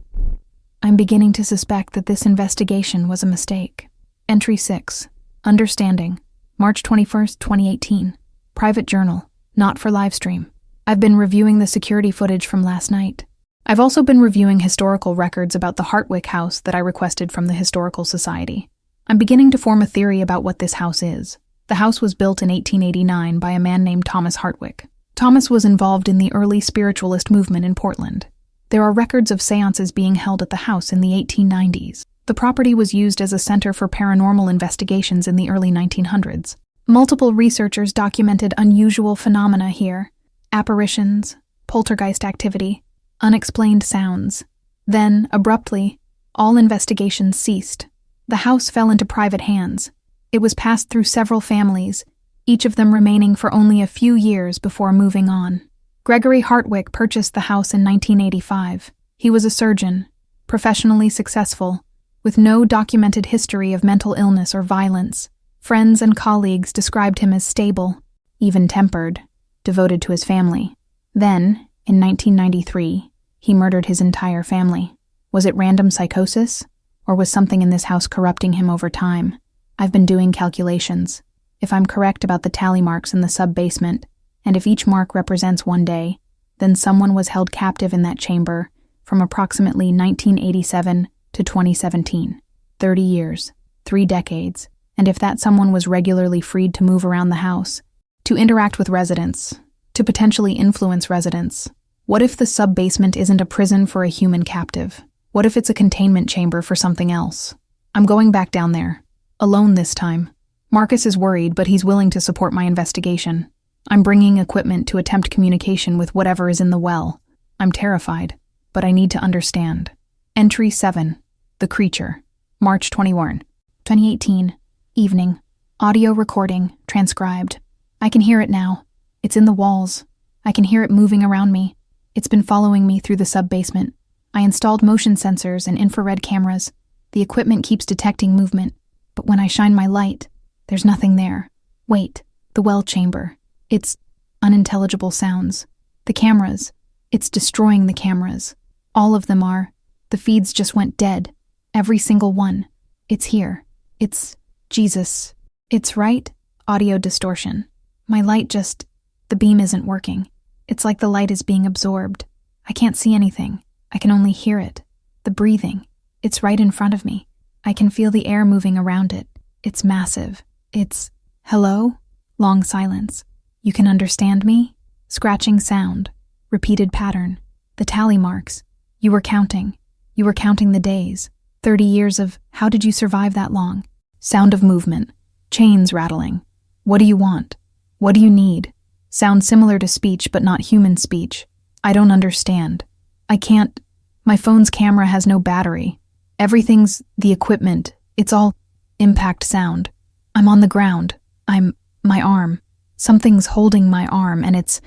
I'm beginning to suspect that this investigation was a mistake. Entry 6. Understanding. March 21st, 2018. Private journal. Not for livestream. I've been reviewing the security footage from last night. I've also been reviewing historical records about the Hartwick house that I requested from the Historical Society. I'm beginning to form a theory about what this house is. The house was built in 1889 by a man named Thomas Hartwick. Thomas was involved in the early spiritualist movement in Portland. There are records of seances being held at the house in the 1890s. The property was used as a center for paranormal investigations in the early 1900s. Multiple researchers documented unusual phenomena here: apparitions, poltergeist activity, unexplained sounds. Then, abruptly, all investigations ceased. The house fell into private hands. It was passed through several families, each of them remaining for only a few years before moving on. Gregory Hartwick purchased the house in 1985. He was a surgeon, professionally successful, with no documented history of mental illness or violence. Friends and colleagues described him as stable, even-tempered, devoted to his family. Then, in 1993, he murdered his entire family. Was it random psychosis, or was something in this house corrupting him over time? I've been doing calculations. If I'm correct about the tally marks in the sub-basement, and if each mark represents one day, then someone was held captive in that chamber from approximately 1987 to 2017. 30 years, 3 decades, and if that someone was regularly freed to move around the house, to interact with residents, to potentially influence residents. What if the sub-basement isn't a prison for a human captive? What if it's a containment chamber for something else? I'm going back down there. Alone this time. Marcus is worried, but he's willing to support my investigation. I'm bringing equipment to attempt communication with whatever is in the well. I'm terrified, but I need to understand. Entry 7. The Creature. March 21, 2018. Evening. Audio recording, transcribed. I can hear it now. It's in the walls. I can hear it moving around me. It's been following me through the sub-basement. I installed motion sensors and infrared cameras. The equipment keeps detecting movement. But when I shine my light, there's nothing there. Wait, the well chamber. It's unintelligible sounds. The cameras. It's destroying the cameras. All of them are. The feeds just went dead. Every single one. It's here. It's Jesus. It's right. Audio distortion. My light the beam isn't working. It's like the light is being absorbed. I can't see anything. I can only hear it. The breathing. It's right in front of me. I can feel the air moving around it. It's massive. It's, hello? Long silence. You can understand me? Scratching sound. Repeated pattern. The tally marks. You were counting. You were counting the days. 30 years of, how did you survive that long? Sound of movement. Chains rattling. What do you want? What do you need? Sound similar to speech but not human speech. I don't understand. I can't. My phone's camera has no battery. Everything's the equipment. It's all impact sound. I'm on the ground. My arm. Something's holding my arm and it's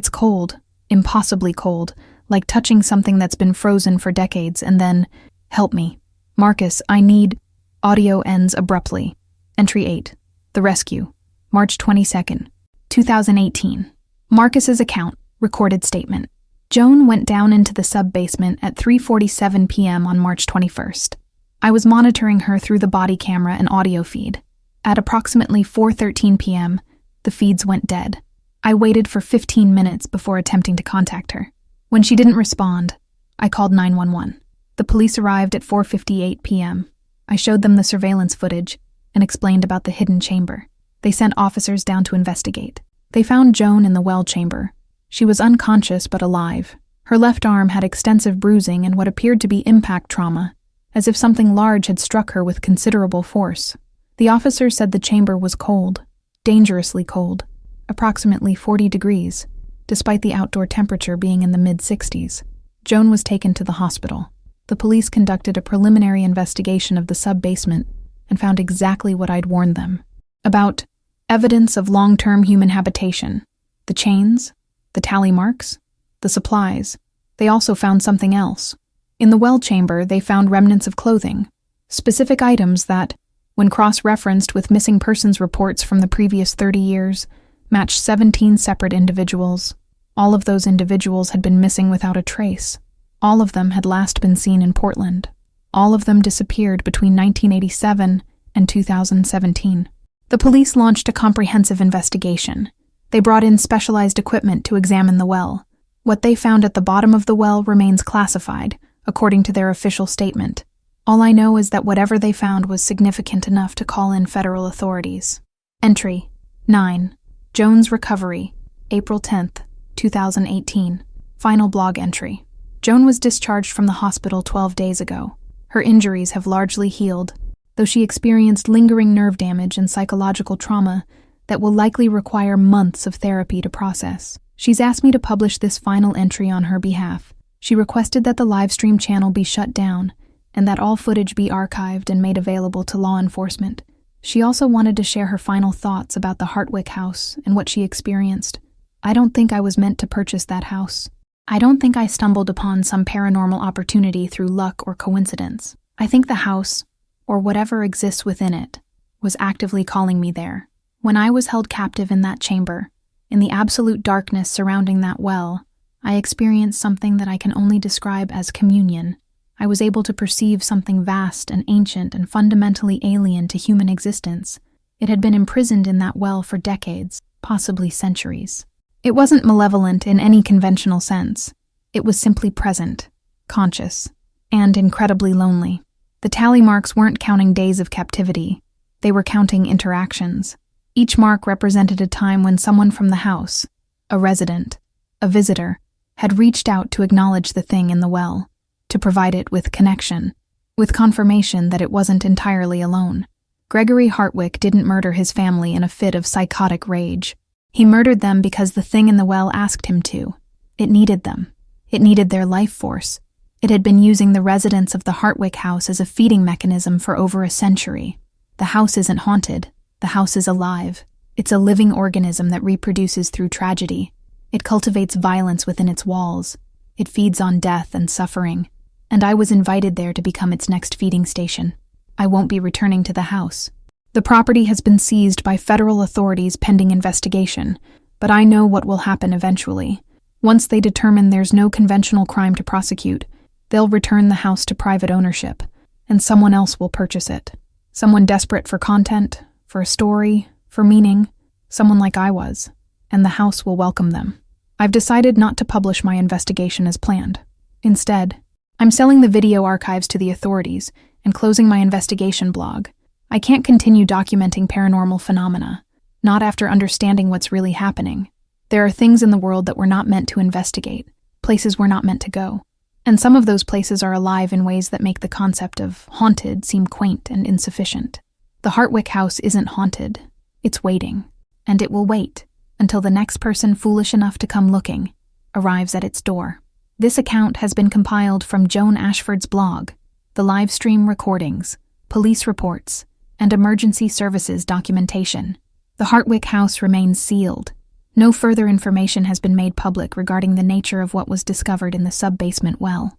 cold. Impossibly cold. Like touching something that's been frozen for decades and then, help me. Marcus, I need. Audio ends abruptly. Entry 8. The Rescue. March 22nd, 2018. Marcus's account. Recorded statement. Joan went down into the sub-basement at 3:47 p.m. on March 21st. I was monitoring her through the body camera and audio feed. At approximately 4:13 p.m., the feeds went dead. I waited for 15 minutes before attempting to contact her. When she didn't respond, I called 911. The police arrived at 4:58 p.m. I showed them the surveillance footage and explained about the hidden chamber. They sent officers down to investigate. They found Joan in the well chamber. She was unconscious but alive. Her left arm had extensive bruising and what appeared to be impact trauma, as if something large had struck her with considerable force. The officer said the chamber was cold, dangerously cold, approximately 40 degrees, despite the outdoor temperature being in the mid-60s. Joan was taken to the hospital. The police conducted a preliminary investigation of the sub-basement and found exactly what I'd warned them about: evidence of long-term human habitation, the chains, the tally marks, the supplies. They also found something else. In the well chamber, they found remnants of clothing, specific items that, when cross-referenced with missing persons reports from the previous 30 years, matched 17 separate individuals. All of those individuals had been missing without a trace. All of them had last been seen in Portland. All of them disappeared between 1987 and 2017. The police launched a comprehensive investigation. They brought in specialized equipment to examine the well. What they found at the bottom of the well remains classified, according to their official statement. All I know is that whatever they found was significant enough to call in federal authorities. Entry 9. Joan's recovery, April 10th, 2018. Final blog entry. Joan was discharged from the hospital 12 days ago. Her injuries have largely healed, though she experienced lingering nerve damage and psychological trauma that will likely require months of therapy to process. She's asked me to publish this final entry on her behalf. She requested that the livestream channel be shut down and that all footage be archived and made available to law enforcement. She also wanted to share her final thoughts about the Hartwick house and what she experienced. I don't think I was meant to purchase that house. I don't think I stumbled upon some paranormal opportunity through luck or coincidence. I think the house, or whatever exists within it, was actively calling me there. When I was held captive in that chamber, in the absolute darkness surrounding that well, I experienced something that I can only describe as communion. I was able to perceive something vast and ancient and fundamentally alien to human existence. It had been imprisoned in that well for decades, possibly centuries. It wasn't malevolent in any conventional sense. It was simply present, conscious, and incredibly lonely. The tally marks weren't counting days of captivity. They were counting interactions. Each mark represented a time when someone from the house, a resident, a visitor, had reached out to acknowledge the thing in the well, to provide it with connection, with confirmation that it wasn't entirely alone. Gregory Hartwick didn't murder his family in a fit of psychotic rage. He murdered them because the thing in the well asked him to. It needed them. It needed their life force. It had been using the residents of the Hartwick house as a feeding mechanism for over a century. The house isn't haunted. The house is alive. It's a living organism that reproduces through tragedy. It cultivates violence within its walls. It feeds on death and suffering. And I was invited there to become its next feeding station. I won't be returning to the house. The property has been seized by federal authorities pending investigation, but I know what will happen eventually. Once they determine there's no conventional crime to prosecute, they'll return the house to private ownership, and someone else will purchase it. Someone desperate for content, for a story, for meaning, someone like I was, and the house will welcome them. I've decided not to publish my investigation as planned. Instead, I'm selling the video archives to the authorities and closing my investigation blog. I can't continue documenting paranormal phenomena, not after understanding what's really happening. There are things in the world that we're not meant to investigate, places we're not meant to go. And some of those places are alive in ways that make the concept of haunted seem quaint and insufficient. The Hartwick house isn't haunted. It's waiting. And it will wait until the next person foolish enough to come looking arrives at its door. This account has been compiled from Joan Ashford's blog, the live stream recordings, police reports, and emergency services documentation. The Hartwick house remains sealed. No further information has been made public regarding the nature of what was discovered in the sub-basement well.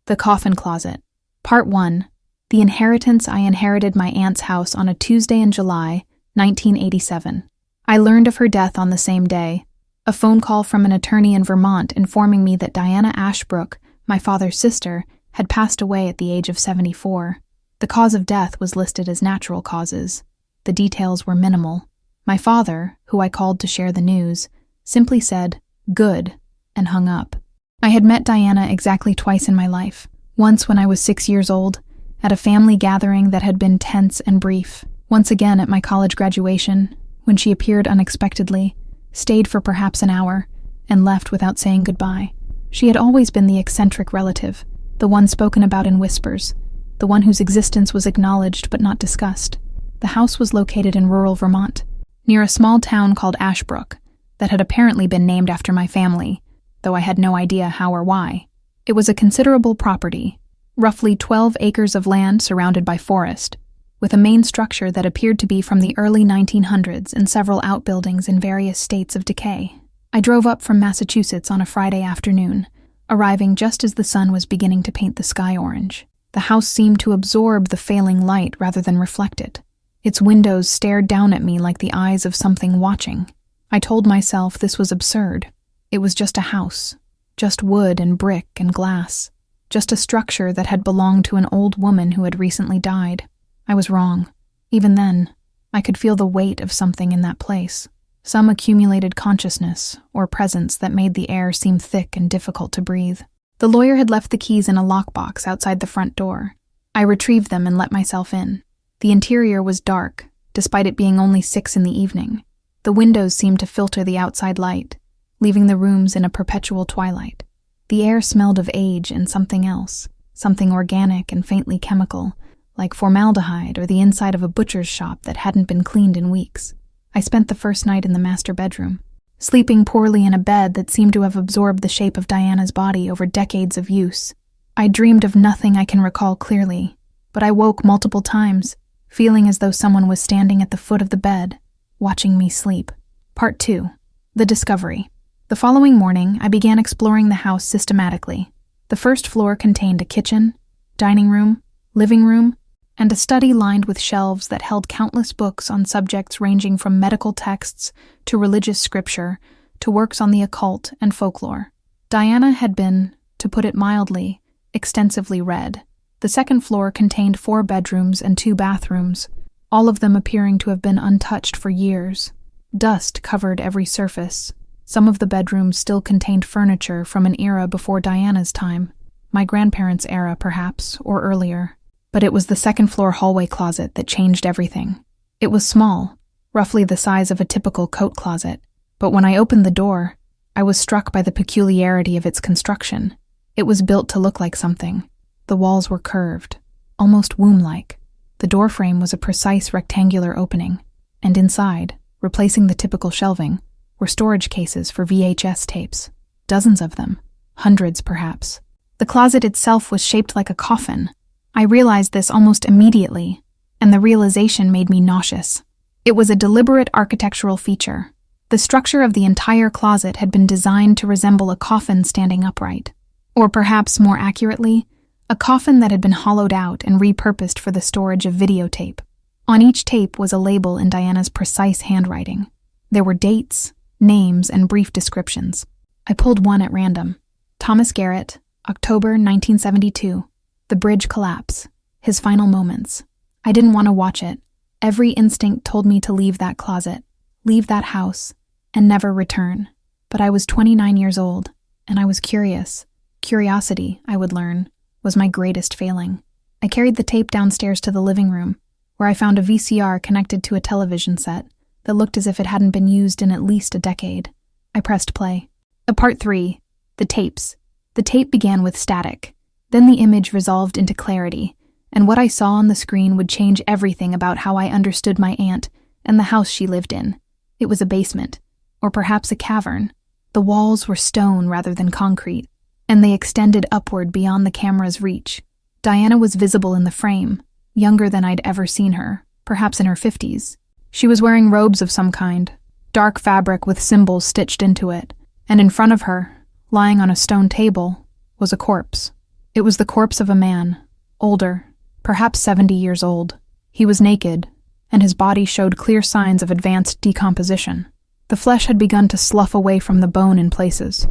The Coffin Closet. Part 1. The Inheritance. I inherited my aunt's house on a Tuesday in July, 1987. I learned of her death on the same day. A phone call from an attorney in Vermont informing me that Diana Ashbrook, my father's sister, had passed away at the age of 74. The cause of death was listed as natural causes. The details were minimal. My father, who I called to share the news, simply said, "Good," and hung up. I had met Diana exactly twice in my life. Once when I was 6 years old, at a family gathering that had been tense and brief. Once again at my college graduation, when she appeared unexpectedly, stayed for perhaps an hour, and left without saying goodbye. She had always been the eccentric relative, the one spoken about in whispers, the one whose existence was acknowledged but not discussed. The house was located in rural Vermont, near a small town called Ashbrook, that had apparently been named after my family, though I had no idea how or why. It was a considerable property, roughly 12 acres of land surrounded by forest, with a main structure that appeared to be from the early 1900s and several outbuildings in various states of decay. I drove up from Massachusetts on a Friday afternoon, arriving just as the sun was beginning to paint the sky orange. The house seemed to absorb the failing light rather than reflect it. Its windows stared down at me like the eyes of something watching. I told myself this was absurd. It was just a house, just wood and brick and glass, just a structure that had belonged to an old woman who had recently died. I was wrong. Even then, I could feel the weight of something in that place, some accumulated consciousness or presence that made the air seem thick and difficult to breathe. The lawyer had left the keys in a lockbox outside the front door. I retrieved them and let myself in. The interior was dark, despite it being only 6 in the evening. The windows seemed to filter the outside light, leaving the rooms in a perpetual twilight. The air smelled of age and something else, something organic and faintly chemical, like formaldehyde or the inside of a butcher's shop that hadn't been cleaned in weeks. I spent the first night in the master bedroom, sleeping poorly in a bed that seemed to have absorbed the shape of Diana's body over decades of use. I dreamed of nothing I can recall clearly, but I woke multiple times, feeling as though someone was standing at the foot of the bed, watching me sleep. Part 2. The Discovery. The following morning, I began exploring the house systematically. The first floor contained a kitchen, dining room, living room, and a study lined with shelves that held countless books on subjects ranging from medical texts to religious scripture to works on the occult and folklore. Diana had been, to put it mildly, extensively read. The second floor contained 4 bedrooms and 2 bathrooms, all of them appearing to have been untouched for years. Dust covered every surface. Some of the bedrooms still contained furniture from an era before Diana's time, my grandparents' era perhaps, or earlier. But it was the second-floor hallway closet that changed everything. It was small, roughly the size of a typical coat closet, but when I opened the door, I was struck by the peculiarity of its construction. It was built to look like something. The walls were curved, almost womb-like. The doorframe was a precise rectangular opening, and inside, replacing the typical shelving, were storage cases for VHS tapes. Dozens of them, hundreds perhaps. The closet itself was shaped like a coffin. I realized this almost immediately, and the realization made me nauseous. It was a deliberate architectural feature. The structure of the entire closet had been designed to resemble a coffin standing upright. Or perhaps more accurately, a coffin that had been hollowed out and repurposed for the storage of videotape. On each tape was a label in Diana's precise handwriting. There were dates, names, and brief descriptions. I pulled one at random. Thomas Garrett, October 1972. The bridge collapse. His final moments. I didn't want to watch it. Every instinct told me to leave that closet, leave that house, and never return. But I was 29 years old, and I was curious. Curiosity, I would learn, was my greatest failing. I carried the tape downstairs to the living room, where I found a VCR connected to a television set that looked as if it hadn't been used in at least a decade. I pressed play. Part 3. The tapes. The tape began with static. Then the image resolved into clarity, and what I saw on the screen would change everything about how I understood my aunt and the house she lived in. It was a basement, or perhaps a cavern. The walls were stone rather than concrete, and they extended upward beyond the camera's reach. Diana was visible in the frame, younger than I'd ever seen her, perhaps in her 50s. She was wearing robes of some kind, dark fabric with symbols stitched into it, and in front of her, lying on a stone table, was a corpse. It was the corpse of a man, older, perhaps 70 years old. He was naked, and his body showed clear signs of advanced decomposition. The flesh had begun to slough away from the bone in places.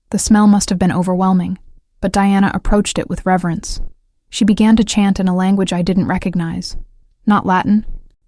The smell must have been overwhelming, but Diana approached it with reverence. She began to chant in a language I didn't recognize. Not Latin,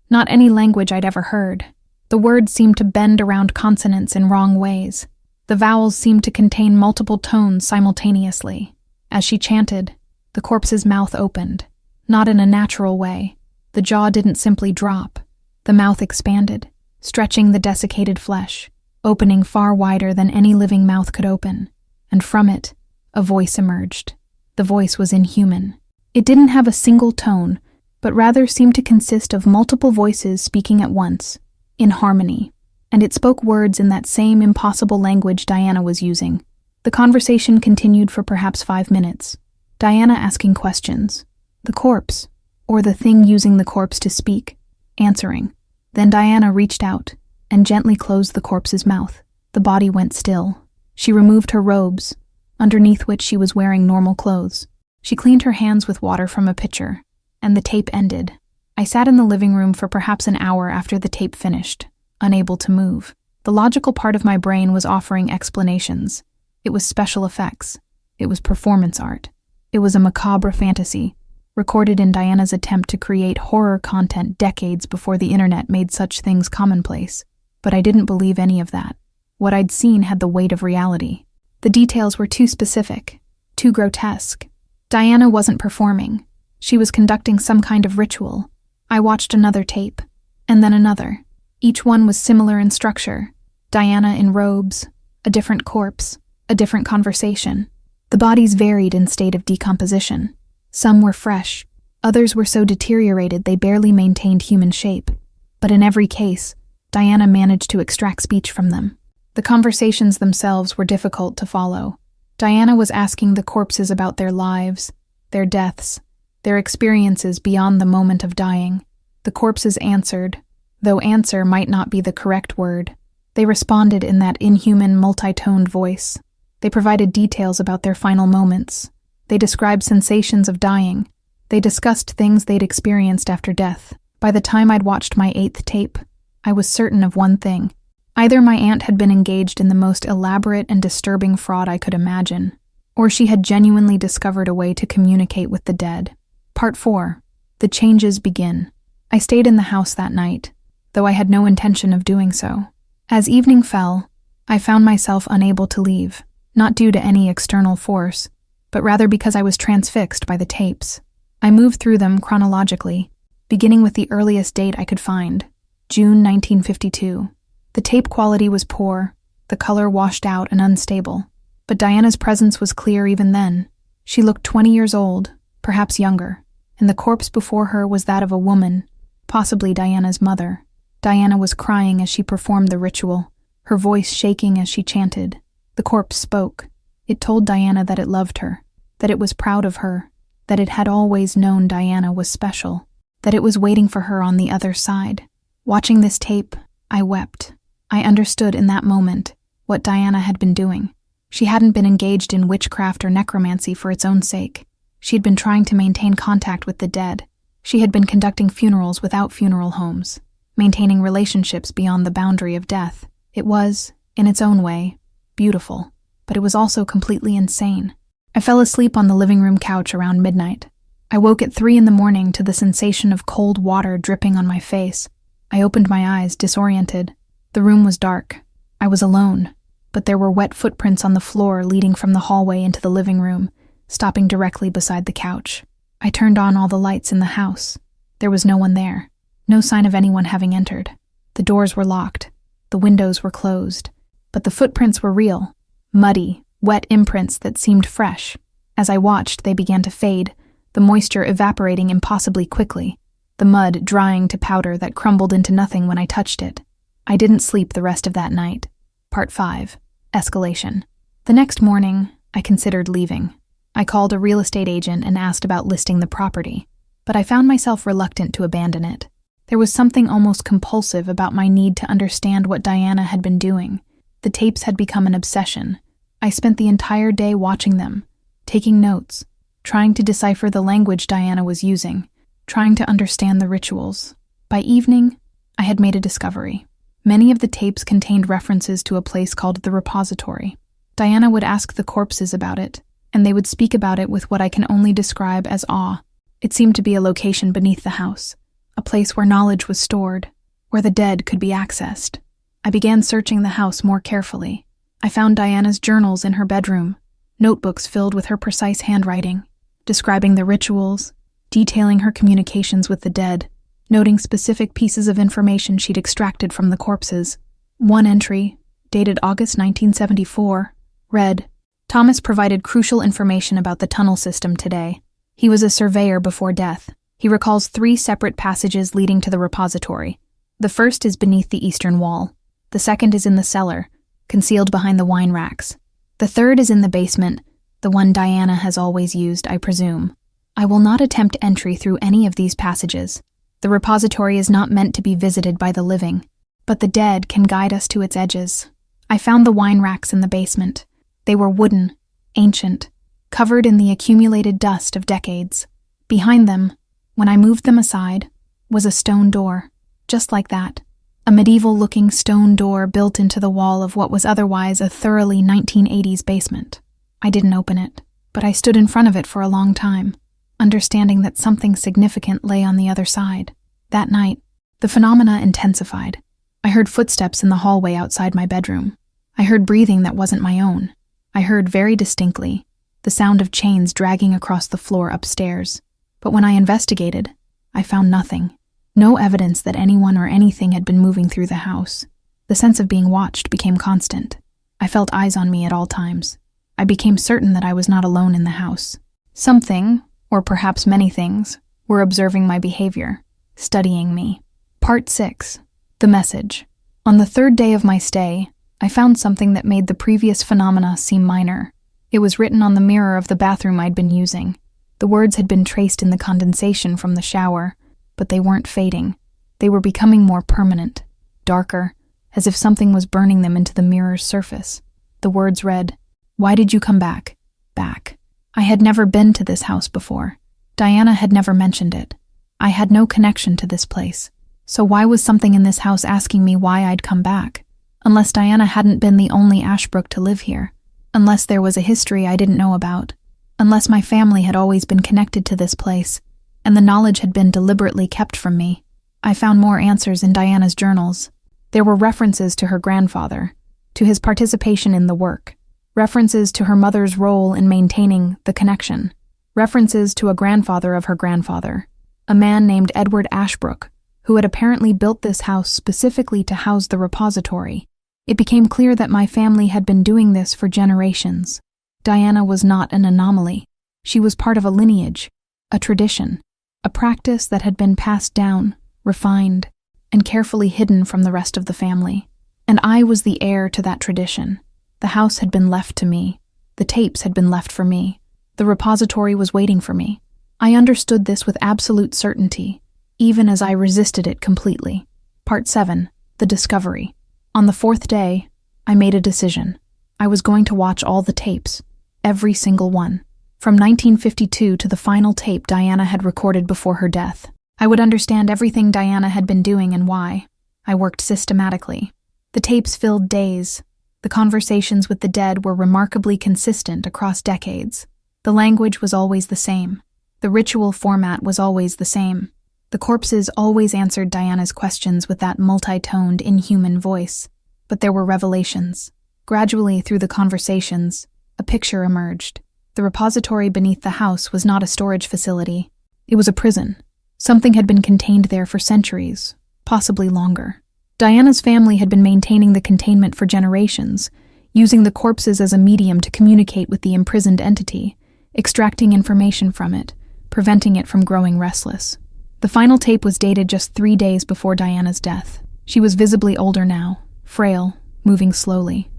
not any language I'd ever heard. The words seemed to bend around consonants in wrong ways. The vowels seemed to contain multiple tones simultaneously. As she chanted, the corpse's mouth opened, not in a natural way. The jaw didn't simply drop. The mouth expanded, stretching the desiccated flesh, opening far wider than any living mouth could open. And from it, a voice emerged. The voice was inhuman. It didn't have a single tone, but rather seemed to consist of multiple voices speaking at once, in harmony, and it spoke words in that same impossible language Diana was using. The conversation continued for perhaps 5 minutes, Diana asking questions, the corpse, or the thing using the corpse to speak, answering. Then Diana reached out and gently closed the corpse's mouth. The body went still. She removed her robes, underneath which she was wearing normal clothes. She cleaned her hands with water from a pitcher, and the tape ended. I sat in the living room for perhaps an hour after the tape finished, unable to move. The logical part of my brain was offering explanations. It was special effects. It was performance art. It was a macabre fantasy, recorded in Diana's attempt to create horror content decades before the internet made such things commonplace. But I didn't believe any of that. What I'd seen had the weight of reality. The details were too specific, too grotesque. Diana wasn't performing. She was conducting some kind of ritual. I watched another tape, and then another. Each one was similar in structure. Diana in robes, a different corpse, a different conversation. The bodies varied in state of decomposition. Some were fresh, others were so deteriorated they barely maintained human shape. But in every case, Diana managed to extract speech from them. The conversations themselves were difficult to follow. Diana was asking the corpses about their lives, their deaths, their experiences beyond the moment of dying. The corpses answered, though answer might not be the correct word. They responded in that inhuman, multi-toned voice. They provided details about their final moments. They described sensations of dying. They discussed things they'd experienced after death. By the time I'd watched my 8th tape, I was certain of one thing. Either my aunt had been engaged in the most elaborate and disturbing fraud I could imagine, or she had genuinely discovered a way to communicate with the dead. Part 4. The changes begin. I stayed in the house that night, though I had no intention of doing so. As evening fell, I found myself unable to leave, not due to any external force, but rather because I was transfixed by the tapes. I moved through them chronologically, beginning with the earliest date I could find, June 1952. The tape quality was poor, the color washed out and unstable, but Diana's presence was clear even then. She looked 20 years old, perhaps younger, and the corpse before her was that of a woman, possibly Diana's mother. Diana was crying as she performed the ritual, her voice shaking as she chanted. The corpse spoke. It told Diana that it loved her, that it was proud of her, that it had always known Diana was special, that it was waiting for her on the other side. Watching this tape, I wept. I understood in that moment what Diana had been doing. She hadn't been engaged in witchcraft or necromancy for its own sake. She had been trying to maintain contact with the dead. She had been conducting funerals without funeral homes, maintaining relationships beyond the boundary of death. It was, in its own way, beautiful, but it was also completely insane. I fell asleep on the living room couch around midnight. I woke at 3 a.m. to the sensation of cold water dripping on my face. I opened my eyes, disoriented. The room was dark. I was alone, but there were wet footprints on the floor leading from the hallway into the living room, stopping directly beside the couch. I turned on all the lights in the house. There was no one there, no sign of anyone having entered. The doors were locked. The windows were closed. But the footprints were real, muddy, wet imprints that seemed fresh. As I watched, they began to fade, the moisture evaporating impossibly quickly, the mud drying to powder that crumbled into nothing when I touched it. I didn't sleep the rest of that night. Part 5. Escalation. The next morning, I considered leaving. I called a real estate agent and asked about listing the property, but I found myself reluctant to abandon it. There was something almost compulsive about my need to understand what Diana had been doing. The tapes had become an obsession. I spent the entire day watching them, taking notes, trying to decipher the language Diana was using, trying to understand the rituals. By evening, I had made a discovery. Many of the tapes contained references to a place called the repository. Diana would ask the corpses about it, and they would speak about it with what I can only describe as awe. It seemed to be a location beneath the house, a place where knowledge was stored, where the dead could be accessed. I began searching the house more carefully. I found Diana's journals in her bedroom, notebooks filled with her precise handwriting, describing the rituals, detailing her communications with the dead, noting specific pieces of information she'd extracted from the corpses. One entry, dated August 1974, read, "Thomas provided crucial information about the tunnel system today. He was a surveyor before death. He recalls 3 separate passages leading to the repository. The first is beneath the eastern wall. The second is in the cellar, concealed behind the wine racks. The third is in the basement, the one Diana has always used, I presume. I will not attempt entry through any of these passages. The repository is not meant to be visited by the living, but the dead can guide us to its edges. I found the wine racks in the basement. They were wooden, ancient, covered in the accumulated dust of decades. Behind them, when I moved them aside, was a stone door, just like that. A medieval-looking stone door built into the wall of what was otherwise a thoroughly 1980s basement. I didn't open it, but I stood in front of it for a long time, understanding that something significant lay on the other side. That night, the phenomena intensified. I heard footsteps in the hallway outside my bedroom. I heard breathing that wasn't my own. I heard very distinctly the sound of chains dragging across the floor upstairs. But when I investigated, I found nothing. No evidence that anyone or anything had been moving through the house. The sense of being watched became constant. I felt eyes on me at all times. I became certain that I was not alone in the house. Something, or perhaps many things, were observing my behavior, studying me. Part 6. The message. On the 3rd day of my stay, I found something that made the previous phenomena seem minor. It was written on the mirror of the bathroom I'd been using. The words had been traced in the condensation from the shower, but they weren't fading. They were becoming more permanent, darker, as if something was burning them into the mirror's surface. The words read, "Why did you come back? Back." I had never been to this house before. Diana had never mentioned it. I had no connection to this place. So why was something in this house asking me why I'd come back? Unless Diana hadn't been the only Ashbrook to live here. Unless there was a history I didn't know about. Unless my family had always been connected to this place, and the knowledge had been deliberately kept from me. I found more answers in Diana's journals. There were references to her grandfather, to his participation in the work, references to her mother's role in maintaining the connection, references to a grandfather of her grandfather, a man named Edward Ashbrook, who had apparently built this house specifically to house the repository. It became clear that my family had been doing this for generations. Diana was not an anomaly. She was part of a lineage, a tradition, a practice that had been passed down, refined, and carefully hidden from the rest of the family. And I was the heir to that tradition. The house had been left to me. The tapes had been left for me. The repository was waiting for me. I understood this with absolute certainty, even as I resisted it completely. Part 7. The Discovery. On the 4th day, I made a decision. I was going to watch all the tapes, every single one. From 1952 to the final tape Diana had recorded before her death. I would understand everything Diana had been doing and why. I worked systematically. The tapes filled days. The conversations with the dead were remarkably consistent across decades. The language was always the same. The ritual format was always the same. The corpses always answered Diana's questions with that multi-toned, inhuman voice. But there were revelations. Gradually, through the conversations, a picture emerged. The repository beneath the house was not a storage facility. It was a prison. Something had been contained there for centuries, possibly longer. Diana's family had been maintaining the containment for generations, using the corpses as a medium to communicate with the imprisoned entity, extracting information from it, preventing it from growing restless. The final tape was dated just 3 days before Diana's death. She was visibly older now, frail, moving slowly.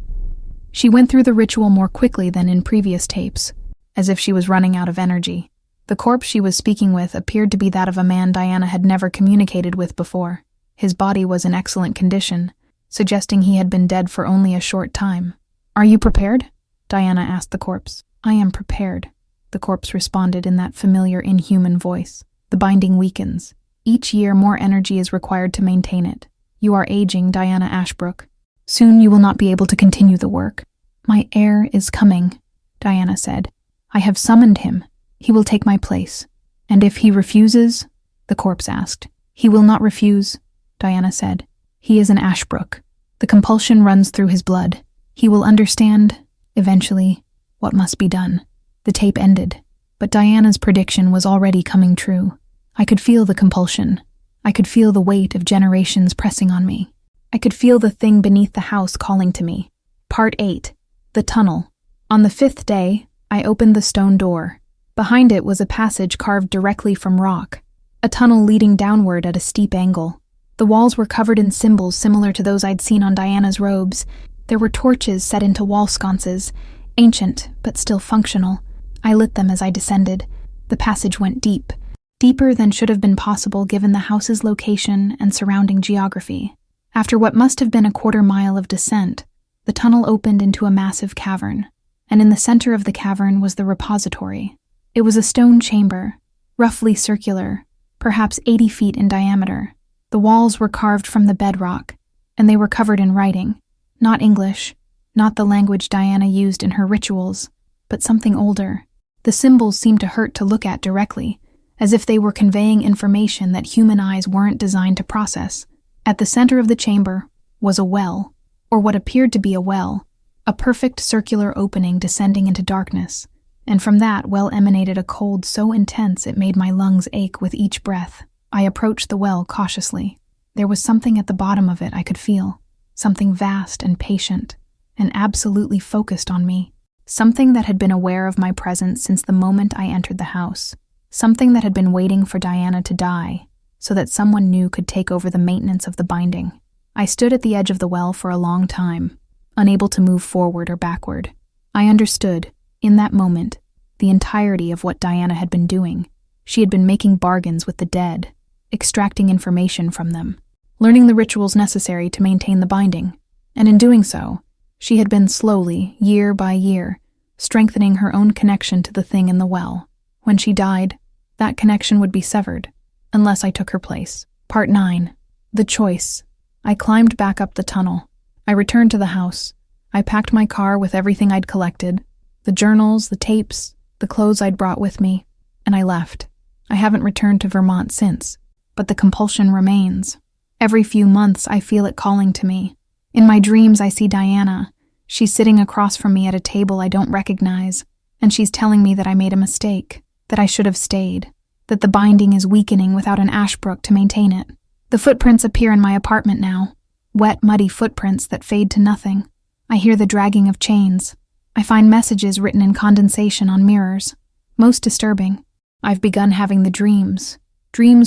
She went through the ritual more quickly than in previous tapes, as if she was running out of energy. The corpse she was speaking with appeared to be that of a man Diana had never communicated with before. His body was in excellent condition, suggesting he had been dead for only a short time. "Are you prepared?" Diana asked the corpse. "I am prepared," the corpse responded in that familiar, inhuman voice. "The binding weakens. Each year more energy is required to maintain it. You are aging, Diana Ashbrook. Soon you will not be able to continue the work." "My heir is coming," Diana said. "I have summoned him. He will take my place." "And if he refuses?" the corpse asked. "He will not refuse," Diana said. "He is an Ashbrook. The compulsion runs through his blood. He will understand, eventually, what must be done." The tape ended, but Diana's prediction was already coming true. I could feel the compulsion. I could feel the weight of generations pressing on me. I could feel the thing beneath the house calling to me. Part 8. The Tunnel. On the 5th day, I opened the stone door. Behind it was a passage carved directly from rock, a tunnel leading downward at a steep angle. The walls were covered in symbols similar to those I'd seen on Diana's robes. There were torches set into wall sconces, ancient but still functional. I lit them as I descended. The passage went deep, deeper than should have been possible given the house's location and surrounding geography. After what must have been a 1/4 mile of descent, the tunnel opened into a massive cavern, and in the center of the cavern was the repository. It was a stone chamber, roughly circular, perhaps 80 feet in diameter. The walls were carved from the bedrock, and they were covered in writing. Not English, not the language Diana used in her rituals, but something older. The symbols seemed to hurt to look at directly, as if they were conveying information that human eyes weren't designed to process. At the center of the chamber was a well, or what appeared to be a well, a perfect circular opening descending into darkness, and from that well emanated a cold so intense it made my lungs ache with each breath. I approached the well cautiously. There was something at the bottom of it I could feel, something vast and patient, and absolutely focused on me. Something that had been aware of my presence since the moment I entered the house. Something that had been waiting for Diana to die, so that someone new could take over the maintenance of the binding. I stood at the edge of the well for a long time, unable to move forward or backward. I understood, in that moment, the entirety of what Diana had been doing. She had been making bargains with the dead, extracting information from them, learning the rituals necessary to maintain the binding. And in doing so, she had been slowly, year by year, strengthening her own connection to the thing in the well. When she died, that connection would be severed, unless I took her place. Part 9. The Choice. I climbed back up the tunnel. I returned to the house. I packed my car with everything I'd collected, the journals, the tapes, the clothes I'd brought with me, and I left. I haven't returned to Vermont since, but the compulsion remains. Every few months I feel it calling to me. In my dreams I see Diana. She's sitting across from me at a table I don't recognize, and she's telling me that I made a mistake, that I should have stayed, that the binding is weakening without an Ashbrook to maintain it. The footprints appear in my apartment now, wet, muddy footprints that fade to nothing. I hear the dragging of chains. I find messages written in condensation on mirrors. Most disturbing, I've begun having the dreams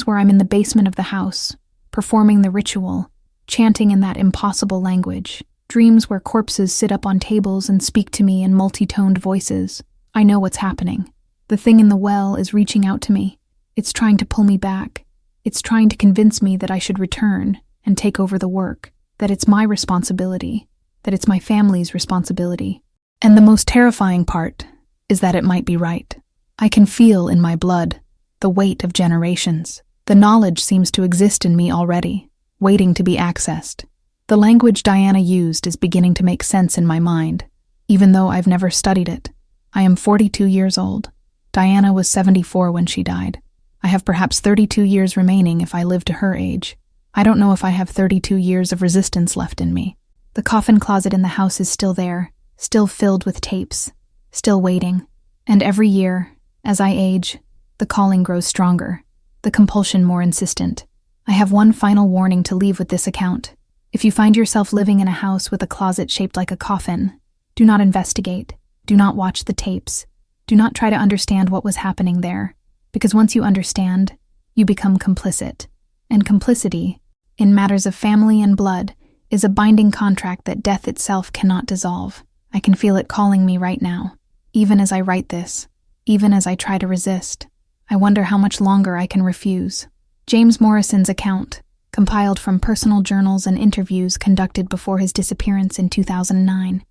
where I'm in the basement of the house, performing the ritual, chanting in that impossible language, dreams where corpses sit up on tables and speak to me in multi-toned voices. I know what's happening. The thing in the well is reaching out to me. It's trying to pull me back. It's trying to convince me that I should return and take over the work, that it's my responsibility, that it's my family's responsibility. And the most terrifying part is that it might be right. I can feel in my blood the weight of generations. The knowledge seems to exist in me already, waiting to be accessed. The language Diana used is beginning to make sense in my mind, even though I've never studied it. I am 42 years old. Diana was 74 when she died. I have perhaps 32 years remaining if I live to her age. I don't know if I have 32 years of resistance left in me. The coffin closet in the house is still there, still filled with tapes, still waiting. And every year, as I age, the calling grows stronger, the compulsion more insistent. I have one final warning to leave with this account. If you find yourself living in a house with a closet shaped like a coffin, do not investigate, do not watch the tapes, do not try to understand what was happening there, because once you understand, you become complicit. And complicity, in matters of family and blood, is a binding contract that death itself cannot dissolve. I can feel it calling me right now, even as I write this, even as I try to resist. I wonder how much longer I can refuse. James Morrison's account, compiled from personal journals and interviews conducted before his disappearance in 2009.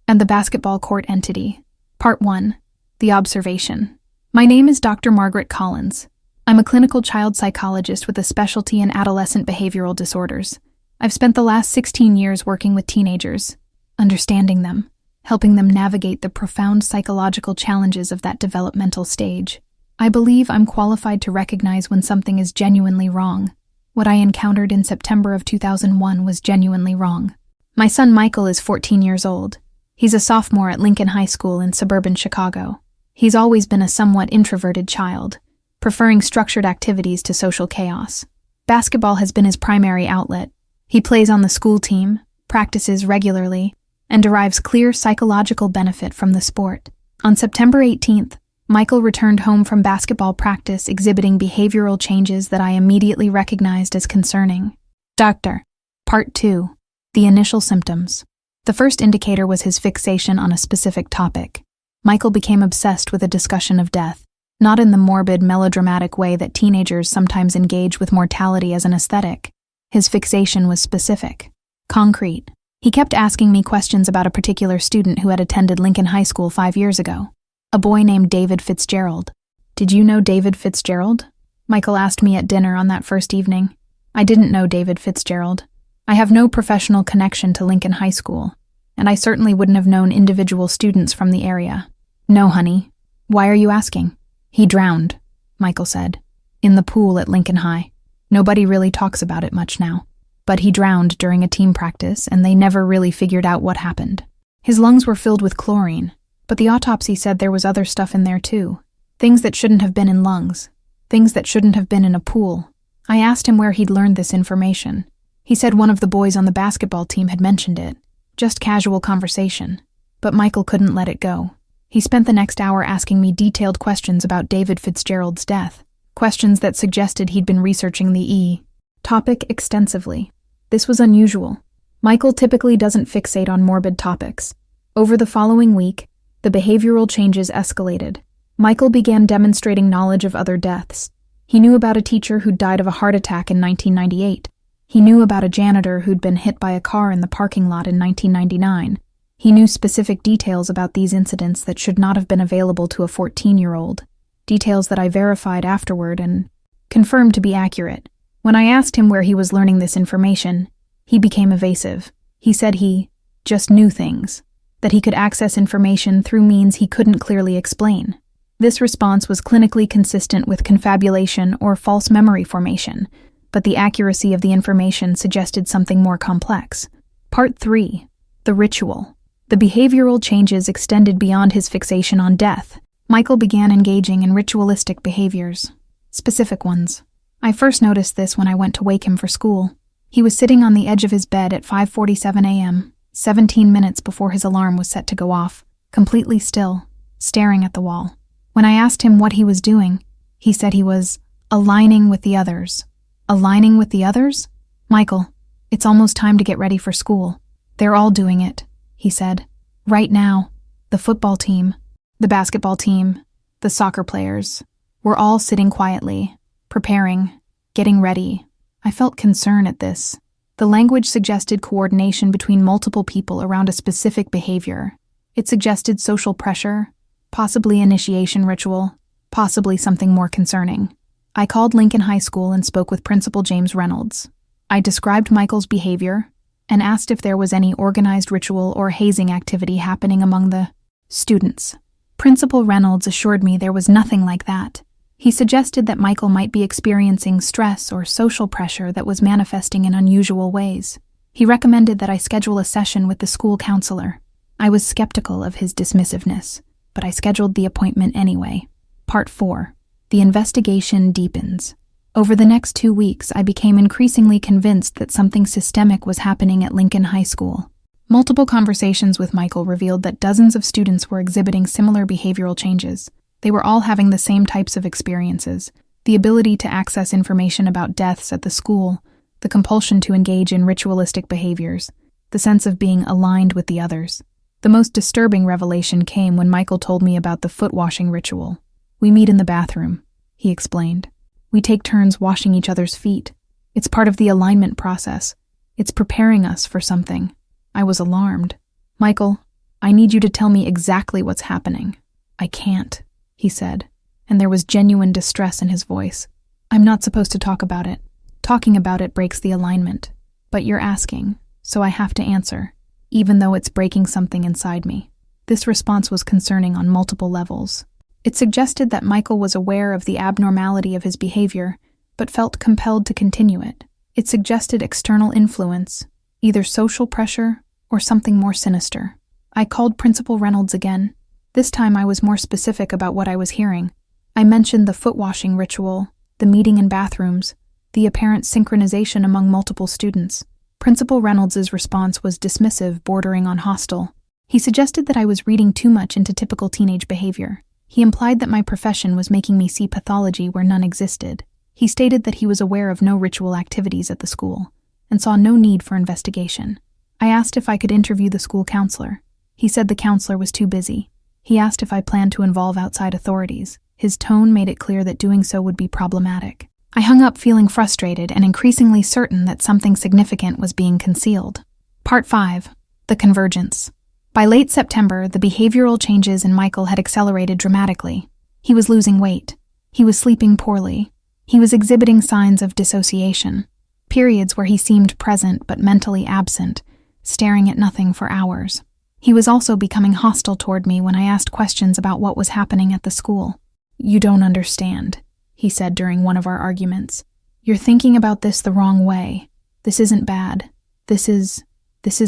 And the basketball court entity. Part 1. The Observation. My name is Dr. Margaret Collins. I'm a clinical child psychologist with a specialty in adolescent behavioral disorders. I've spent the last 16 years working with teenagers, understanding them, helping them navigate the profound psychological challenges of that developmental stage. I believe I'm qualified to recognize when something is genuinely wrong. What I encountered in September of 2001 was genuinely wrong. My son Michael is 14 years old. He's a sophomore at Lincoln High School in suburban Chicago. He's always been a somewhat introverted child, preferring structured activities to social chaos. Basketball has been his primary outlet. He plays on the school team, practices regularly, and derives clear psychological benefit from the sport. On September 18th, Michael returned home from basketball practice exhibiting behavioral changes that I immediately recognized as concerning. Doctor. Part 2. The initial symptoms. The first indicator was his fixation on a specific topic. Michael became obsessed with a discussion of death, not in the morbid, melodramatic way that teenagers sometimes engage with mortality as an aesthetic. His fixation was specific, concrete. He kept asking me questions about a particular student who had attended Lincoln High School 5 years ago. A boy named David Fitzgerald. Did you know David Fitzgerald? Michael asked me at dinner on that first evening. I didn't know David Fitzgerald. I have no professional connection to Lincoln High School, and I certainly wouldn't have known individual students from the area. No, honey. Why are you asking? He drowned, Michael said. In the pool at Lincoln High. Nobody really talks about it much now. But he drowned during a team practice, and they never really figured out what happened. His lungs were filled with chlorine, but the autopsy said there was other stuff in there too. Things that shouldn't have been in lungs. Things that shouldn't have been in a pool. I asked him where he'd learned this information. He said one of the boys on the basketball team had mentioned it. Just casual conversation. But Michael couldn't let it go. He spent the next hour asking me detailed questions about David Fitzgerald's death. Questions that suggested he'd been researching the topic extensively. This was unusual. Michael typically doesn't fixate on morbid topics. Over the following week, the behavioral changes escalated. Michael began demonstrating knowledge of other deaths. He knew about a teacher who'd died of a heart attack in 1998. He knew about a janitor who'd been hit by a car in the parking lot in 1999. He knew specific details about these incidents that should not have been available to a 14-year-old, details that I verified afterward and confirmed to be accurate. When I asked him where he was learning this information, he became evasive. He said he just knew things, that he could access information through means he couldn't clearly explain. This response was clinically consistent with confabulation or false memory formation, but the accuracy of the information suggested something more complex. Part 3. The ritual. The behavioral changes extended beyond his fixation on death. Michael began engaging in ritualistic behaviors. Specific ones. I first noticed this when I went to wake him for school. He was sitting on the edge of his bed at 5:47 a.m., 17 minutes before his alarm was set to go off, completely still, staring at the wall. When I asked him what he was doing, he said he was aligning with the others. Aligning with the others? Michael, it's almost time to get ready for school. They're all doing it, he said. Right now, the football team, the basketball team, the soccer players, we're all sitting quietly, preparing, getting ready. I felt concern at this. The language suggested coordination between multiple people around a specific behavior. It suggested social pressure, possibly initiation ritual, possibly something more concerning. I called Lincoln High School and spoke with Principal James Reynolds. I described Michael's behavior and asked if there was any organized ritual or hazing activity happening among the students. Principal Reynolds assured me there was nothing like that. He suggested that Michael might be experiencing stress or social pressure that was manifesting in unusual ways. He recommended that I schedule a session with the school counselor. I was skeptical of his dismissiveness, but I scheduled the appointment anyway. Part 4. The investigation deepens. Over the next 2 weeks, I became increasingly convinced that something systemic was happening at Lincoln High School. Multiple conversations with Michael revealed that dozens of students were exhibiting similar behavioral changes. They were all having the same types of experiences: the ability to access information about deaths at the school, the compulsion to engage in ritualistic behaviors, the sense of being aligned with the others. The most disturbing revelation came when Michael told me about the foot washing ritual. We meet in the bathroom, he explained. We take turns washing each other's feet. It's part of the alignment process. It's preparing us for something. I was alarmed. Michael, I need you to tell me exactly what's happening. I can't, he said, and there was genuine distress in his voice. I'm not supposed to talk about it. Talking about it breaks the alignment. But you're asking, so I have to answer, even though it's breaking something inside me. This response was concerning on multiple levels. It suggested that Michael was aware of the abnormality of his behavior, but felt compelled to continue it. It suggested external influence, either social pressure or something more sinister. I called Principal Reynolds again. This time I was more specific about what I was hearing. I mentioned the foot washing ritual, the meeting in bathrooms, the apparent synchronization among multiple students. Principal Reynolds' response was dismissive, bordering on hostile. He suggested that I was reading too much into typical teenage behavior. He implied that my profession was making me see pathology where none existed. He stated that he was aware of no ritual activities at the school and saw no need for investigation. I asked if I could interview the school counselor. He said the counselor was too busy. He asked if I planned to involve outside authorities. His tone made it clear that doing so would be problematic. I hung up feeling frustrated and increasingly certain that something significant was being concealed. Part 5. The convergence. By late September, the behavioral changes in Michael had accelerated dramatically. He was losing weight. He was sleeping poorly. He was exhibiting signs of dissociation, periods where he seemed present but mentally absent, staring at nothing for hours. He was also becoming hostile toward me when I asked questions about what was happening at the school. "You don't understand," he said during one of our arguments. "You're thinking about this the wrong way. This isn't bad. This is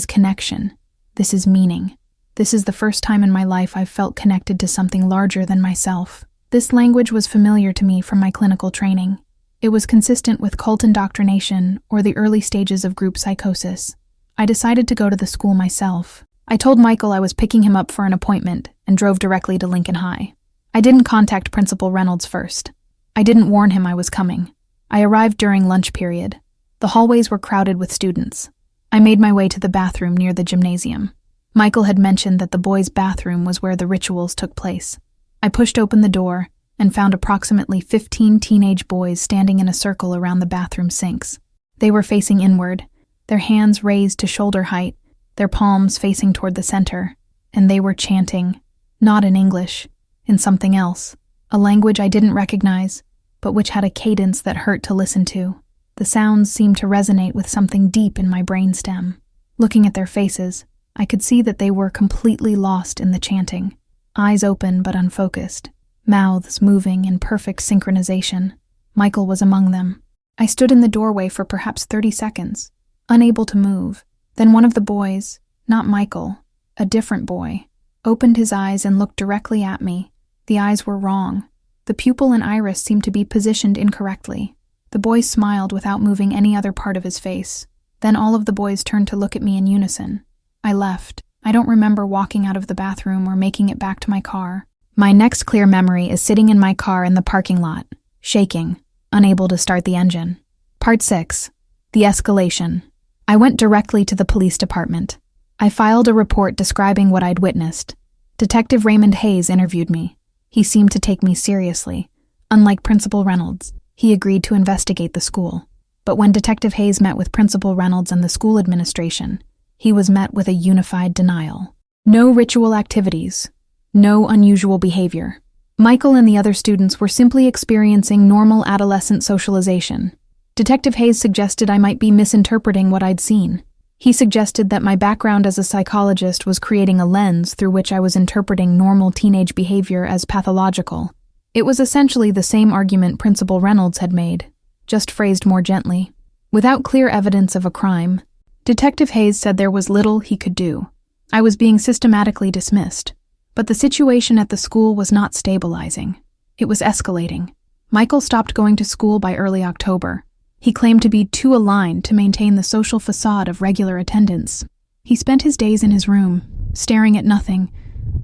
connection. This is meaning. This is the first time in my life I've felt connected to something larger than myself." This language was familiar to me from my clinical training. It was consistent with cult indoctrination or the early stages of group psychosis. I decided to go to the school myself. I told Michael I was picking him up for an appointment and drove directly to Lincoln High. I didn't contact Principal Reynolds first. I didn't warn him I was coming. I arrived during lunch period. The hallways were crowded with students. I made my way to the bathroom near the gymnasium. Michael had mentioned that the boys' bathroom was where the rituals took place. I pushed open the door and found approximately 15 teenage boys standing in a circle around the bathroom sinks. They were facing inward, their hands raised to shoulder height, their palms facing toward the center, and they were chanting, not in English, in something else, a language I didn't recognize, but which had a cadence that hurt to listen to. The sounds seemed to resonate with something deep in my brainstem. Looking at their faces, I could see that they were completely lost in the chanting, eyes open but unfocused, mouths moving in perfect synchronization. Michael was among them. I stood in the doorway for perhaps 30 seconds, unable to move. Then one of the boys, not Michael, a different boy, opened his eyes and looked directly at me. The eyes were wrong. The pupil and iris seemed to be positioned incorrectly. The boy smiled without moving any other part of his face. Then all of the boys turned to look at me in unison. I left. I don't remember walking out of the bathroom or making it back to my car. My next clear memory is sitting in my car in the parking lot, shaking, unable to start the engine. Part 6. The escalation. I went directly to the police department. I filed a report describing what I'd witnessed. Detective Raymond Hayes interviewed me. He seemed to take me seriously. Unlike Principal Reynolds, he agreed to investigate the school. But when Detective Hayes met with Principal Reynolds and the school administration, he was met with a unified denial. No ritual activities. No unusual behavior. Michael and the other students were simply experiencing normal adolescent socialization. Detective Hayes suggested I might be misinterpreting what I'd seen. He suggested that my background as a psychologist was creating a lens through which I was interpreting normal teenage behavior as pathological. It was essentially the same argument Principal Reynolds had made, just phrased more gently. Without clear evidence of a crime, Detective Hayes said there was little he could do. I was being systematically dismissed. But the situation at the school was not stabilizing. It was escalating. Michael stopped going to school by early October. He claimed to be too aligned to maintain the social facade of regular attendance. He spent his days in his room, staring at nothing,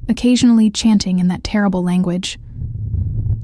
occasionally chanting in that terrible language.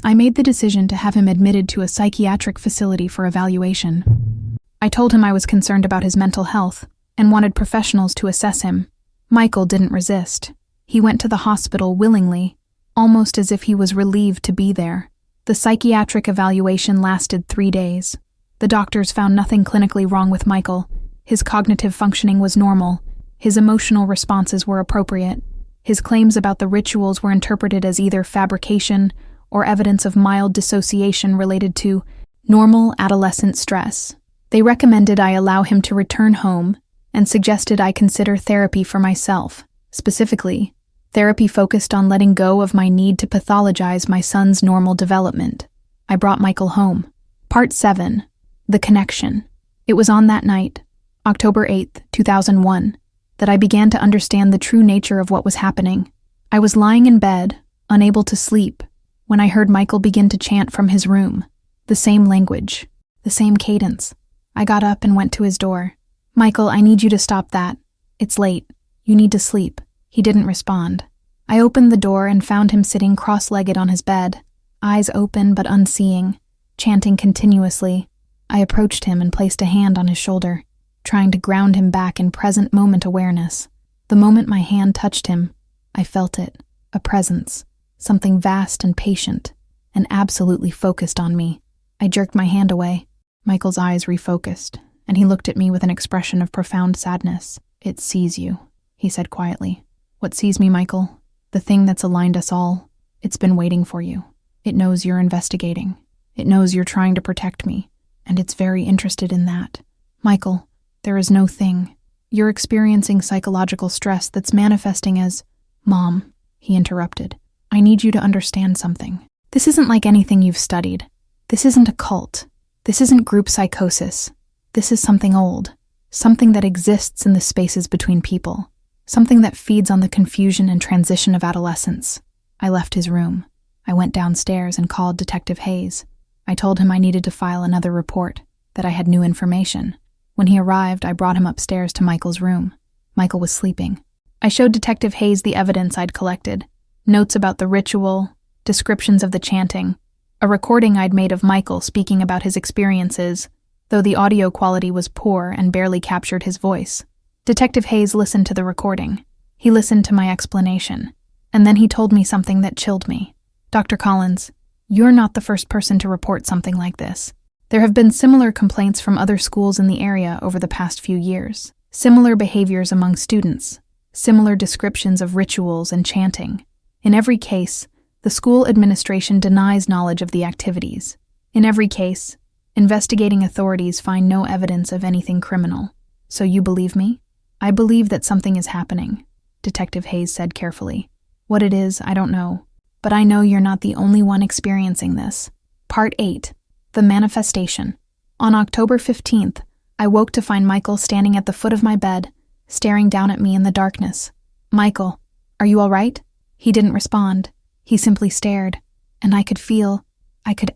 I made the decision to have him admitted to a psychiatric facility for evaluation. I told him I was concerned about his mental health and wanted professionals to assess him. Michael didn't resist. He went to the hospital willingly, almost as if he was relieved to be there. The psychiatric evaluation lasted 3 days. The doctors found nothing clinically wrong with Michael. His cognitive functioning was normal. His emotional responses were appropriate. His claims about the rituals were interpreted as either fabrication or evidence of mild dissociation related to normal adolescent stress. They recommended I allow him to return home and suggested I consider therapy for myself. Specifically, therapy focused on letting go of my need to pathologize my son's normal development. I brought Michael home. Part 7. The Connection. It was on that night, October 8, 2001, that I began to understand the true nature of what was happening. I was lying in bed, unable to sleep, when I heard Michael begin to chant from his room. The same language, the same cadence. I got up and went to his door. "Michael, I need you to stop that. It's late. You need to sleep." He didn't respond. I opened the door and found him sitting cross-legged on his bed, eyes open but unseeing, chanting continuously. I approached him and placed a hand on his shoulder, trying to ground him back in present moment awareness. The moment my hand touched him, I felt it, a presence, something vast and patient, and absolutely focused on me. I jerked my hand away. Michael's eyes refocused, and he looked at me with an expression of profound sadness. "It sees you," he said quietly. "What sees me, Michael? The thing that's aligned us all. It's been waiting for you. It knows you're investigating. It knows you're trying to protect me, and it's very interested in that. Michael, there is no thing. You're experiencing psychological stress that's manifesting as—" "Mom," he interrupted, "I need you to understand something. This isn't like anything you've studied. This isn't a cult. This isn't group psychosis. This is something old, something that exists in the spaces between people, something that feeds on the confusion and transition of adolescence." I left his room. I went downstairs and called Detective Hayes. I told him I needed to file another report, that I had new information. When he arrived, I brought him upstairs to Michael's room. Michael was sleeping. I showed Detective Hayes the evidence I'd collected, notes about the ritual, descriptions of the chanting, a recording I'd made of Michael speaking about his experiences, though the audio quality was poor and barely captured his voice. Detective Hayes listened to the recording. He listened to my explanation, and then he told me something that chilled me. "Dr. Collins, You're not the first person to report something like this. There have been similar complaints from other schools in the area over the past few years. Similar behaviors among students. Similar descriptions of rituals and chanting. In every case, the school administration denies knowledge of the activities. In every case, investigating authorities find no evidence of anything criminal. So you believe me? I believe that something is happening, Detective Hayes said carefully. What it is, I don't know. But I know you're not the only one experiencing this. Part 8. The Manifestation. On October 15th, I woke to find Michael standing at the foot of my bed, staring down at me in the darkness. Michael, are you all right? He didn't respond. He simply stared, and I could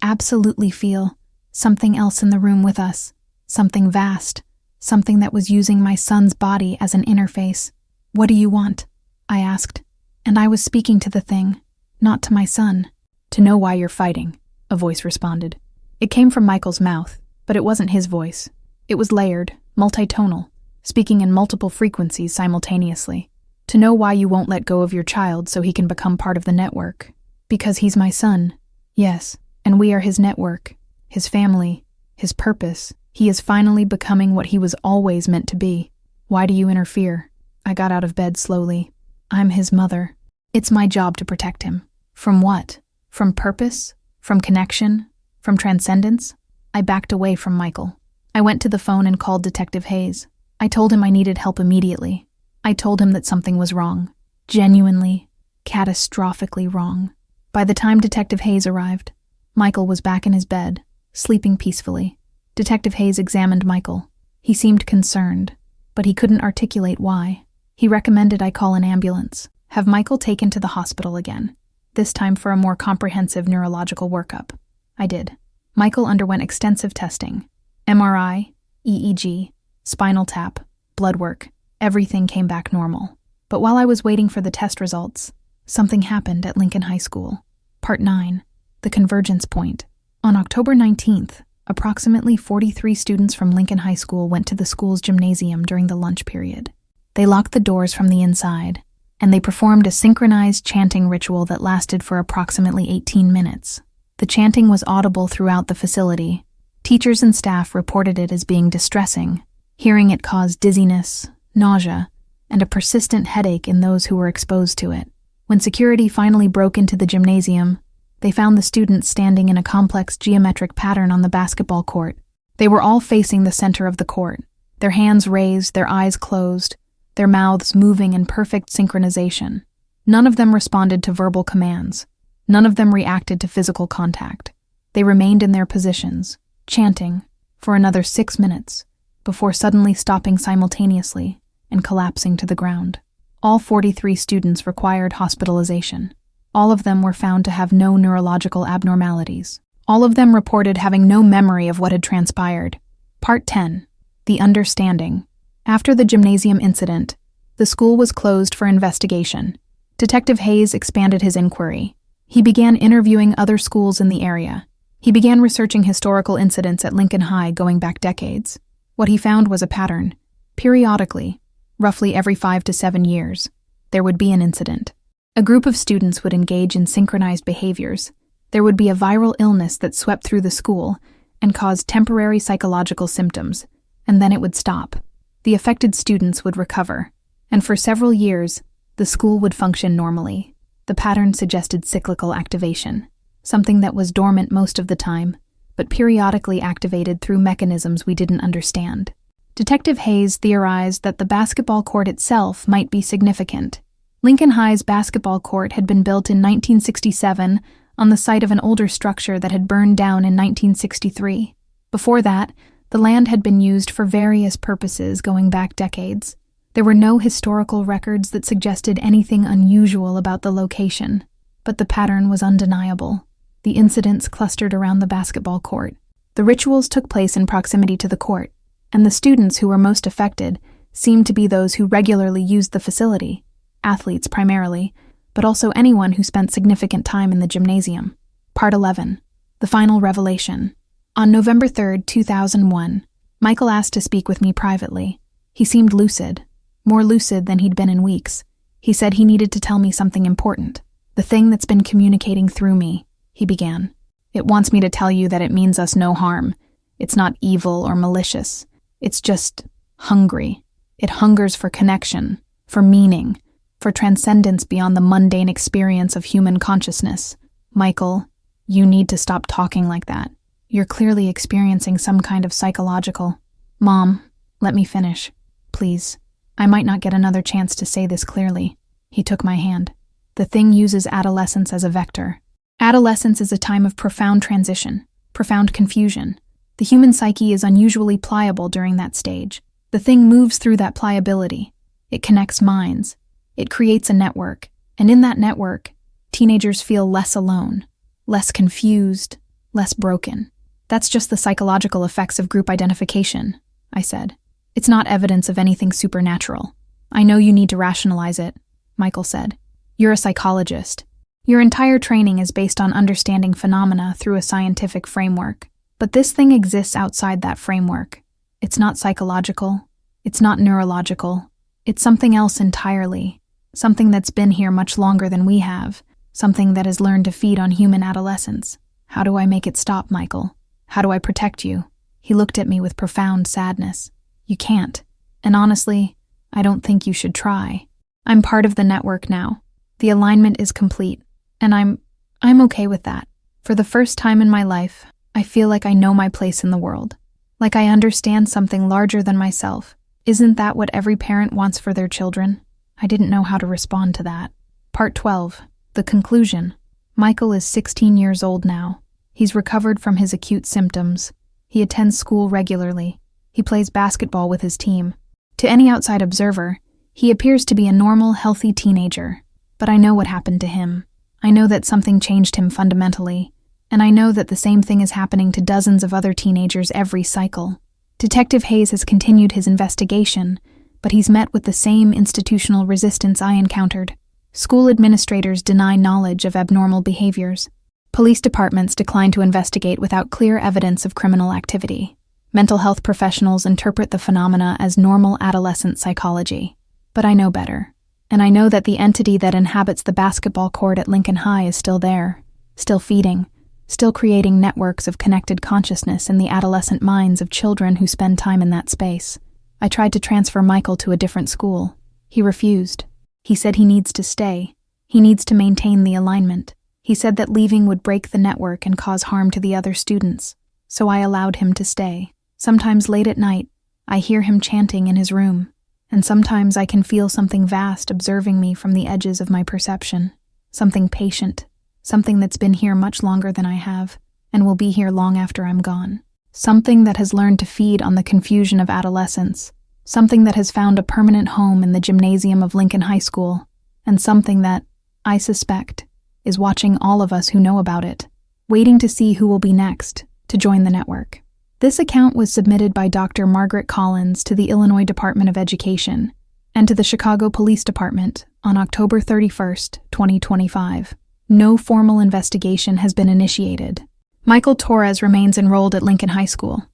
absolutely feel, something else in the room with us. Something vast. Something that was using my son's body as an interface. What do you want? I asked, and I was speaking to the thing, not to my son. To know why you're fighting, a voice responded. It came from Michael's mouth, but it wasn't his voice. It was layered, multitonal, speaking in multiple frequencies simultaneously. To know why you won't let go of your child so he can become part of the network. Because he's my son. Yes, and we are his network, his family, his purpose. He is finally becoming what he was always meant to be. Why do you interfere? I got out of bed slowly. I'm his mother. It's my job to protect him. From what? From purpose? From connection? From transcendence? I backed away from Michael. I went to the phone and called Detective Hayes. I told him I needed help immediately. I told him that something was wrong. Genuinely, catastrophically wrong. By the time Detective Hayes arrived, Michael was back in his bed, sleeping peacefully. Detective Hayes examined Michael. He seemed concerned, but he couldn't articulate why. He recommended I call an ambulance, have Michael taken to the hospital again, this time for a more comprehensive neurological workup. I did. Michael underwent extensive testing. MRI, EEG, spinal tap, blood work. Everything came back normal. But while I was waiting for the test results, something happened at Lincoln High School. Part 9. The Convergence Point. On October 19th, approximately 43 students from Lincoln High School went to the school's gymnasium during the lunch period. They locked the doors from the inside, and they performed a synchronized chanting ritual that lasted for approximately 18 minutes. The chanting was audible throughout the facility. Teachers and staff reported it as being distressing. Hearing it caused dizziness, nausea, and a persistent headache in those who were exposed to it. When security finally broke into the gymnasium, they found the students standing in a complex geometric pattern on the basketball court. They were all facing the center of the court, their hands raised, their eyes closed, their mouths moving in perfect synchronization. None of them responded to verbal commands. None of them reacted to physical contact. They remained in their positions, chanting, for another 6 minutes, before suddenly stopping simultaneously and collapsing to the ground. All 43 students required hospitalization. All of them were found to have no neurological abnormalities. All of them reported having no memory of what had transpired. Part 10. The Understanding. After the gymnasium incident, the school was closed for investigation. Detective Hayes expanded his inquiry. He began interviewing other schools in the area. He began researching historical incidents at Lincoln High going back decades. What he found was a pattern. Periodically, roughly every 5 to 7 years, there would be an incident. A group of students would engage in synchronized behaviors. There would be a viral illness that swept through the school and caused temporary psychological symptoms, and then it would stop. The affected students would recover, and for several years, the school would function normally. The pattern suggested cyclical activation, something that was dormant most of the time, but periodically activated through mechanisms we didn't understand. Detective Hayes theorized that the basketball court itself might be significant. Lincoln High's basketball court had been built in 1967 on the site of an older structure that had burned down in 1963. Before that, the land had been used for various purposes going back decades. There were no historical records that suggested anything unusual about the location, but the pattern was undeniable. The incidents clustered around the basketball court. The rituals took place in proximity to the court, and the students who were most affected seemed to be those who regularly used the facility, athletes primarily, but also anyone who spent significant time in the gymnasium. Part 11. The Final Revelation. On November 3, 2001, Michael asked to speak with me privately. He seemed lucid, more lucid than he'd been in weeks. He said he needed to tell me something important. The thing that's been communicating through me, he began. It wants me to tell you that it means us no harm. It's not evil or malicious. It's just hungry. It hungers for connection, for meaning, for transcendence beyond the mundane experience of human consciousness. Michael, you need to stop talking like that. You're clearly experiencing some kind of psychological... Mom, let me finish, please. I might not get another chance to say this clearly. He took my hand. The thing uses adolescence as a vector. Adolescence is a time of profound transition, profound confusion. The human psyche is unusually pliable during that stage. The thing moves through that pliability. It connects minds. It creates a network. And in that network, teenagers feel less alone, less confused, less broken. That's just the psychological effects of group identification, I said. It's not evidence of anything supernatural. I know you need to rationalize it, Michael said. You're a psychologist. Your entire training is based on understanding phenomena through a scientific framework. But this thing exists outside that framework. It's not psychological. It's not neurological. It's something else entirely. Something that's been here much longer than we have. Something that has learned to feed on human adolescence. How do I make it stop, Michael? How do I protect you? He looked at me with profound sadness. You can't. And honestly, I don't think you should try. I'm part of the network now. The alignment is complete. And I'm okay with that. For the first time in my life, I feel like I know my place in the world. Like I understand something larger than myself. Isn't that what every parent wants for their children? I didn't know how to respond to that. Part 12. The conclusion. Michael is 16 years old now. He's recovered from his acute symptoms. He attends school regularly. He plays basketball with his team. To any outside observer, he appears to be a normal, healthy teenager. But I know what happened to him. I know that something changed him fundamentally. And I know that the same thing is happening to dozens of other teenagers every cycle. Detective Hayes has continued his investigation, but he's met with the same institutional resistance I encountered. School administrators deny knowledge of abnormal behaviors. Police departments decline to investigate without clear evidence of criminal activity. Mental health professionals interpret the phenomena as normal adolescent psychology. But I know better. And I know that the entity that inhabits the basketball court at Lincoln High is still there, still feeding, still creating networks of connected consciousness in the adolescent minds of children who spend time in that space. I tried to transfer Michael to a different school. He refused. He said he needs to stay. He needs to maintain the alignment. He said that leaving would break the network and cause harm to the other students. So I allowed him to stay. Sometimes late at night, I hear him chanting in his room. And sometimes I can feel something vast observing me from the edges of my perception. Something patient. Something that's been here much longer than I have, and will be here long after I'm gone. Something that has learned to feed on the confusion of adolescence. Something that has found a permanent home in the gymnasium of Lincoln High School. And something that, I suspect, is watching all of us who know about it, waiting to see who will be next to join the network. This account was submitted by Dr. Margaret Collins to the Illinois Department of Education and to the Chicago Police Department on October 31st, 2025. No formal investigation has been initiated. Michael Torres remains enrolled at Lincoln High School.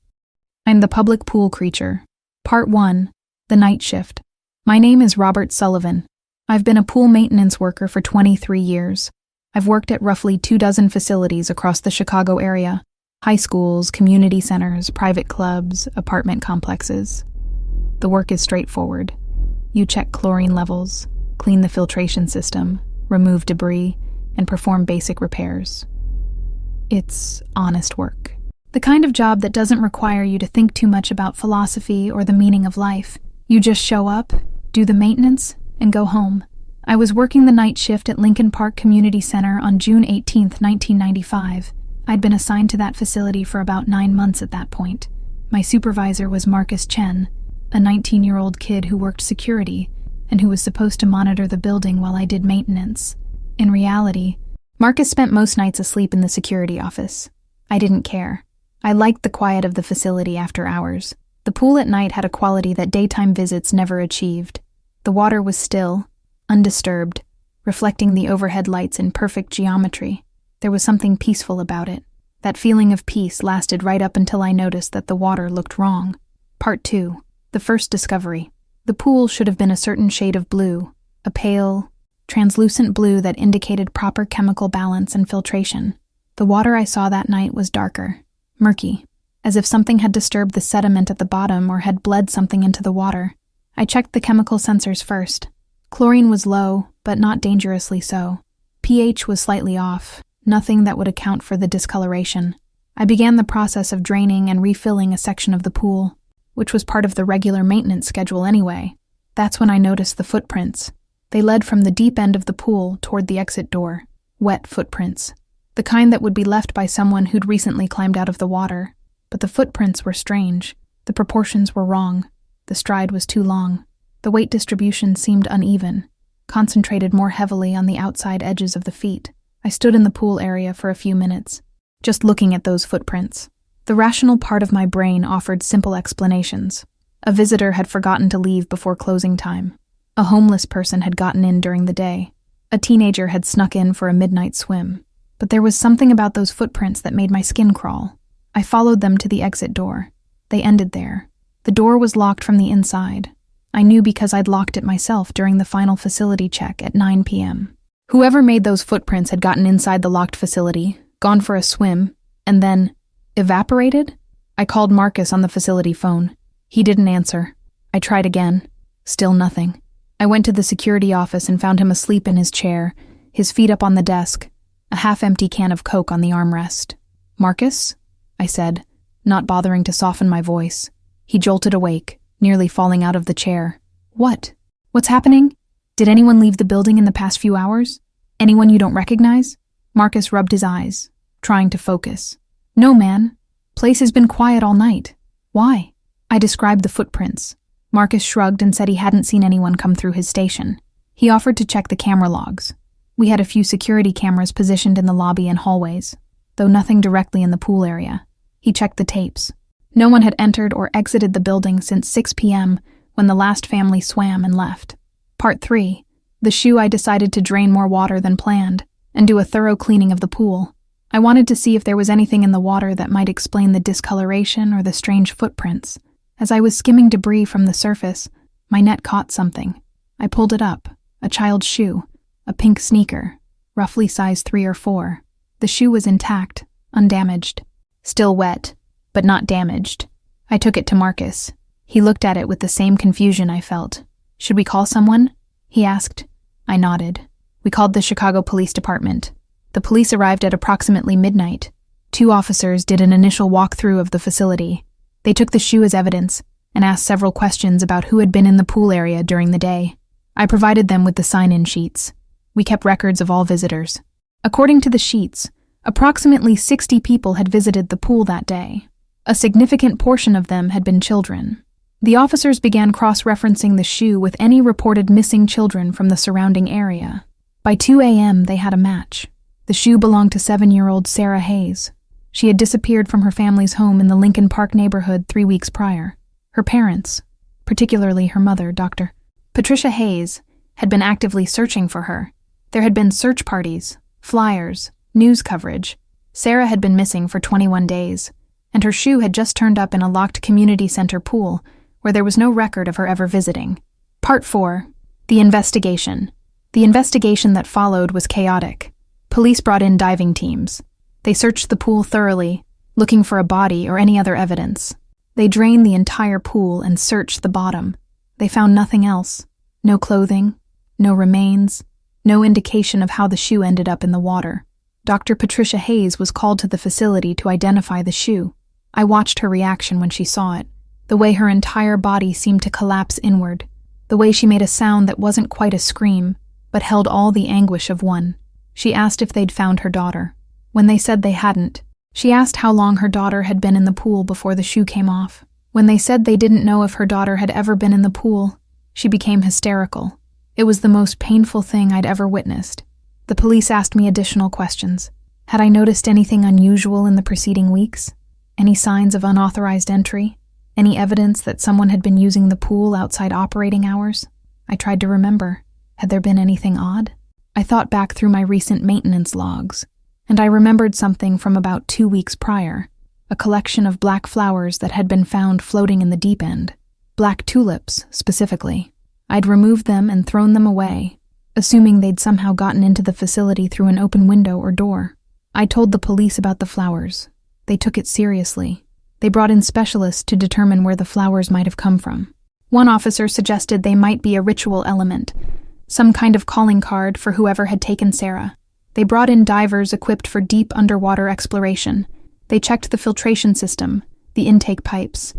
I'm the public pool creature. Part 1. The Night Shift. My name is Robert Sullivan. I've been a pool maintenance worker for 23 years. I've worked at roughly 24 facilities across the Chicago area. High schools, community centers, private clubs, apartment complexes. The work is straightforward. You check chlorine levels, clean the filtration system, remove debris, and perform basic repairs. It's honest work. The kind of job that doesn't require you to think too much about philosophy or the meaning of life. You just show up, do the maintenance, and go home. I was working the night shift at Lincoln Park Community Center on June 18, 1995. I'd been assigned to that facility for about 9 months at that point. My supervisor was Marcus Chen, a 19-year-old kid who worked security and who was supposed to monitor the building while I did maintenance. In reality, Marcus spent most nights asleep in the security office. I didn't care. I liked the quiet of the facility after hours. The pool at night had a quality that daytime visits never achieved. The water was still, undisturbed, reflecting the overhead lights in perfect geometry. There was something peaceful about it. That feeling of peace lasted right up until I noticed that the water looked wrong. Part 2. The first discovery. The pool should have been a certain shade of blue, a pale, translucent blue that indicated proper chemical balance and filtration. The water I saw that night was darker, murky, as if something had disturbed the sediment at the bottom or had bled something into the water. I checked the chemical sensors first. Chlorine was low, but not dangerously so. pH was slightly off, nothing that would account for the discoloration. I began the process of draining and refilling a section of the pool, which was part of the regular maintenance schedule anyway. That's when I noticed the footprints. They led from the deep end of the pool toward the exit door. Wet footprints. The kind that would be left by someone who'd recently climbed out of the water. But the footprints were strange. The proportions were wrong. The stride was too long. The weight distribution seemed uneven, concentrated more heavily on the outside edges of the feet. I stood in the pool area for a few minutes, just looking at those footprints. The rational part of my brain offered simple explanations. A visitor had forgotten to leave before closing time. A homeless person had gotten in during the day. A teenager had snuck in for a midnight swim. But there was something about those footprints that made my skin crawl. I followed them to the exit door. They ended there. The door was locked from the inside. I knew because I'd locked it myself during the final facility check at 9 p.m. Whoever made those footprints had gotten inside the locked facility, gone for a swim, and then evaporated? I called Marcus on the facility phone. He didn't answer. I tried again. Still nothing. I went to the security office and found him asleep in his chair, his feet up on the desk, a half-empty can of Coke on the armrest. "Marcus?" I said, not bothering to soften my voice. He jolted awake, nearly falling out of the chair. "What? What's happening? Did anyone leave the building in the past few hours? Anyone you don't recognize?" Marcus rubbed his eyes, trying to focus. "No, man. Place has been quiet all night. Why?" I described the footprints. Marcus shrugged and said he hadn't seen anyone come through his station. He offered to check the camera logs. We had a few security cameras positioned in the lobby and hallways, though nothing directly in the pool area. He checked the tapes. No one had entered or exited the building since 6 p.m. when the last family swam and left. Part 3. The shoe. I decided to drain more water than planned and do a thorough cleaning of the pool. I wanted to see if there was anything in the water that might explain the discoloration or the strange footprints. As I was skimming debris from the surface, my net caught something. I pulled it up. A child's shoe. A pink sneaker. Roughly size 3 or 4. The shoe was intact, undamaged. Still wet, but not damaged. I took it to Marcus. He looked at it with the same confusion I felt. "Should we call someone?" he asked. I nodded. We called the Chicago Police Department. The police arrived at approximately midnight. 2 officers did an initial walkthrough of the facility. They took the shoe as evidence and asked several questions about who had been in the pool area during the day. I provided them with the sign-in sheets. We kept records of all visitors. According to the sheets, approximately 60 people had visited the pool that day. A significant portion of them had been children. The officers began cross-referencing the shoe with any reported missing children from the surrounding area. By 2 a.m., they had a match. The shoe belonged to 7-year-old Sarah Hayes. She had disappeared from her family's home in the Lincoln Park neighborhood 3 weeks prior. Her parents, particularly her mother, Dr. Patricia Hayes, had been actively searching for her. There had been search parties, flyers, news coverage. Sarah had been missing for 21 days, and her shoe had just turned up in a locked community center pool where there was no record of her ever visiting. Part 4. The investigation. The investigation that followed was chaotic. Police brought in diving teams. They searched the pool thoroughly, looking for a body or any other evidence. They drained the entire pool and searched the bottom. They found nothing else. No clothing, no remains, no indication of how the shoe ended up in the water. Dr. Patricia Hayes was called to the facility to identify the shoe. I watched her reaction when she saw it, the way her entire body seemed to collapse inward, the way she made a sound that wasn't quite a scream, but held all the anguish of one. She asked if they'd found her daughter. When they said they hadn't, she asked how long her daughter had been in the pool before the shoe came off. When they said they didn't know if her daughter had ever been in the pool, she became hysterical. It was the most painful thing I'd ever witnessed. The police asked me additional questions. Had I noticed anything unusual in the preceding weeks? Any signs of unauthorized entry? Any evidence that someone had been using the pool outside operating hours? I tried to remember. Had there been anything odd? I thought back through my recent maintenance logs, and I remembered something from about 2 weeks prior, a collection of black flowers that had been found floating in the deep end. Black tulips, specifically. I'd removed them and thrown them away, assuming they'd somehow gotten into the facility through an open window or door. I told the police about the flowers. They took it seriously. They brought in specialists to determine where the flowers might have come from. One officer suggested they might be a ritual element, some kind of calling card for whoever had taken Sarah. They brought in divers equipped for deep underwater exploration. They checked the filtration system, the intake pipes,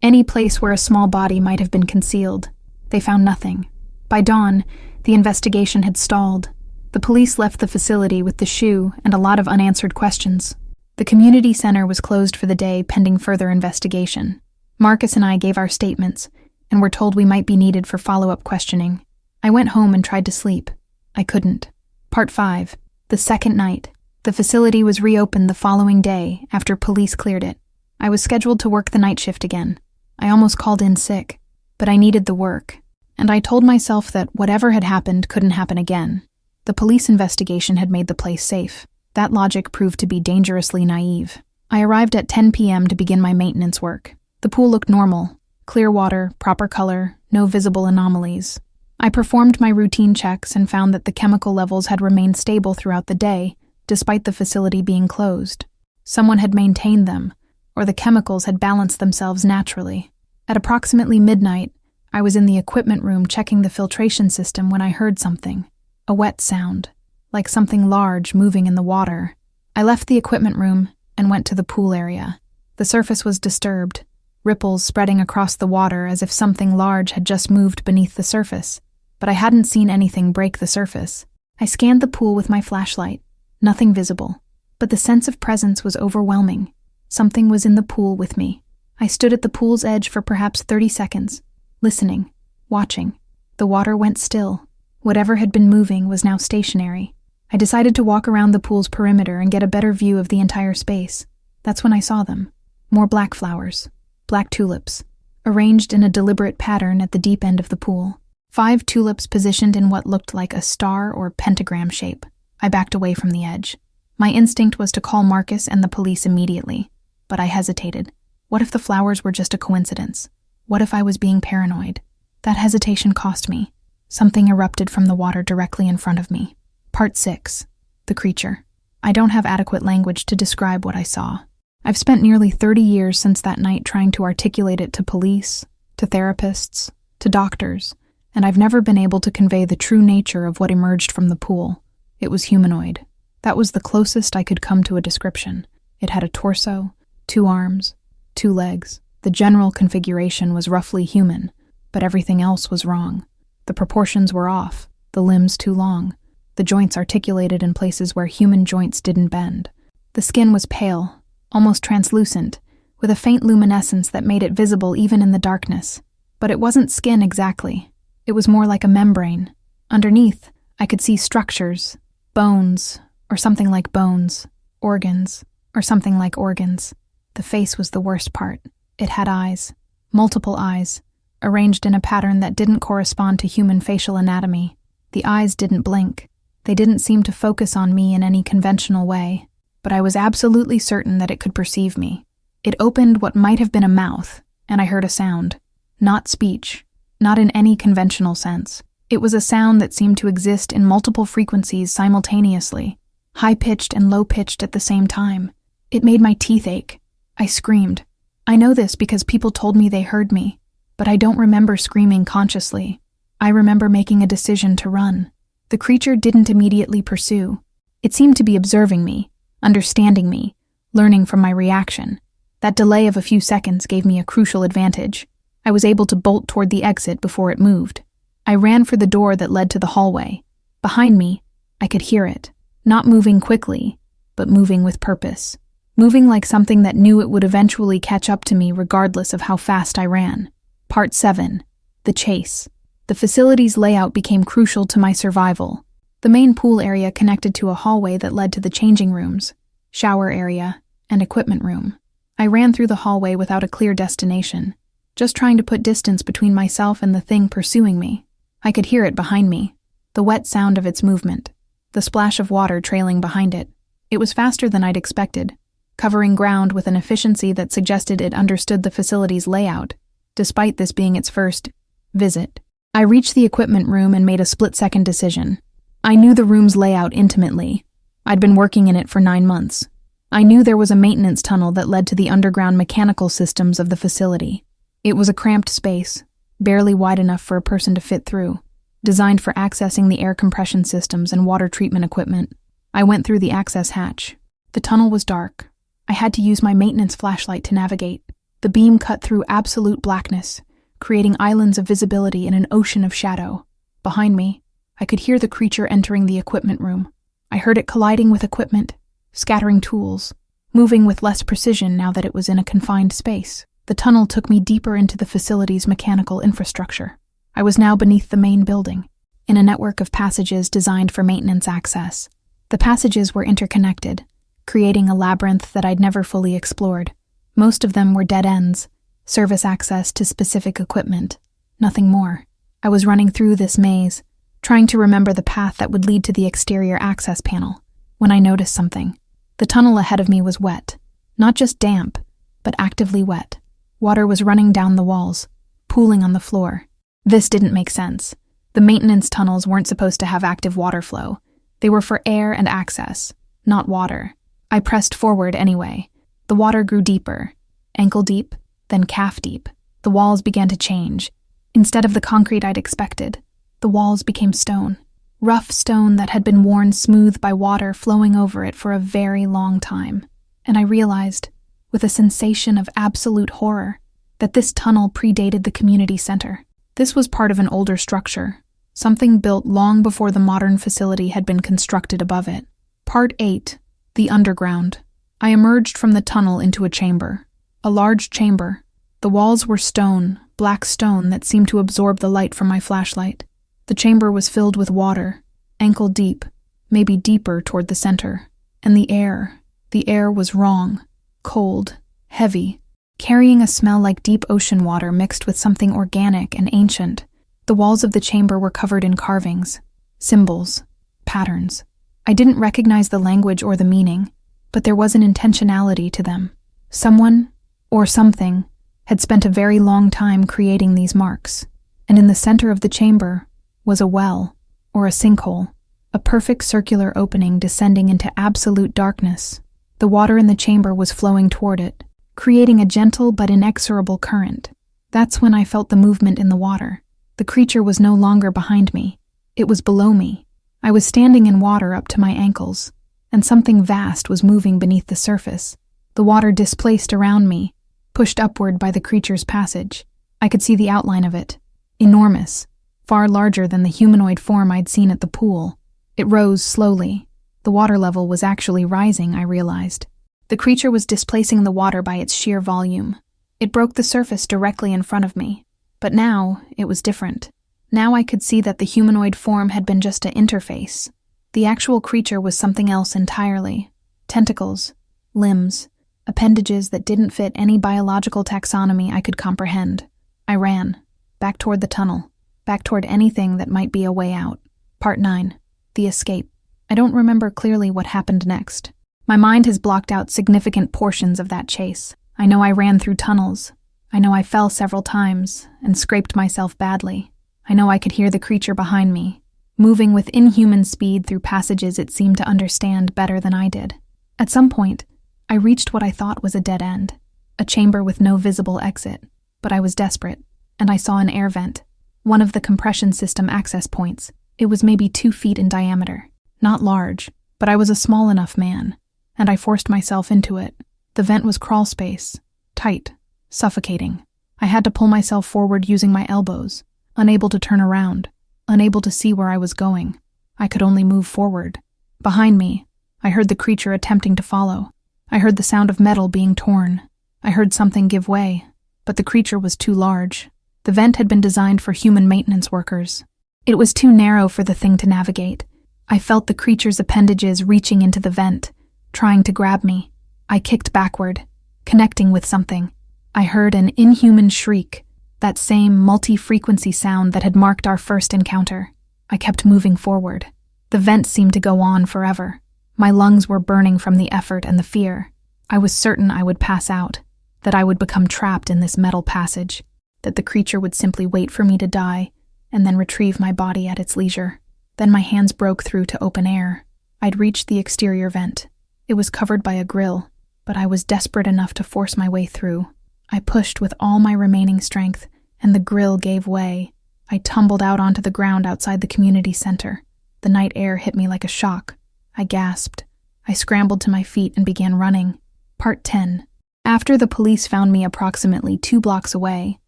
any place where a small body might have been concealed. They found nothing. By dawn, the investigation had stalled. The police left the facility with the shoe and a lot of unanswered questions. The community center was closed for the day pending further investigation. Marcus and I gave our statements and were told we might be needed for follow-up questioning. I went home and tried to sleep. I couldn't. Part 5. The second night. The facility was reopened the following day after police cleared it. I was scheduled to work the night shift again. I almost called in sick, but I needed the work, and I told myself that whatever had happened couldn't happen again. The police investigation had made the place safe. That logic proved to be dangerously naive. I arrived at 10 p.m. to begin my maintenance work. The pool looked normal. Clear water, proper color, no visible anomalies. I performed my routine checks and found that the chemical levels had remained stable throughout the day, despite the facility being closed. Someone had maintained them, or the chemicals had balanced themselves naturally. At approximately midnight, I was in the equipment room checking the filtration system when I heard something. A wet sound, like something large moving in the water. I left the equipment room and went to the pool area. The surface was disturbed, ripples spreading across the water as if something large had just moved beneath the surface, but I hadn't seen anything break the surface. I scanned the pool with my flashlight. Nothing visible, but the sense of presence was overwhelming. Something was in the pool with me. I stood at the pool's edge for perhaps 30 seconds, listening, watching. The water went still. Whatever had been moving was now stationary. I decided to walk around the pool's perimeter and get a better view of the entire space. That's when I saw them. More black flowers. Black tulips, arranged in a deliberate pattern at the deep end of the pool. 5 tulips positioned in what looked like a star or pentagram shape. I backed away from the edge. My instinct was to call Marcus and the police immediately, but I hesitated. What if the flowers were just a coincidence? What if I was being paranoid? That hesitation cost me. Something erupted from the water directly in front of me. Part 6. The creature. I don't have adequate language to describe what I saw. I've spent nearly 30 years since that night trying to articulate it to police, to therapists, to doctors, and I've never been able to convey the true nature of what emerged from the pool. It was humanoid. That was the closest I could come to a description. It had a torso, 2 arms, 2 legs. The general configuration was roughly human, but everything else was wrong. The proportions were off, the limbs too long, the joints articulated in places where human joints didn't bend. The skin was pale, almost translucent, with a faint luminescence that made it visible even in the darkness. But it wasn't skin exactly. It was more like a membrane. Underneath, I could see structures, bones, or something like bones, organs, or something like organs. The face was the worst part. It had eyes, multiple eyes, arranged in a pattern that didn't correspond to human facial anatomy. The eyes didn't blink. They didn't seem to focus on me in any conventional way, but I was absolutely certain that it could perceive me. It opened what might have been a mouth, and I heard a sound. Not speech, not in any conventional sense. It was a sound that seemed to exist in multiple frequencies simultaneously, high-pitched and low-pitched at the same time. It made my teeth ache. I screamed. I know this because people told me they heard me, but I don't remember screaming consciously. I remember making a decision to run. The creature didn't immediately pursue. It seemed to be observing me, understanding me, learning from my reaction. That delay of a few seconds gave me a crucial advantage. I was able to bolt toward the exit before it moved. I ran for the door that led to the hallway. Behind me, I could hear it, not moving quickly, but moving with purpose. Moving like something that knew it would eventually catch up to me regardless of how fast I ran. Part 7. The chase. The facility's layout became crucial to my survival. The main pool area connected to a hallway that led to the changing rooms, shower area, and equipment room. I ran through the hallway without a clear destination, just trying to put distance between myself and the thing pursuing me. I could hear it behind me, the wet sound of its movement, the splash of water trailing behind it. It was faster than I'd expected, covering ground with an efficiency that suggested it understood the facility's layout, despite this being its first visit. I reached the equipment room and made a split-second decision. I knew the room's layout intimately. I'd been working in it for 9 months. I knew there was a maintenance tunnel that led to the underground mechanical systems of the facility. It was a cramped space, barely wide enough for a person to fit through, designed for accessing the air compression systems and water treatment equipment. I went through the access hatch. The tunnel was dark. I had to use my maintenance flashlight to navigate. The beam cut through absolute blackness, creating islands of visibility in an ocean of shadow. Behind me, I could hear the creature entering the equipment room. I heard it colliding with equipment, scattering tools, moving with less precision now that it was in a confined space. The tunnel took me deeper into the facility's mechanical infrastructure. I was now beneath the main building, in a network of passages designed for maintenance access. The passages were interconnected, creating a labyrinth that I'd never fully explored. Most of them were dead ends, service access to specific equipment, nothing more. I was running through this maze, trying to remember the path that would lead to the exterior access panel, when I noticed something. The tunnel ahead of me was wet, not just damp, but actively wet. Water was running down the walls, pooling on the floor. This didn't make sense. The maintenance tunnels weren't supposed to have active water flow. They were for air and access, not water. I pressed forward anyway. The water grew deeper, ankle deep, then calf deep. The walls began to change. Instead of the concrete I'd expected, the walls became stone. Rough stone that had been worn smooth by water flowing over it for a very long time. And I realized, with a sensation of absolute horror, that this tunnel predated the community center. This was part of an older structure, something built long before the modern facility had been constructed above it. Part 8. The Underground. I emerged from the tunnel into a chamber. A large chamber. The walls were stone, black stone that seemed to absorb the light from my flashlight. The chamber was filled with water, ankle deep, maybe deeper toward the center. And the air was wrong, cold, heavy, carrying a smell like deep ocean water mixed with something organic and ancient. The walls of the chamber were covered in carvings, symbols, patterns. I didn't recognize the language or the meaning, but there was an intentionality to them. Someone, or something, had spent a very long time creating these marks, and in the center of the chamber was a well, or a sinkhole, a perfect circular opening descending into absolute darkness. The water in the chamber was flowing toward it, creating a gentle but inexorable current. That's when I felt the movement in the water. The creature was no longer behind me. It was below me. I was standing in water up to my ankles, and something vast was moving beneath the surface. The water displaced around me, pushed upward by the creature's passage. I could see the outline of it. Enormous, far larger than the humanoid form I'd seen at the pool. It rose slowly. The water level was actually rising, I realized. The creature was displacing the water by its sheer volume. It broke the surface directly in front of me. But now, it was different. Now I could see that the humanoid form had been just an interface. The actual creature was something else entirely. Tentacles, limbs, appendages that didn't fit any biological taxonomy I could comprehend. I ran, back toward the tunnel, back toward anything that might be a way out. Part 9. The Escape. I don't remember clearly what happened next. My mind has blocked out significant portions of that chase. I know I ran through tunnels. I know I fell several times and scraped myself badly. I know I could hear the creature behind me, moving with inhuman speed through passages it seemed to understand better than I did. At some point, I reached what I thought was a dead end, a chamber with no visible exit. But I was desperate, and I saw an air vent, one of the compression system access points. It was maybe 2 feet in diameter. Not large, but I was a small enough man, and I forced myself into it. The vent was crawl space, tight, suffocating. I had to pull myself forward using my elbows, unable to turn around, unable to see where I was going. I could only move forward. Behind me, I heard the creature attempting to follow. I heard the sound of metal being torn. I heard something give way, but the creature was too large. The vent had been designed for human maintenance workers. It was too narrow for the thing to navigate. I felt the creature's appendages reaching into the vent, trying to grab me. I kicked backward, connecting with something. I heard an inhuman shriek, that same multi-frequency sound that had marked our first encounter. I kept moving forward. The vent seemed to go on forever. My lungs were burning from the effort and the fear. I was certain I would pass out, that I would become trapped in this metal passage, that the creature would simply wait for me to die and then retrieve my body at its leisure. Then my hands broke through to open air. I'd reached the exterior vent. It was covered by a grill, but I was desperate enough to force my way through. I pushed with all my remaining strength, and the grill gave way. I tumbled out onto the ground outside the community center. The night air hit me like a shock. I gasped. I scrambled to my feet and began running. Part 10. After the police found me approximately 2 blocks away,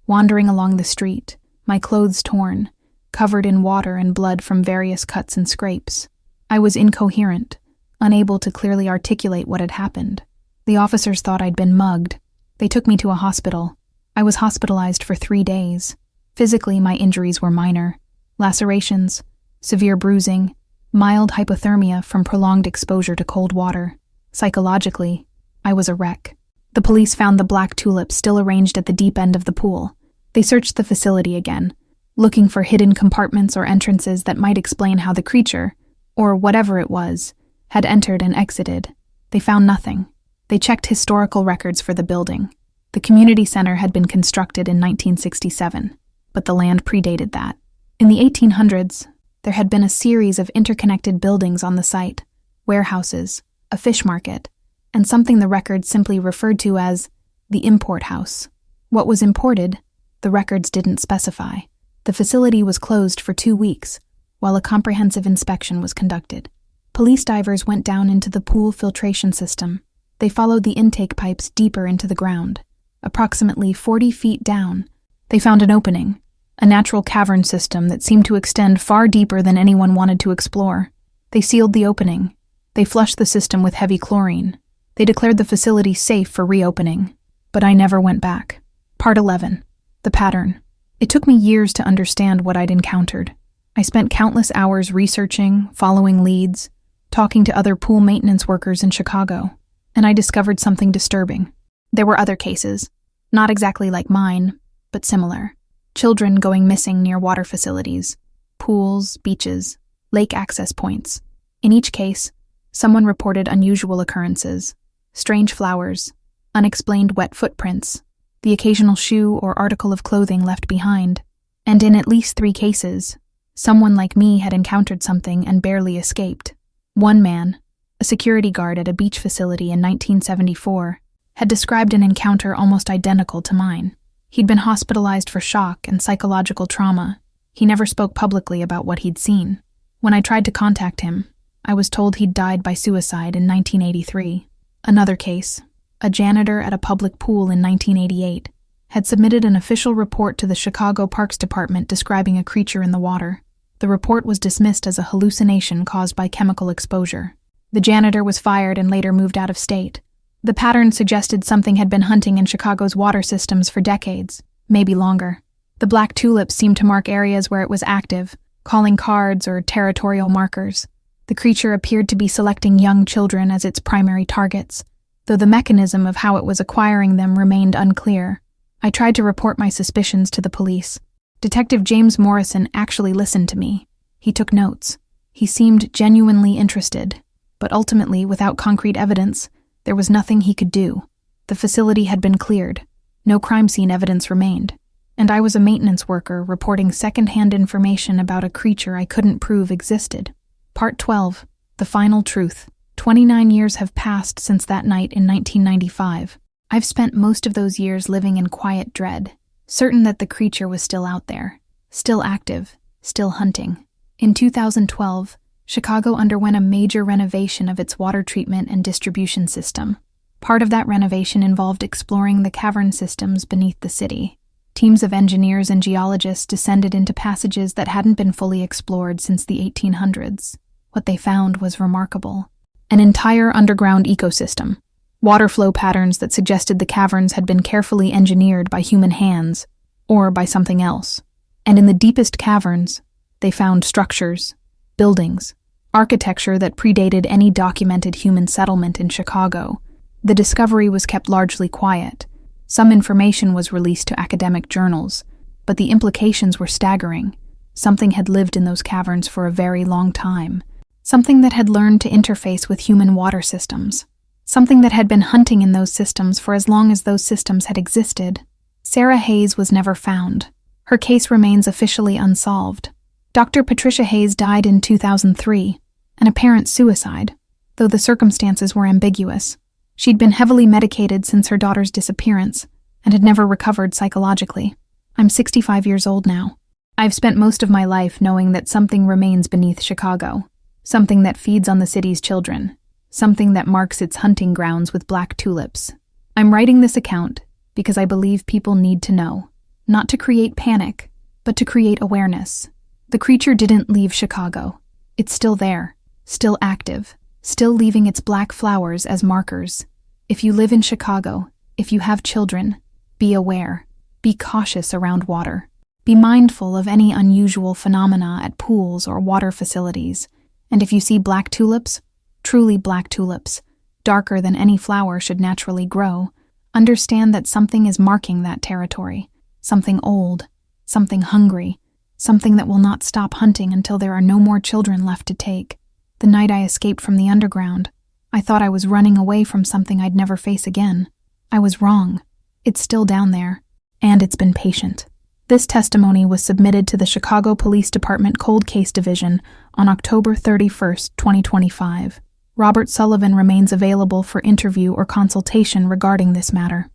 wandering along the street, my clothes torn, covered in water and blood from various cuts and scrapes. I was incoherent, unable to clearly articulate what had happened. The officers thought I'd been mugged. They took me to a hospital. I was hospitalized for 3 days. Physically, my injuries were minor. Lacerations, severe bruising, mild hypothermia from prolonged exposure to cold water. Psychologically, I was a wreck. The police found the black tulip still arranged at the deep end of the pool. They searched the facility again, looking for hidden compartments or entrances that might explain how the creature, or whatever it was, had entered and exited. They found nothing. They checked historical records for the building. The community center had been constructed in 1967, but the land predated that. In the 1800s, there had been a series of interconnected buildings on the site, warehouses, a fish market, and something the records simply referred to as the import house. What was imported, the records didn't specify. The facility was closed for 2 weeks, while a comprehensive inspection was conducted. Police divers went down into the pool filtration system. They followed the intake pipes deeper into the ground. Approximately 40 feet down, they found an opening, a natural cavern system that seemed to extend far deeper than anyone wanted to explore. They sealed the opening. They flushed the system with heavy chlorine. They declared the facility safe for reopening. But I never went back. Part 11. The pattern. It took me years to understand what I'd encountered. I spent countless hours researching, following leads, talking to other pool maintenance workers in Chicago, and I discovered something disturbing. There were other cases, not exactly like mine, but similar. Children going missing near water facilities, pools, beaches, lake access points. In each case, someone reported unusual occurrences, strange flowers, unexplained wet footprints, the occasional shoe or article of clothing left behind. And in at least 3 cases, someone like me had encountered something and barely escaped. One man, a security guard at a beach facility in 1974, had described an encounter almost identical to mine. He'd been hospitalized for shock and psychological trauma. He never spoke publicly about what he'd seen. When I tried to contact him, I was told he'd died by suicide in 1983. Another case, a janitor at a public pool in 1988, had submitted an official report to the Chicago Parks Department describing a creature in the water. The report was dismissed as a hallucination caused by chemical exposure. The janitor was fired and later moved out of state. The pattern suggested something had been hunting in Chicago's water systems for decades, maybe longer. The black tulips seemed to mark areas where it was active, calling cards or territorial markers. The creature appeared to be selecting young children as its primary targets, though the mechanism of how it was acquiring them remained unclear. I tried to report my suspicions to the police. Detective James Morrison actually listened to me. He took notes. He seemed genuinely interested, but ultimately, without concrete evidence, there was nothing he could do. The facility had been cleared. No crime scene evidence remained. And I was a maintenance worker reporting second-hand information about a creature I couldn't prove existed. Part 12. The Final Truth. 29 years have passed since that night in 1995. I've spent most of those years living in quiet dread, certain that the creature was still out there, still active, still hunting. In 2012, Chicago underwent a major renovation of its water treatment and distribution system. Part of that renovation involved exploring the cavern systems beneath the city. Teams of engineers and geologists descended into passages that hadn't been fully explored since the 1800s. What they found was remarkable. An entire underground ecosystem. Water flow patterns that suggested the caverns had been carefully engineered by human hands, or by something else. And in the deepest caverns, they found structures, buildings, architecture that predated any documented human settlement in Chicago. The discovery was kept largely quiet. Some information was released to academic journals, but the implications were staggering. Something had lived in those caverns for a very long time. Something that had learned to interface with human water systems. Something that had been hunting in those systems for as long as those systems had existed. Sarah Hayes was never found. Her case remains officially unsolved. Dr. Patricia Hayes died in 2003, An apparent suicide, though the circumstances were ambiguous. She'd been heavily medicated since her daughter's disappearance and had never recovered psychologically. I'm 65 years old now. I've spent most of my life knowing that something remains beneath Chicago, something that feeds on the city's children, something that marks its hunting grounds with black tulips. I'm writing this account because I believe people need to know, not to create panic, but to create awareness. The creature didn't leave Chicago. It's still there, still active, still leaving its black flowers as markers. If you live in Chicago, if you have children, be aware, be cautious around water. Be mindful of any unusual phenomena at pools or water facilities. And if you see black tulips, truly black tulips, darker than any flower should naturally grow, understand that something is marking that territory, something old, something hungry, something that will not stop hunting until there are no more children left to take. The night I escaped from the underground, I thought I was running away from something I'd never face again. I was wrong. It's still down there, and it's been patient. This testimony was submitted to the Chicago Police Department Cold Case Division on October 31, 2025. Robert Sullivan remains available for interview or consultation regarding this matter.